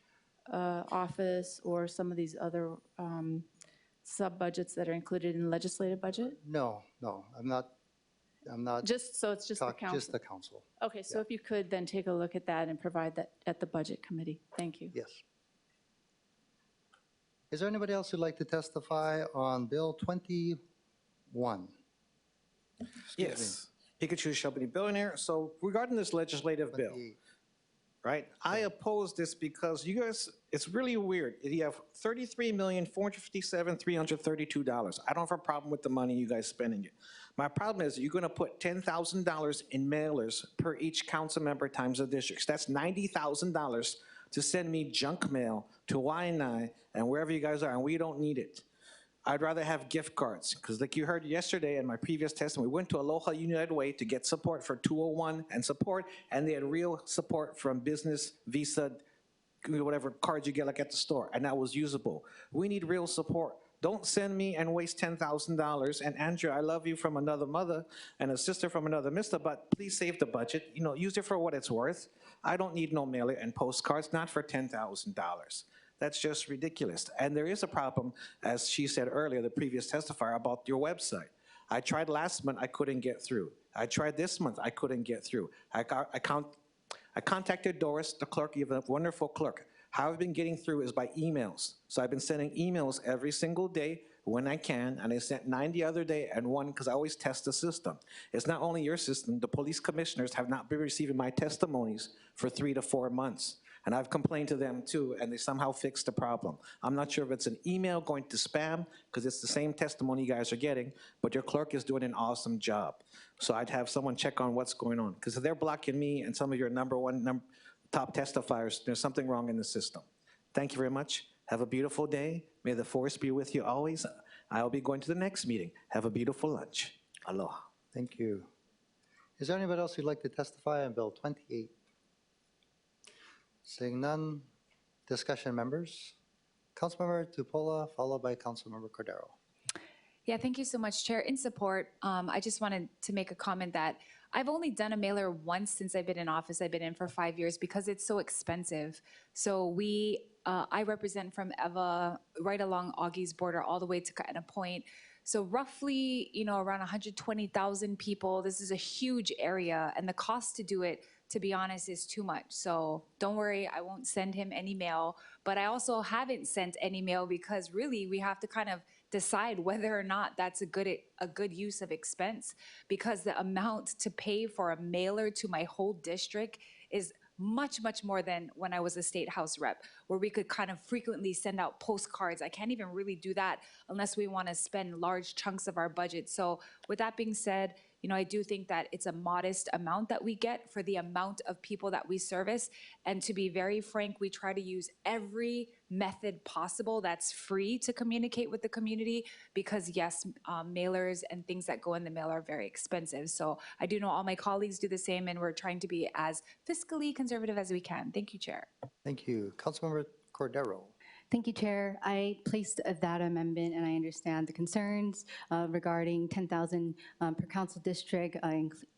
office or some of these other sub-budgets that are included in the legislative budget?
No, I'm not.
Just, so it's just the council?
Just the council.
Okay, so if you could then take a look at that and provide that at the budget committee. Thank you.
Yes. Is there anybody else who'd like to testify on Bill 21?
Yes, Pikachu shall be billionaire. So regarding this legislative bill,
28.
right? I oppose this because you guys, it's really weird. You have $33,457,332. I don't have a problem with the money you guys spending it. My problem is you're gonna put $10,000 in mailers per each council member times the districts. That's $90,000 to send me junk mail to Waianae and wherever you guys are, and we don't need it. I'd rather have gift cards, because like you heard yesterday in my previous testimony, we went to ALOHA United Way to get support for 201 and support, and they had real support from business, Visa, whatever cards you get like at the store, and that was usable. We need real support. Don't send me and waste $10,000. And Andrew, I love you from another mother and a sister from another mister, but please save the budget. You know, use it for what it's worth. I don't need no mailer and postcards, not for $10,000. That's just ridiculous. And there is a problem, as she said earlier, the previous testifier, about your website. I tried last month, I couldn't get through. I tried this month, I couldn't get through. I contacted Doris, the clerk, you have a wonderful clerk. How I've been getting through is by emails. So I've been sending emails every single day when I can, and I sent 9 the other day and 1 because I always test the system. It's not only your system, the police commissioners have not been receiving my testimonies for 3 to 4 months. And I've complained to them too, and they somehow fixed the problem. I'm not sure if it's an email going to spam, because it's the same testimony you guys are getting, but your clerk is doing an awesome job. So I'd have someone check on what's going on, because if they're blocking me and some of your top testifiers, there's something wrong in the system. Thank you very much. Have a beautiful day. May the force be with you always. I'll be going to the next meeting. Have a beautiful lunch. Aloha.
Thank you. Is there anybody else who'd like to testify on Bill 28? Seeing none, discussion members. Councilmember Tupola, followed by Councilmember Cordero.
Yeah, thank you so much, Chair. In support, I just wanted to make a comment that I've only done a mailer once since I've been in office. I've been in for 5 years because it's so expensive. So I represent from Eva right along Augie's border all the way to Kaena Point. So roughly, around 120,000 people. This is a huge area, and the cost to do it, to be honest, is too much. So don't worry, I won't send him any mail. But I also haven't sent any mail because really we have to kind of decide whether or not that's a good use of expense, because the amount to pay for a mailer to my whole district is much, much more than when I was a state house rep, where we could kind of frequently send out postcards. I can't even really do that unless we want to spend large chunks of our budget. So with that being said, I do think that it's a modest amount that we get for the amount of people that we service. And to be very frank, we try to use every method possible that's free to communicate with the community, because yes, mailers and things that go in the mail are very expensive. So I do know all my colleagues do the same, and we're trying to be as fiscally conservative as we can. Thank you, Chair.
Thank you. Councilmember Cordero.
Thank you, Chair. I placed that amendment, and I understand the concerns regarding 10,000 per council district,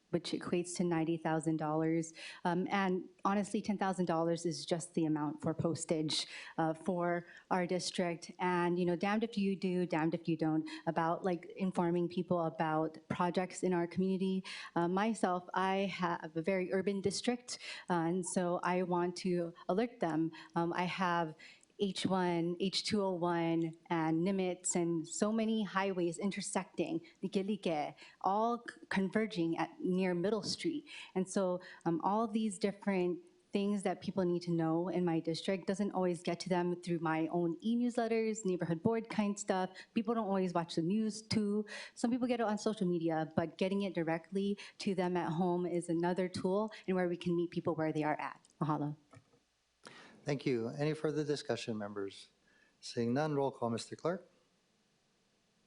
which equates to $90,000. And honestly, $10,000 is just the amount for postage for our district. And damned if you do, damned if you don't, about informing people about projects in our community. Myself, I have a very urban district, and so I want to alert them. I have H1, H201, and Nimitz, and so many highways intersecting, Likelike, all converging near Middle Street. And so all these different things that people need to know in my district doesn't always get to them through my own e-newsletters, neighborhood board kind stuff. People don't always watch the news too. Some people get it on social media, but getting it directly to them at home is another tool and where we can meet people where they are at. Mahalo.
Thank you. Any further discussion, members? Seeing none, roll call, Mr. Clerk.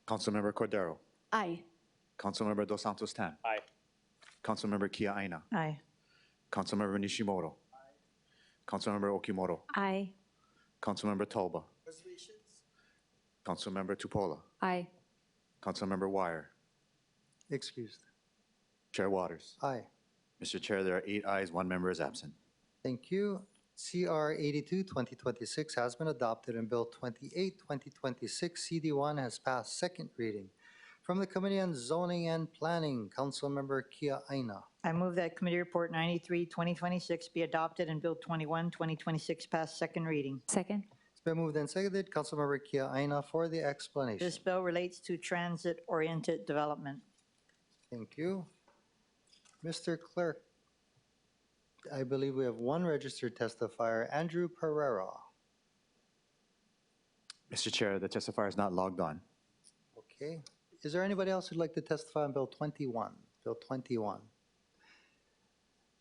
Councilmember Cordero.
Aye.
Councilmember Dos Santos Tan.
Aye.
Councilmember Kia Aina.
Aye.
Councilmember Nishimoto. Councilmember Okimoto.
Aye.
Councilmember Tolba. Councilmember Tupola.
Aye.
Councilmember Wire.
Excused.
Chair Waters.
Aye.
Mr. Chair, there are 8 ayes, 1 member is absent.
Thank you. CR 82, 2026 has been adopted, and Bill 28, 2026, CD1 has passed second reading. From the Committee on Zoning and Planning, Councilmember Kia Aina.
I move that Committee Report 93, 2026 be adopted and Bill 21, 2026 pass second reading.
Second.
It's been moved and seconded. Councilmember Kia Aina for the explanation.
This bill relates to transit-oriented development.
Thank you. Mr. Clerk, I believe we have one registered testifier, Andrew Pereira.
Mr. Chair, the testifier is not logged on.
Okay. Is there anybody else who'd like to testify on Bill 21? Bill 21.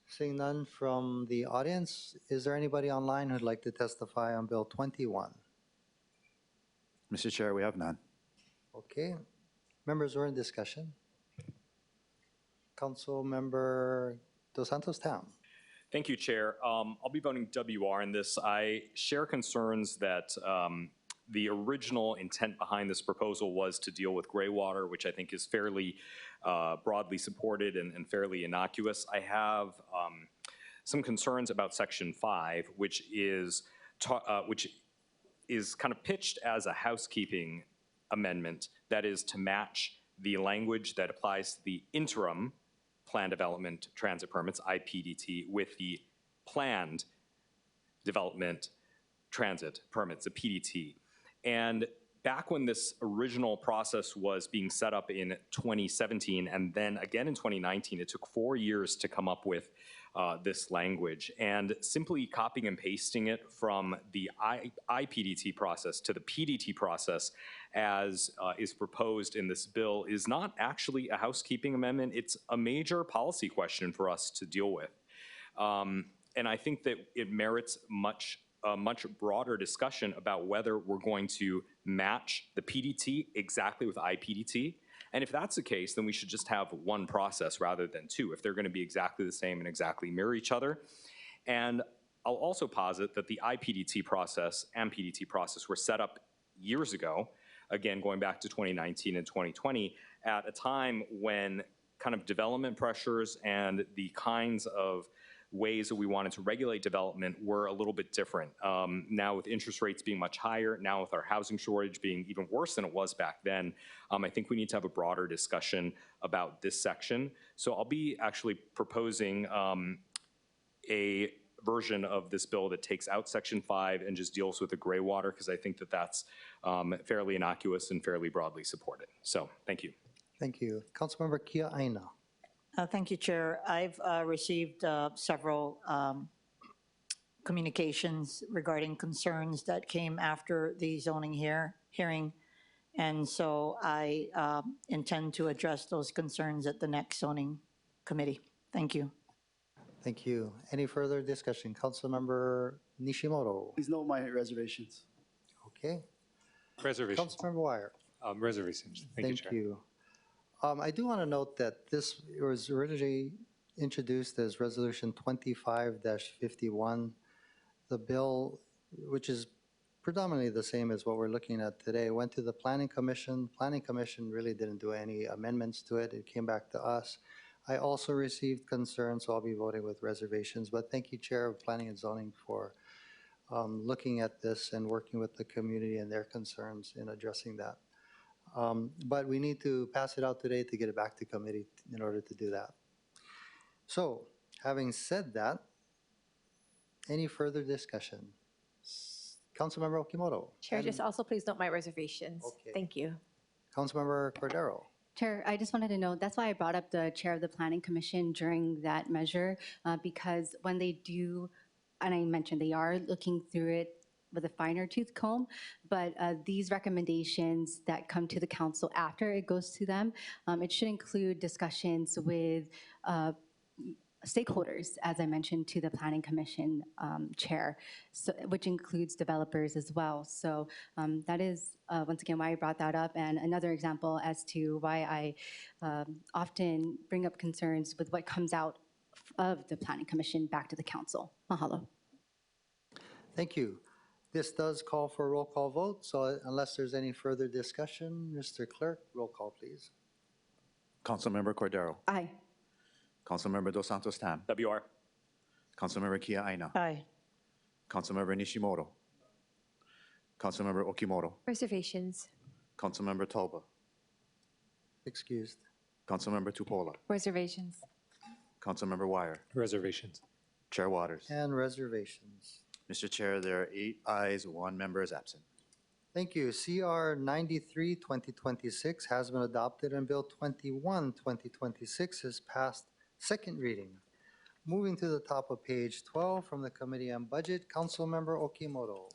Seeing none from the audience, is there anybody online who'd like to testify on Bill 21?
Mr. Chair, we have none.
Okay. Members, we're in discussion. Council Member Dos Santos Town.
Thank you, Chair. I'll be voting WR in this. I share concerns that the original intent behind this proposal was to deal with gray water, which I think is fairly broadly supported and fairly innocuous. I have some concerns about Section 5, which is kind of pitched as a housekeeping amendment, that is to match the language that applies to the interim plan development transit permits, IPDT, with the planned development transit permits, the PDT. And back when this original process was being set up in 2017 and then again in 2019, it took 4 years to come up with this language. And simply copying and pasting it from the IPDT process to the PDT process as is proposed in this bill is not actually a housekeeping amendment. It's a major policy question for us to deal with. And I think that it merits a much broader discussion about whether we're going to match the PDT exactly with IPDT. And if that's the case, then we should just have one process rather than two, if they're going to be exactly the same and exactly mirror each other. And I'll also posit that the IPDT process and PDT process were set up years ago, again, going back to 2019 and 2020, at a time when kind of development pressures and the kinds of ways that we wanted to regulate development were a little bit different. Now with interest rates being much higher, now with our housing shortage being even worse than it was back then, I think we need to have a broader discussion about this section. So I'll be actually proposing a version of this bill that takes out Section 5 and just deals with the gray water, because I think that that's fairly innocuous and fairly broadly supported. So thank you.
Thank you. Councilmember Kia Aina.
Thank you, Chair. I've received several communications regarding concerns that came after the zoning hearing, and so I intend to address those concerns at the next zoning committee. Thank you.
Thank you. Any further discussion? Councilmember Nishimoto.
Please note my reservations.
Okay.
Reservations.
Councilmember Wire.
Reservations. Thank you, Chair.
You. I do want to note that this was originally introduced as Resolution 25-51. The bill, which is predominantly the same as what we're looking at today, went to the Planning Commission. Planning Commission really didn't do any amendments to it. It came back to us. I also received concerns, so I'll be voting with reservations. But thank you, Chair of Planning and Zoning, for looking at this and working with the community and their concerns in addressing that. But we need to pass it out today to get it back to committee in order to do that. So, having said that, any further discussion? Councilmember Okimoto.
Chair, just also please note my reservations.
Okay.
Thank you.
Councilmember Cordero.
Chair, I just wanted to know, that's why I brought up the chair of the Planning Commission during that measure, because when they do and I mentioned they are looking through it with a finer tooth comb, but these recommendations that come to the council after it goes to them, it should include discussions with stakeholders, as I mentioned to the Planning Commission chair, so, which includes developers as well. So that is, once again, why I brought that up, and another example as to why I often bring up concerns with what comes out of the Planning Commission back to the council. Mahalo.
Thank you. This does call for a roll call vote, so unless there's any further discussion, Mr. Clerk, roll call, please.
Councilmember Cordero.
Aye.
Councilmember Dos Santos Tam.
WR.
Councilmember Kia Aina.
Aye.
Councilmember Nishimoto. Councilmember Okimoto.
Reservations.
Councilmember Tolba.
Excused.
Councilmember Tupola.
Reservations.
Councilmember Wire.
Reservations.
Chair Waters.
And reservations.
Mr. Chair, there are 8 ayes, 1 member is absent.
Thank you. CR 93, 2026 has been adopted, and Bill 21, 2026 is passed second reading. Moving to the top of page 12 from the Committee on Budget, Councilmember Okimoto.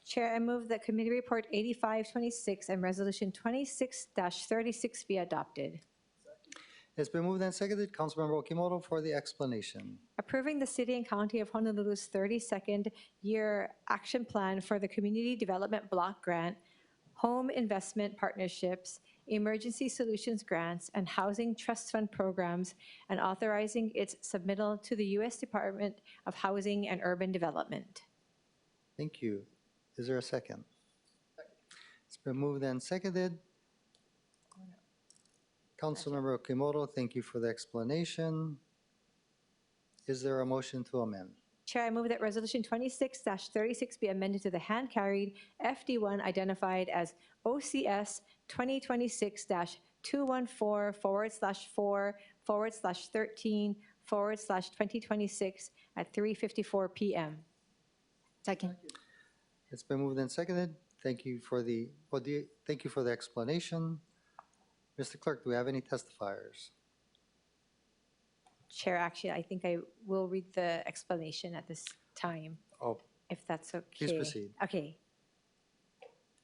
Chair, I move that Committee Report 8526 and Resolution 26-36 be adopted.
It's been moved and seconded. Councilmember Okimoto for the explanation.
Approving the City and County of Honolulu's 32nd Year Action Plan for the Community Development Block Grant, Home Investment Partnerships, Emergency Solutions Grants, and Housing Trust Fund Programs, and authorizing its submittal to the U.S. Department of Housing and Urban Development.
Thank you. Is there a second? It's been moved and seconded. Councilmember Okimoto, thank you for the explanation. Is there a motion to amend?
Chair, I move that Resolution 26-36 be amended to the hand-carried FD1 identified as OCS 2026-214/4/13/2026 at 3:54 p.m.
Second.
It's been moved and seconded. Thank you for the explanation. Mr. Clerk, do we have any testifiers?
Chair, actually, I think I will read the explanation at this time,
Oh,
if that's okay.
please proceed.
Okay.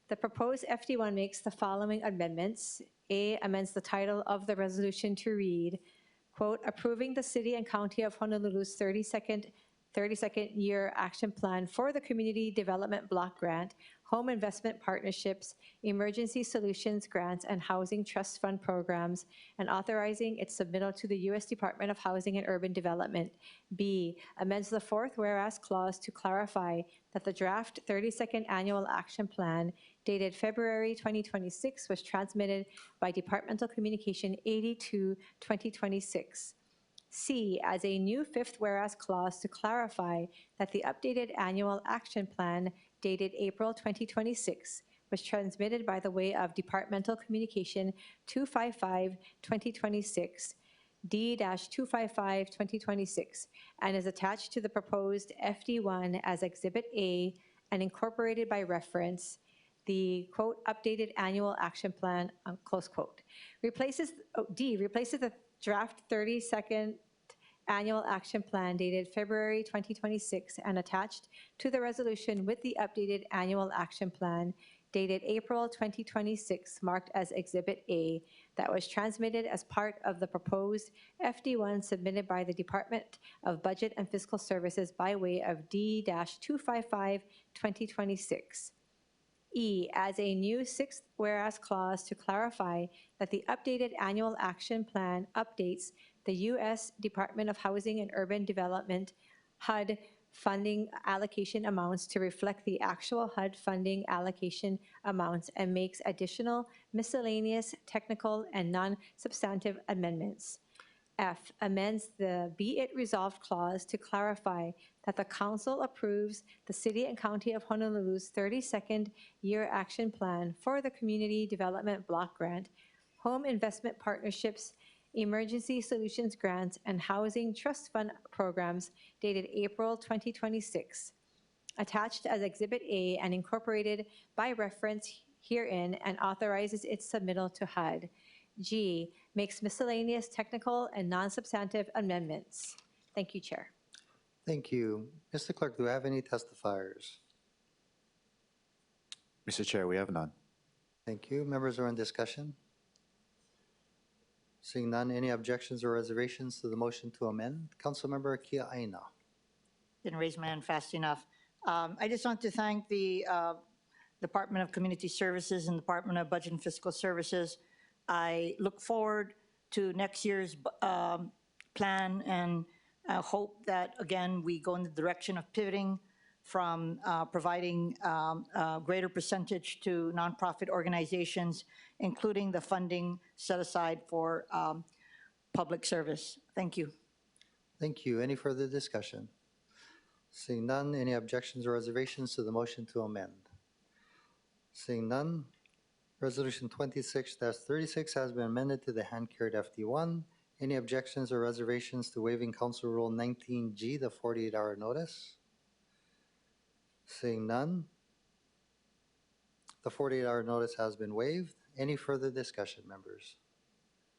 The proposed FD1 makes the following amendments. A, amends the title of the resolution to read, quote, approving the City and County of Honolulu's 32nd Year Action Plan for the Community Development Block Grant, Home Investment Partnerships, Emergency Solutions Grants, and Housing Trust Fund Programs, and authorizing its submittal to the U.S. Department of Housing and Urban Development. B, amends the fourth whereas clause to clarify that the draft 32nd Annual Action Plan dated February 2026 was transmitted by Departmental Communication 82/2026. C, as a new fifth whereas clause to clarify that the updated Annual Action Plan dated April 2026 was transmitted by the way of Departmental Communication 255/2026, D-255/2026, and is attached to the proposed FD1 as Exhibit A and incorporated by reference the, quote, updated Annual Action Plan, close quote. D, replaces the draft 32nd Annual Action Plan dated February 2026 and attached to the resolution with the updated Annual Action Plan dated April 2026, marked as Exhibit A, that was transmitted as part of the proposed FD1 submitted by the Department of Budget and Fiscal Services by way of D-255/2026. E, as a new sixth whereas clause to clarify that the updated Annual Action Plan updates the U.S. Department of Housing and Urban Development HUD funding allocation amounts to reflect the actual HUD funding allocation amounts and makes additional miscellaneous technical and non-substantive amendments. F, amends the Be It Resolved clause to clarify that the Council approves the City and County of Honolulu's 32nd Year Action Plan for the Community Development Block Grant, Home Investment Partnerships, Emergency Solutions Grants, and Housing Trust Fund Programs dated April 2026, attached as Exhibit A and incorporated by reference herein, and authorizes its submittal to HUD. G, makes miscellaneous technical and non-substantive amendments. Thank you, Chair.
Thank you. Mr. Clerk, do we have any testifiers?
Mr. Chair, we have none.
Thank you. Members are in discussion. Seeing none, any objections or reservations to the motion to amend? Councilmember Kia Aina.
Didn't raise my hand fast enough. I just want to thank the Department of Community Services and Department of Budget and Fiscal Services. I look forward to next year's plan and hope that, again, we go in the direction of pivoting from providing a greater percentage to nonprofit organizations, including the funding set aside for public service. Thank you.
Thank you. Any further discussion? Seeing none, any objections or reservations to the motion to amend? Seeing none, Resolution 26-36 has been amended to the hand-carried FD1. Any objections or reservations to waiving Council Rule 19G, the 48-hour notice? Seeing none, the 48-hour notice has been waived. Any further discussion, members?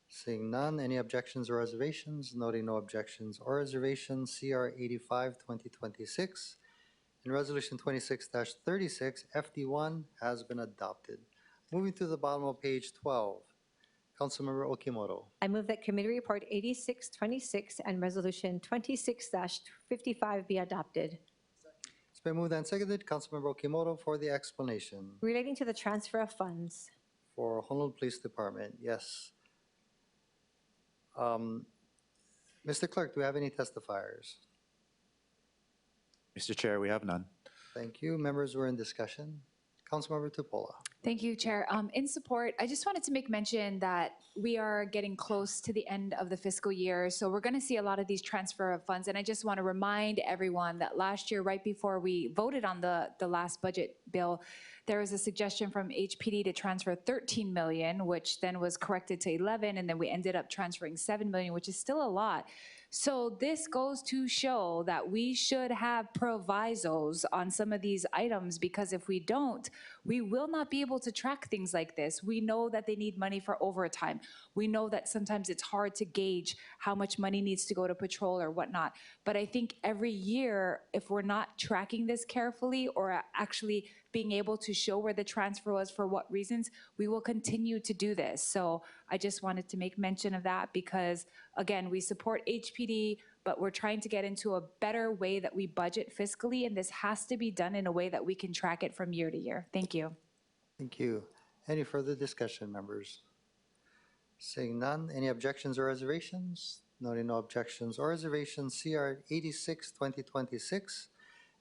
Seeing none, any objections or reservations? Noting no objections or reservations, CR 85-2026 and Resolution 26-36 FD1 has been adopted. Moving to the bottom of page 12, Councilmember Okimoto.
I move that Committee Report 8626 and Resolution 26-55 be adopted.
It's been moved and seconded. Councilmember Okimoto for the explanation.
Relating to the transfer of funds.
For Honolulu Police Department, yes. Mr. Clerk, do we have any testifiers?
Mr. Chair, we have none.
Thank you. Members were in discussion. Councilmember Tupola.
Thank you, Chair. In support, I just wanted to make mention that we are getting close to the end of the fiscal year, so we're going to see a lot of these transfer of funds. And I just want to remind everyone that last year, right before we voted on the last budget bill, there was a suggestion from HPD to transfer 13 million, which then was corrected to 11, and then we ended up transferring 7 million, which is still a lot. So this goes to show that we should have provisos on some of these items, because if we don't, we will not be able to track things like this. We know that they need money for overtime. We know that sometimes it's hard to gauge how much money needs to go to patrol or whatnot. But I think every year, if we're not tracking this carefully or actually being able to show where the transfer was for what reasons, we will continue to do this. So I just wanted to make mention of that because, again, we support HPD, but we're trying to get into a better way that we budget fiscally, and this has to be done in a way that we can track it from year to year. Thank you.
Thank you. Any further discussion, members? Seeing none, any objections or reservations? Noting no objections or reservations, CR 86-2026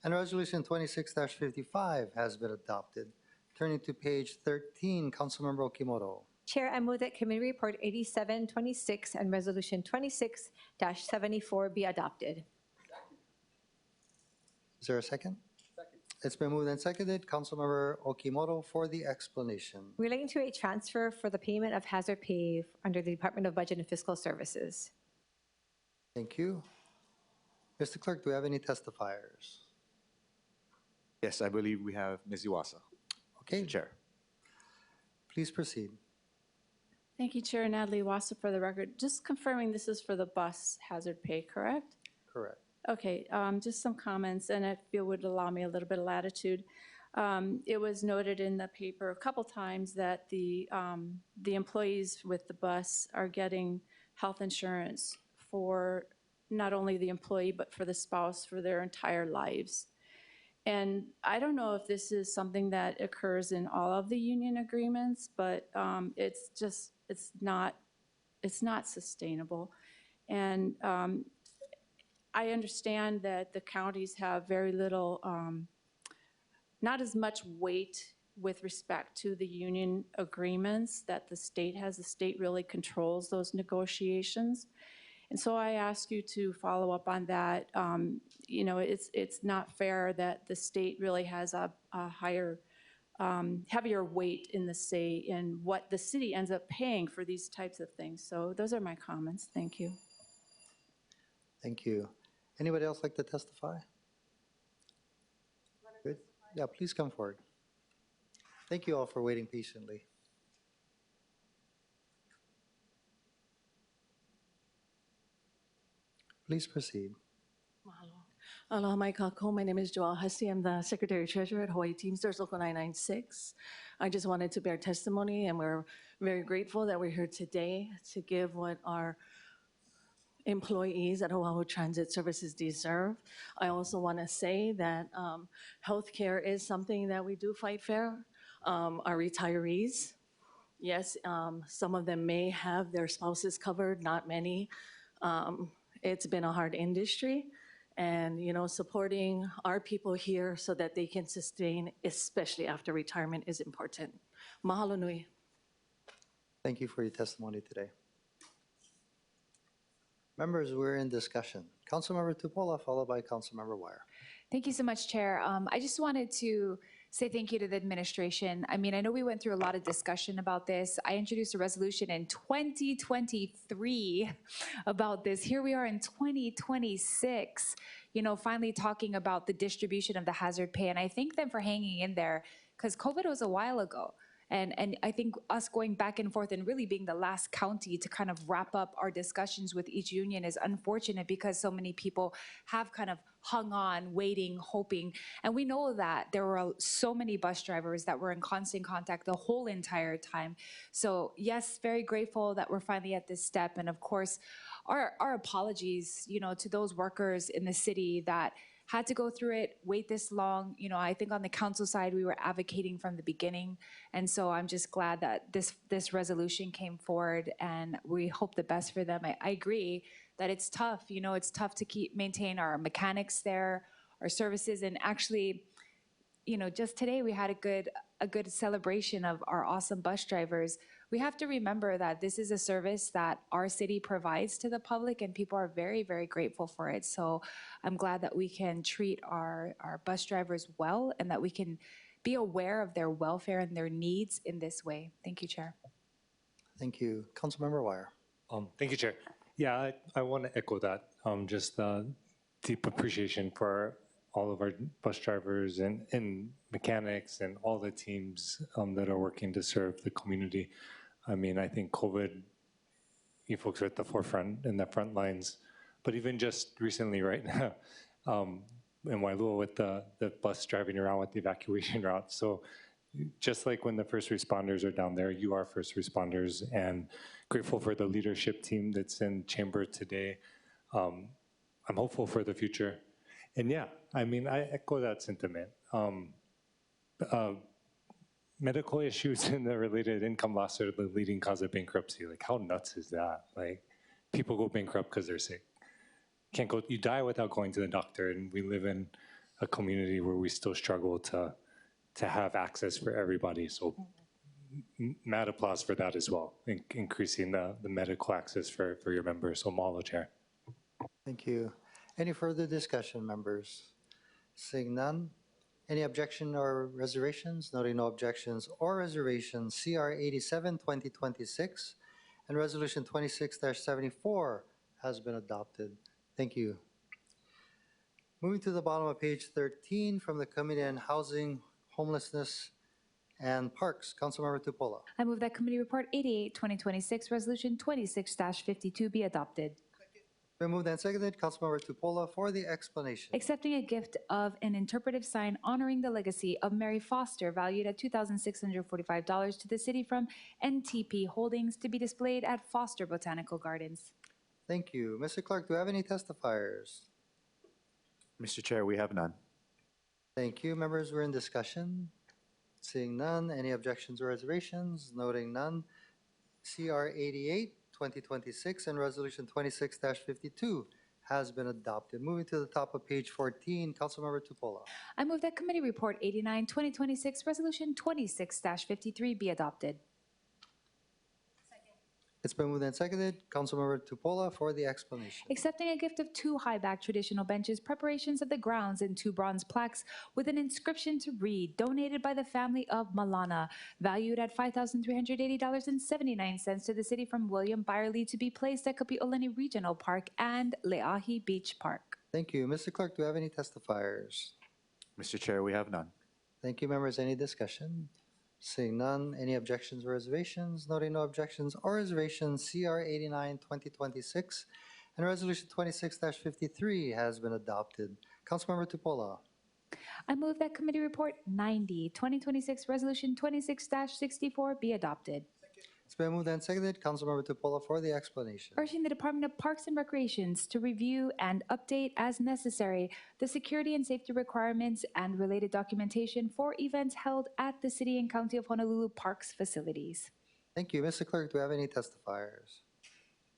and Resolution 26-55 has been adopted. Turning to page 13, Councilmember Okimoto.
Chair, I move that Committee Report 8726 and Resolution 26-74 be adopted.
Is there a second? Second. It's been moved and seconded. Councilmember Okimoto for the explanation.
Relating to a transfer for the payment of hazard pay under the Department of Budget and Fiscal Services.
Thank you. Mr. Clerk, do we have any testifiers?
Yes, I believe we have Ms. Iwasa.
Okay.
Mr. Chair.
Please proceed.
Thank you, Chair. Natalie Wassa for the record. Just confirming this is for the bus hazard pay, correct?
Correct.
Okay, just some comments, and if you would allow me a little bit of latitude. It was noted in the paper a couple times that the employees with the bus are getting health insurance for not only the employee, but for the spouse for their entire lives. And I don't know if this is something that occurs in all of the union agreements, but it's not sustainable. And I understand that the counties have very little, not as much weight with respect to the union agreements that the state has. The state really controls those negotiations. And so I ask you to follow up on that. You know, it's not fair that the state really has a higher, heavier weight in the say in what the city ends up paying for these types of things. So those are my comments. Thank you.
Thank you. Anybody else like to testify? Good. Yeah, please come forward. Thank you all for waiting patiently. Please proceed.
Aloha mai kākou. My name is Joelle Hussey. I'm the Secretary Treasurer at Hawaii Teamsters Local 996. I just wanted to bear testimony, and we're very grateful that we're here today to give what our employees at Oahu Transit Services deserve. I also want to say that healthcare is something that we do fight for. Our retirees, yes, some of them may have their spouses covered, not many. It's been a hard industry, and supporting our people here so that they can sustain, especially after retirement, is important. Mahalo nui.
Thank you for your testimony today. Members, we're in discussion. Councilmember Tupola, followed by Councilmember Wire.
Thank you so much, Chair. I just wanted to say thank you to the administration. I mean, I know we went through a lot of discussion about this. I introduced a resolution in 2023 about this. Here we are in 2026, finally talking about the distribution of the hazard pay. And I thank them for hanging in there, because COVID was a while ago. And I think us going back and forth and really being the last county to kind of wrap up our discussions with each union is unfortunate, because so many people have kind of hung on, waiting, hoping. And we know that there were so many bus drivers that were in constant contact the whole entire time. So yes, very grateful that we're finally at this step. And of course, our apologies, to those workers in the city that had to go through it, wait this long. I think on the council side, we were advocating from the beginning. And so I'm just glad that this resolution came forward, and we hope the best for them. I agree that it's tough. It's tough to maintain our mechanics there, our services. And actually, just today we had a good celebration of our awesome bus drivers. We have to remember that this is a service that our city provides to the public, and people are very, very grateful for it. So I'm glad that we can treat our bus drivers well, and that we can be aware of their welfare and their needs in this way. Thank you, Chair.
Thank you. Councilmember Wire.
Thank you, Chair. Yeah, I want to echo that. Just deep appreciation for all of our bus drivers and mechanics and all the teams that are working to serve the community. I mean, I think COVID, you folks are at the forefront, in the front lines. But even just recently, right now, in Wailua with the bus driving around with the evacuation route. So just like when the first responders are down there, you are first responders, and grateful for the leadership team that's in chamber today. I'm hopeful for the future. And yeah, I mean, I echo that sentiment. Medical issues and the related income loss are the leading cause of bankruptcy. Like, how nuts is that? Like, people go bankrupt because they're sick. You die without going to the doctor, and we live in a community where we still struggle to have access for everybody. So mad applause for that as well, increasing the medical access for your members. So mahalo, Chair.
Thank you. Any further discussion, members? Seeing none. Any objection or reservations? Noting no objections or reservations, CR 87, 2026 and Resolution 26-74 has been adopted. Thank you. Moving to the bottom of page 13 from the Committee on Housing, Homelessness, and Parks, Councilmember Tupola.
I move that Committee Report 88, 2026, Resolution 26-52 be adopted.
Been moved and seconded. Councilmember Tupola for the explanation.
Accepting a gift of an interpretive sign honoring the legacy of Mary Foster, valued at $2,645 to the city from NTP Holdings, to be displayed at Foster Botanical Gardens.
Thank you. Mr. Clerk, do we have any testifiers?
Mr. Chair, we have none.
Thank you. Members, we're in discussion. Seeing none. Any objections or reservations? Noting none. CR 88, 2026 and Resolution 26-52 has been adopted. Moving to the top of page 14, Councilmember Tupola.
I move that Committee Report 89, 2026, Resolution 26-53 be adopted.
It's been moved and seconded. Councilmember Tupola for the explanation.
Accepting a gift of 2 high-back traditional benches, preparations of the grounds, and 2 bronze plaques with an inscription to read, donated by the family of Malana, valued at $5,380.79 to the city from William Byerly, to be placed at Kapi'olani Regional Park and Leahi Beach Park.
Thank you. Mr. Clerk, do we have any testifiers?
Mr. Chair, we have none.
Thank you, members. Any discussion? Seeing none. Any objections or reservations? Noting no objections or reservations, CR 89, 2026 and Resolution 26-53 has been adopted. Councilmember Tupola.
I move that Committee Report 90, 2026 Resolution 26-64 be adopted.
It's been moved and seconded. Councilmember Tupola for the explanation.
Urging the Department of Parks and Recreations to review and update as necessary the security and safety requirements and related documentation for events held at the City and County of Honolulu Parks facilities.
Thank you. Mr. Clerk, do we have any testifiers?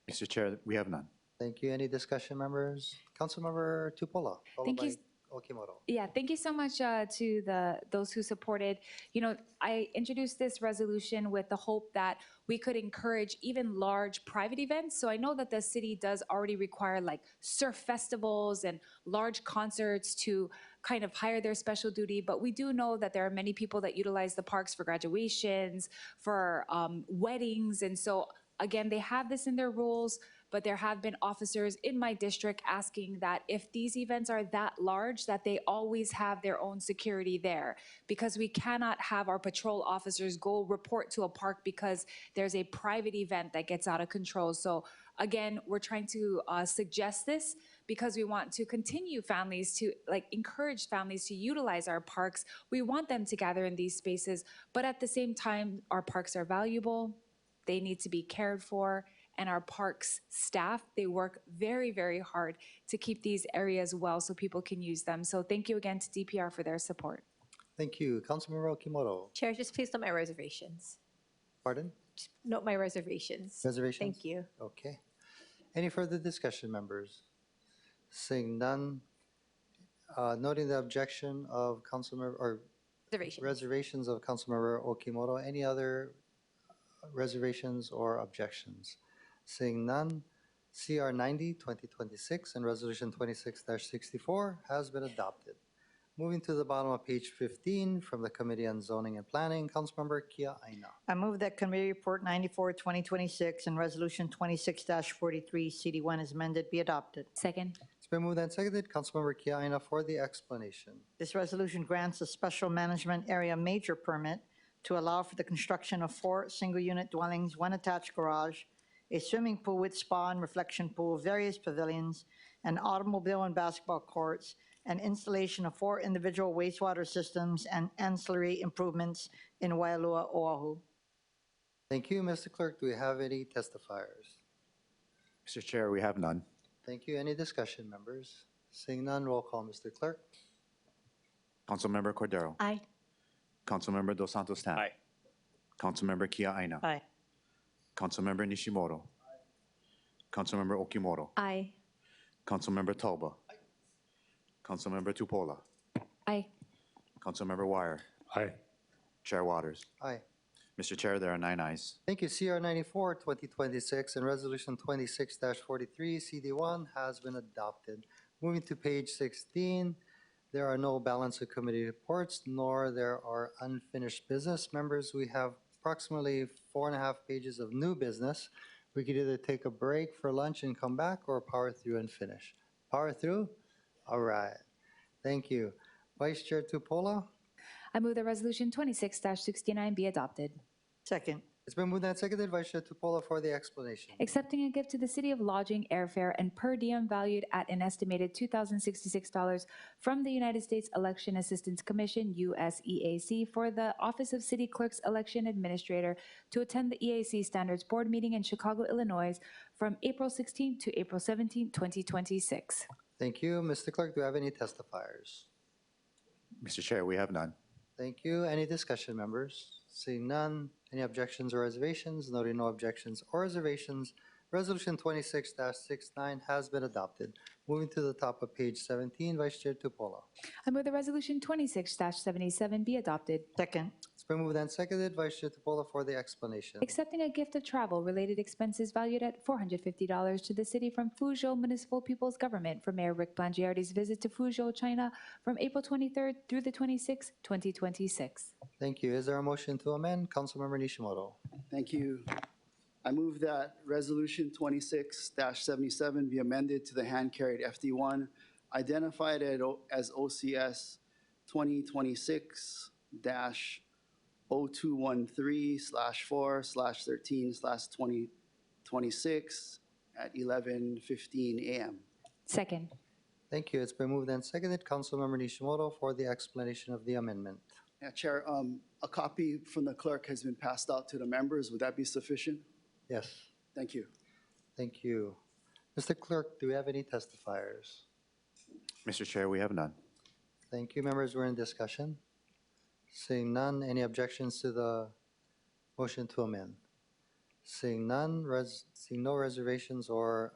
Mr. Chair, we have none.
Thank you. Any discussion, members? Councilmember Tupola, followed
Thank
by
you.
Okimoto.
Yeah, thank you so much to those who supported. You know, I introduced this resolution with the hope that we could encourage even large private events. So I know that the city does already require like surf festivals and large concerts to kind of hire their special duty, but we do know that there are many people that utilize the parks for graduations, for weddings, and so again, they have this in their rules, but there have been officers in my district asking that if these events are that large, that they always have their own security there, because we cannot have our patrol officers go report to a park because there's a private event that gets out of control. So again, we're trying to suggest this because we want to continue families to encourage families to utilize our parks. We want them to gather in these spaces, but at the same time, our parks are valuable. They need to be cared for, and our parks staff, they work very, very hard to keep these areas well so people can use them. So thank you again to DPR for their support.
Thank you. Councilmember Okimoto.
Chair, just please note my reservations.
Pardon?
Just note my reservations.
Reservations?
Thank you.
Okay. Any further discussion, members? Seeing none, noting the objection of Councilmember, or reservations of Councilmember Okimoto, any other reservations or objections? Seeing none, CR 90, 2026 and Resolution 26-64 has been adopted. Moving to the bottom of page 15 from the Committee on Zoning and Planning, Councilmember Kia Aina.
I move that Committee Report 94, 2026 and Resolution 26-43 CD1 as amended be adopted.
Second.
It's been moved and seconded. Councilmember Kia Aina for the explanation.
This resolution grants a special management area major permit to allow for the construction of 4 single-unit dwellings, 1 attached garage, a swimming pool with spa and reflection pool, various pavilions, an automobile and basketball courts, and installation of 4 individual wastewater systems and ancillary improvements in Waialua, Oahu.
Thank you. Mr. Clerk, do we have any testifiers?
Mr. Chair, we have none.
Thank you. Any discussion, members? Seeing none, roll call, Mr. Clerk.
Councilmember Cordero.
Aye.
Councilmember Dos Santos Tan.
Aye.
Councilmember Kia Aina.
Aye.
Councilmember Nishimoto. Councilmember Okimoto.
Aye.
Councilmember Talba. Councilmember Tupola.
Aye.
Councilmember Wire.
Aye.
Chair Waters.
Aye.
Mr. Chair, there are 9 ayes.
Thank you. CR 94, 2026 and Resolution 26-43 CD1 has been adopted. Moving to page 16, there are no balance of committee reports, nor there are unfinished business. Members, we have approximately 4.5 pages of new business. We could either take a break for lunch and come back or power through and finish. Power through? All right. Thank you. Vice Chair Tupola?
I move that Resolution 26-69 be adopted.
Second.
It's been moved and seconded. Vice Chair Tupola for the explanation.
Accepting a gift to the City of lodging, airfare, and per diem valued at an estimated $2,066 from the United States Election Assistance Commission, USEAC, for the Office of City Clerk's Election Administrator to attend the EAC Standards Board meeting in Chicago, Illinois from April 16 to April 17, 2026.
Thank you. Mr. Clerk, do you have any testifiers?
Mr. Chair, we have none.
Thank you. Any discussion, members? Seeing none, any objections or reservations? Noting no objections or reservations, Resolution 26-69 has been adopted. Moving to the top of page 17, Vice Chair Tupola.
I move that Resolution 26-77 be adopted.
Second.
It's been moved and seconded. Vice Chair Tupola for the explanation.
Accepting a gift of travel-related expenses valued at $450 to the city from Fuzhou Municipal People's Government for Mayor Rick Blangiardi's visit to Fuzhou, China from April 23rd through the 26th, 2026.
Thank you. Is there a motion to amend? Councilmember Nishimoto.
Thank you. I move that Resolution 26-77 be amended to the hand-carried FD1 identified as OCS 2026-0213/4/13/2026 at 11:15 a.m.
Second.
Thank you. It's been moved and seconded. Councilmember Nishimoto for the explanation of the amendment.
Yeah, Chair, a copy from the clerk has been passed out to the members. Would that be sufficient?
Yes.
Thank you.
Thank you. Mr. Clerk, do we have any testifiers?
Mr. Chair, we have none.
Thank you. Members, we're in discussion. Seeing none, any objections to the motion to amend? Seeing none, seeing no reservations or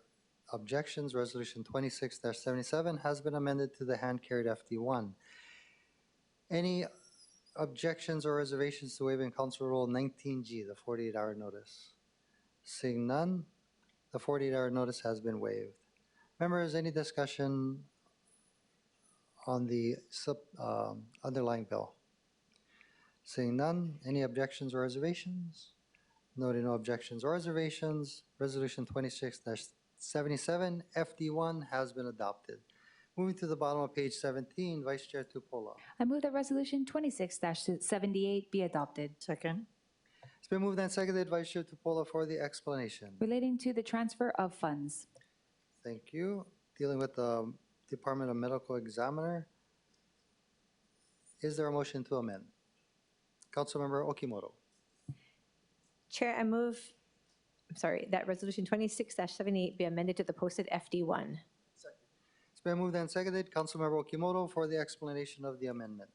objections, Resolution 26-77 has been amended to the hand-carried FD1. Any objections or reservations to waiving Council Rule 19G, the 48-hour notice? Seeing none, the 48-hour notice has been waived. Members, any discussion on the underlying bill? Seeing none, any objections or reservations? Noting no objections or reservations, Resolution 26-77 FD1 has been adopted. Moving to the bottom of page 17, Vice Chair Tupola.
I move that Resolution 26-78 be adopted.
Second.
It's been moved and seconded. Vice Chair Tupola for the explanation.
Relating to the transfer of funds.
Thank you. Dealing with the Department of Medical Examiner. Is there a motion to amend? Councilmember Okimoto.
Chair, I move, that Resolution 26-78 be amended to the posted FD1.
It's been moved and seconded. Councilmember Okimoto for the explanation of the amendment.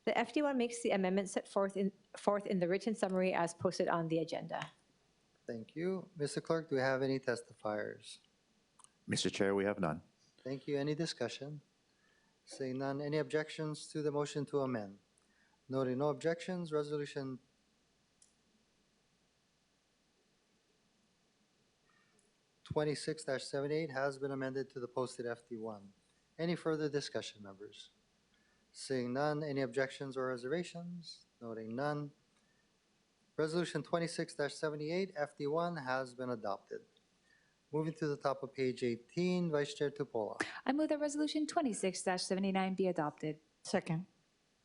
The FD1 makes the amendment set forth in the written summary as posted on the agenda.
Thank you. Mr. Clerk, do we have any testifiers?
Mr. Chair, we have none.
Thank you. Any discussion? Seeing none, any objections to the motion to amend? Noting no objections, Resolution 26-78 has been amended to the posted FD1. Any further discussion, members? Seeing none, any objections or reservations? Noting none. Resolution 26-78 FD1 has been adopted. Moving to the top of page 18, Vice Chair Tupola.
I move that Resolution 26-79 be adopted.
Second.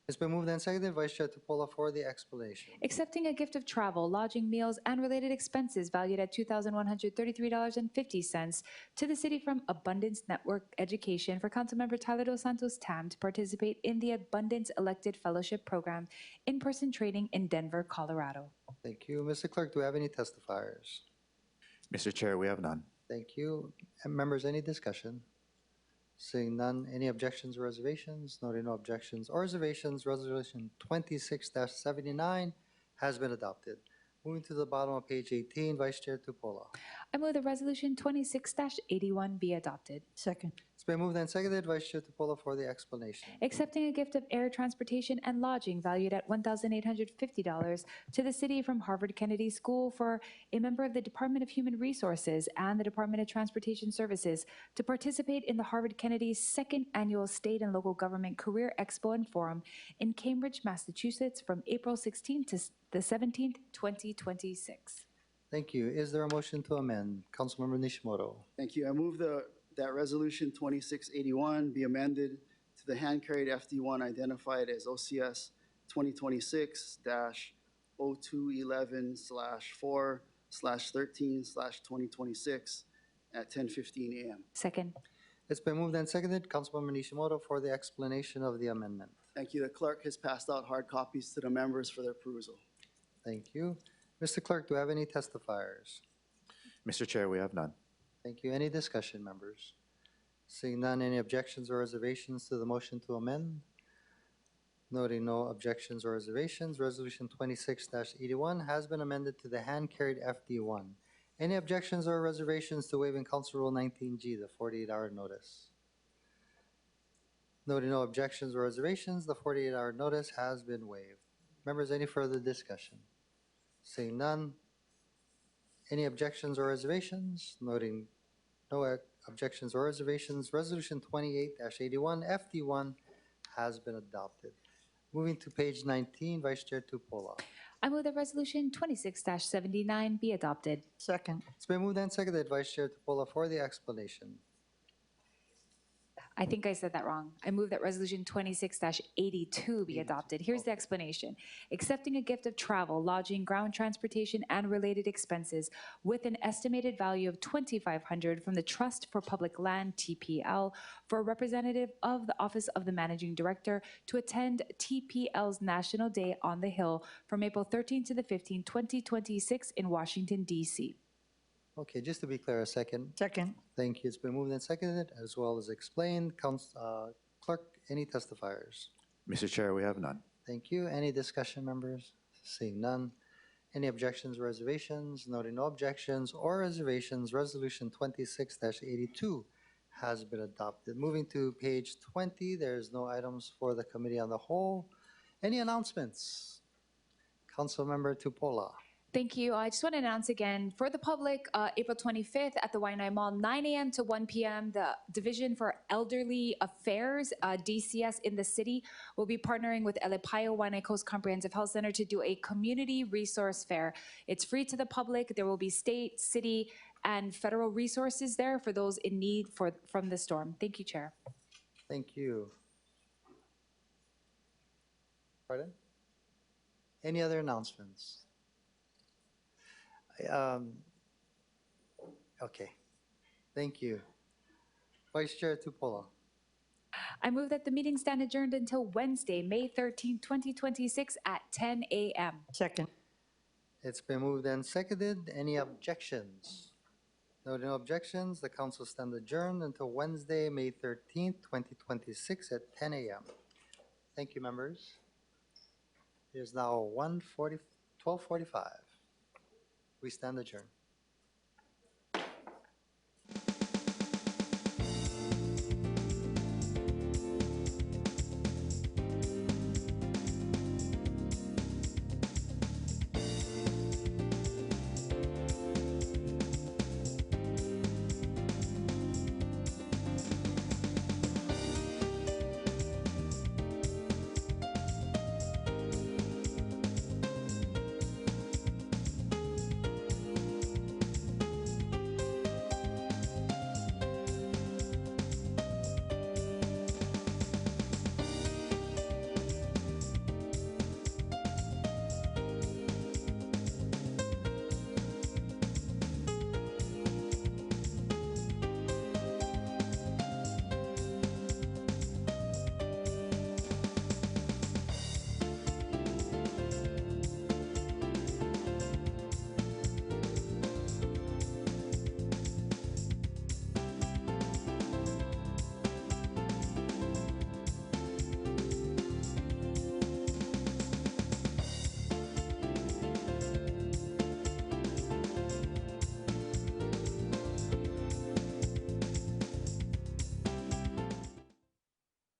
It's been moved and seconded. Vice Chair Tupola for the explanation.
Accepting a gift of travel, lodging, meals, and related expenses valued at $2,133.50 to the city from Abundance Network Education for Councilmember Tyler Dos Santos Tam to participate in the Abundance Elected Fellowship Program in-person training in Denver, Colorado.
Thank you. Mr. Clerk, do we have any testifiers?
Mr. Chair, we have none.
Thank you. And members, any discussion? Seeing none, any objections or reservations? Noting no objections or reservations, Resolution 26-79 has been adopted. Moving to the bottom of page 18, Vice Chair Tupola.
I move that Resolution 26-81 be adopted.
Second.
It's been moved and seconded. Vice Chair Tupola for the explanation.
Accepting a gift of air transportation and lodging valued at $1,850 to the city from Harvard Kennedy School for a member of the Department of Human Resources and the Department of Transportation Services to participate in the Harvard Kennedy's second annual State and Local Government Career Expo and Forum in Cambridge, Massachusetts from April 16th to the 17th, 2026.
Thank you. Is there a motion to amend? Councilmember Nishimoto.
Thank you. I move that Resolution 2681 be amended to the hand-carried FD1 identified as OCS 2026-0211/4/13/2026 at 10:15 a.m.
Second.
It's been moved and seconded. Councilmember Nishimoto for the explanation of the amendment.
Thank you. The clerk has passed out hard copies to the members for their perusal.
Thank you. Mr. Clerk, do we have any testifiers?
Mr. Chair, we have none.
Thank you. Any discussion, members? Seeing none, any objections or reservations to the motion to amend? Noting no objections or reservations, Resolution 26-81 has been amended to the hand-carried FD1. Any objections or reservations to waiving Council Rule 19G, the 48-hour notice? Noting no objections or reservations, the 48-hour notice has been waived. Members, any further discussion? Seeing none, any objections or reservations? Noting no objections or reservations, Resolution 28-81 FD1 has been adopted. Moving to page 19, Vice Chair Tupola.
I move that Resolution 26-79 be adopted.
Second.
It's been moved and seconded. Vice Chair Tupola for the explanation.
I think I said that wrong. I move that Resolution 26-82 be adopted. Here's the explanation. Accepting a gift of travel, lodging, ground transportation, and related expenses with an estimated value of $2,500 from the Trust for Public Land, TPL, for a representative of the Office of the Managing Director to attend TPL's National Day on the Hill from April 13 to the 15th, 2026 in Washington, D.C.
Okay, just to be clear, a second.
Second.
Thank you. It's been moved and seconded as well as explained. Clerk, any testifiers?
Mr. Chair, we have none.
Thank you. Any discussion, members? Seeing none. Any objections, reservations? Noting no objections or reservations, Resolution 26-82 has been adopted. Moving to page 20, there's no items for the Committee on the Whole. Any announcements? Councilmember Tupola.
Thank you. I just want to announce again for the public, April 25th at the Waianae Mall, 9 a.m. to 1 p.m., the Division for Elderly Affairs, DCS in the city, will be partnering with Elepaio Waianae Coast Comprehensive Health Center to do a community resource fair. It's free to the public. There will be state, city, and federal resources there for those in need from the storm. Thank you, Chair.
Thank you. Pardon? Any other announcements? Okay, thank you. Vice Chair Tupola.
I move that the meeting stand adjourned until Wednesday, May 13, 2026 at 10 a.m.
Second.
It's been moved and seconded. Any objections? No objections. The council stand adjourned until Wednesday, May 13th, 2026 at 10 a.m. Thank you, members. It is now 12:45. We stand adjourned.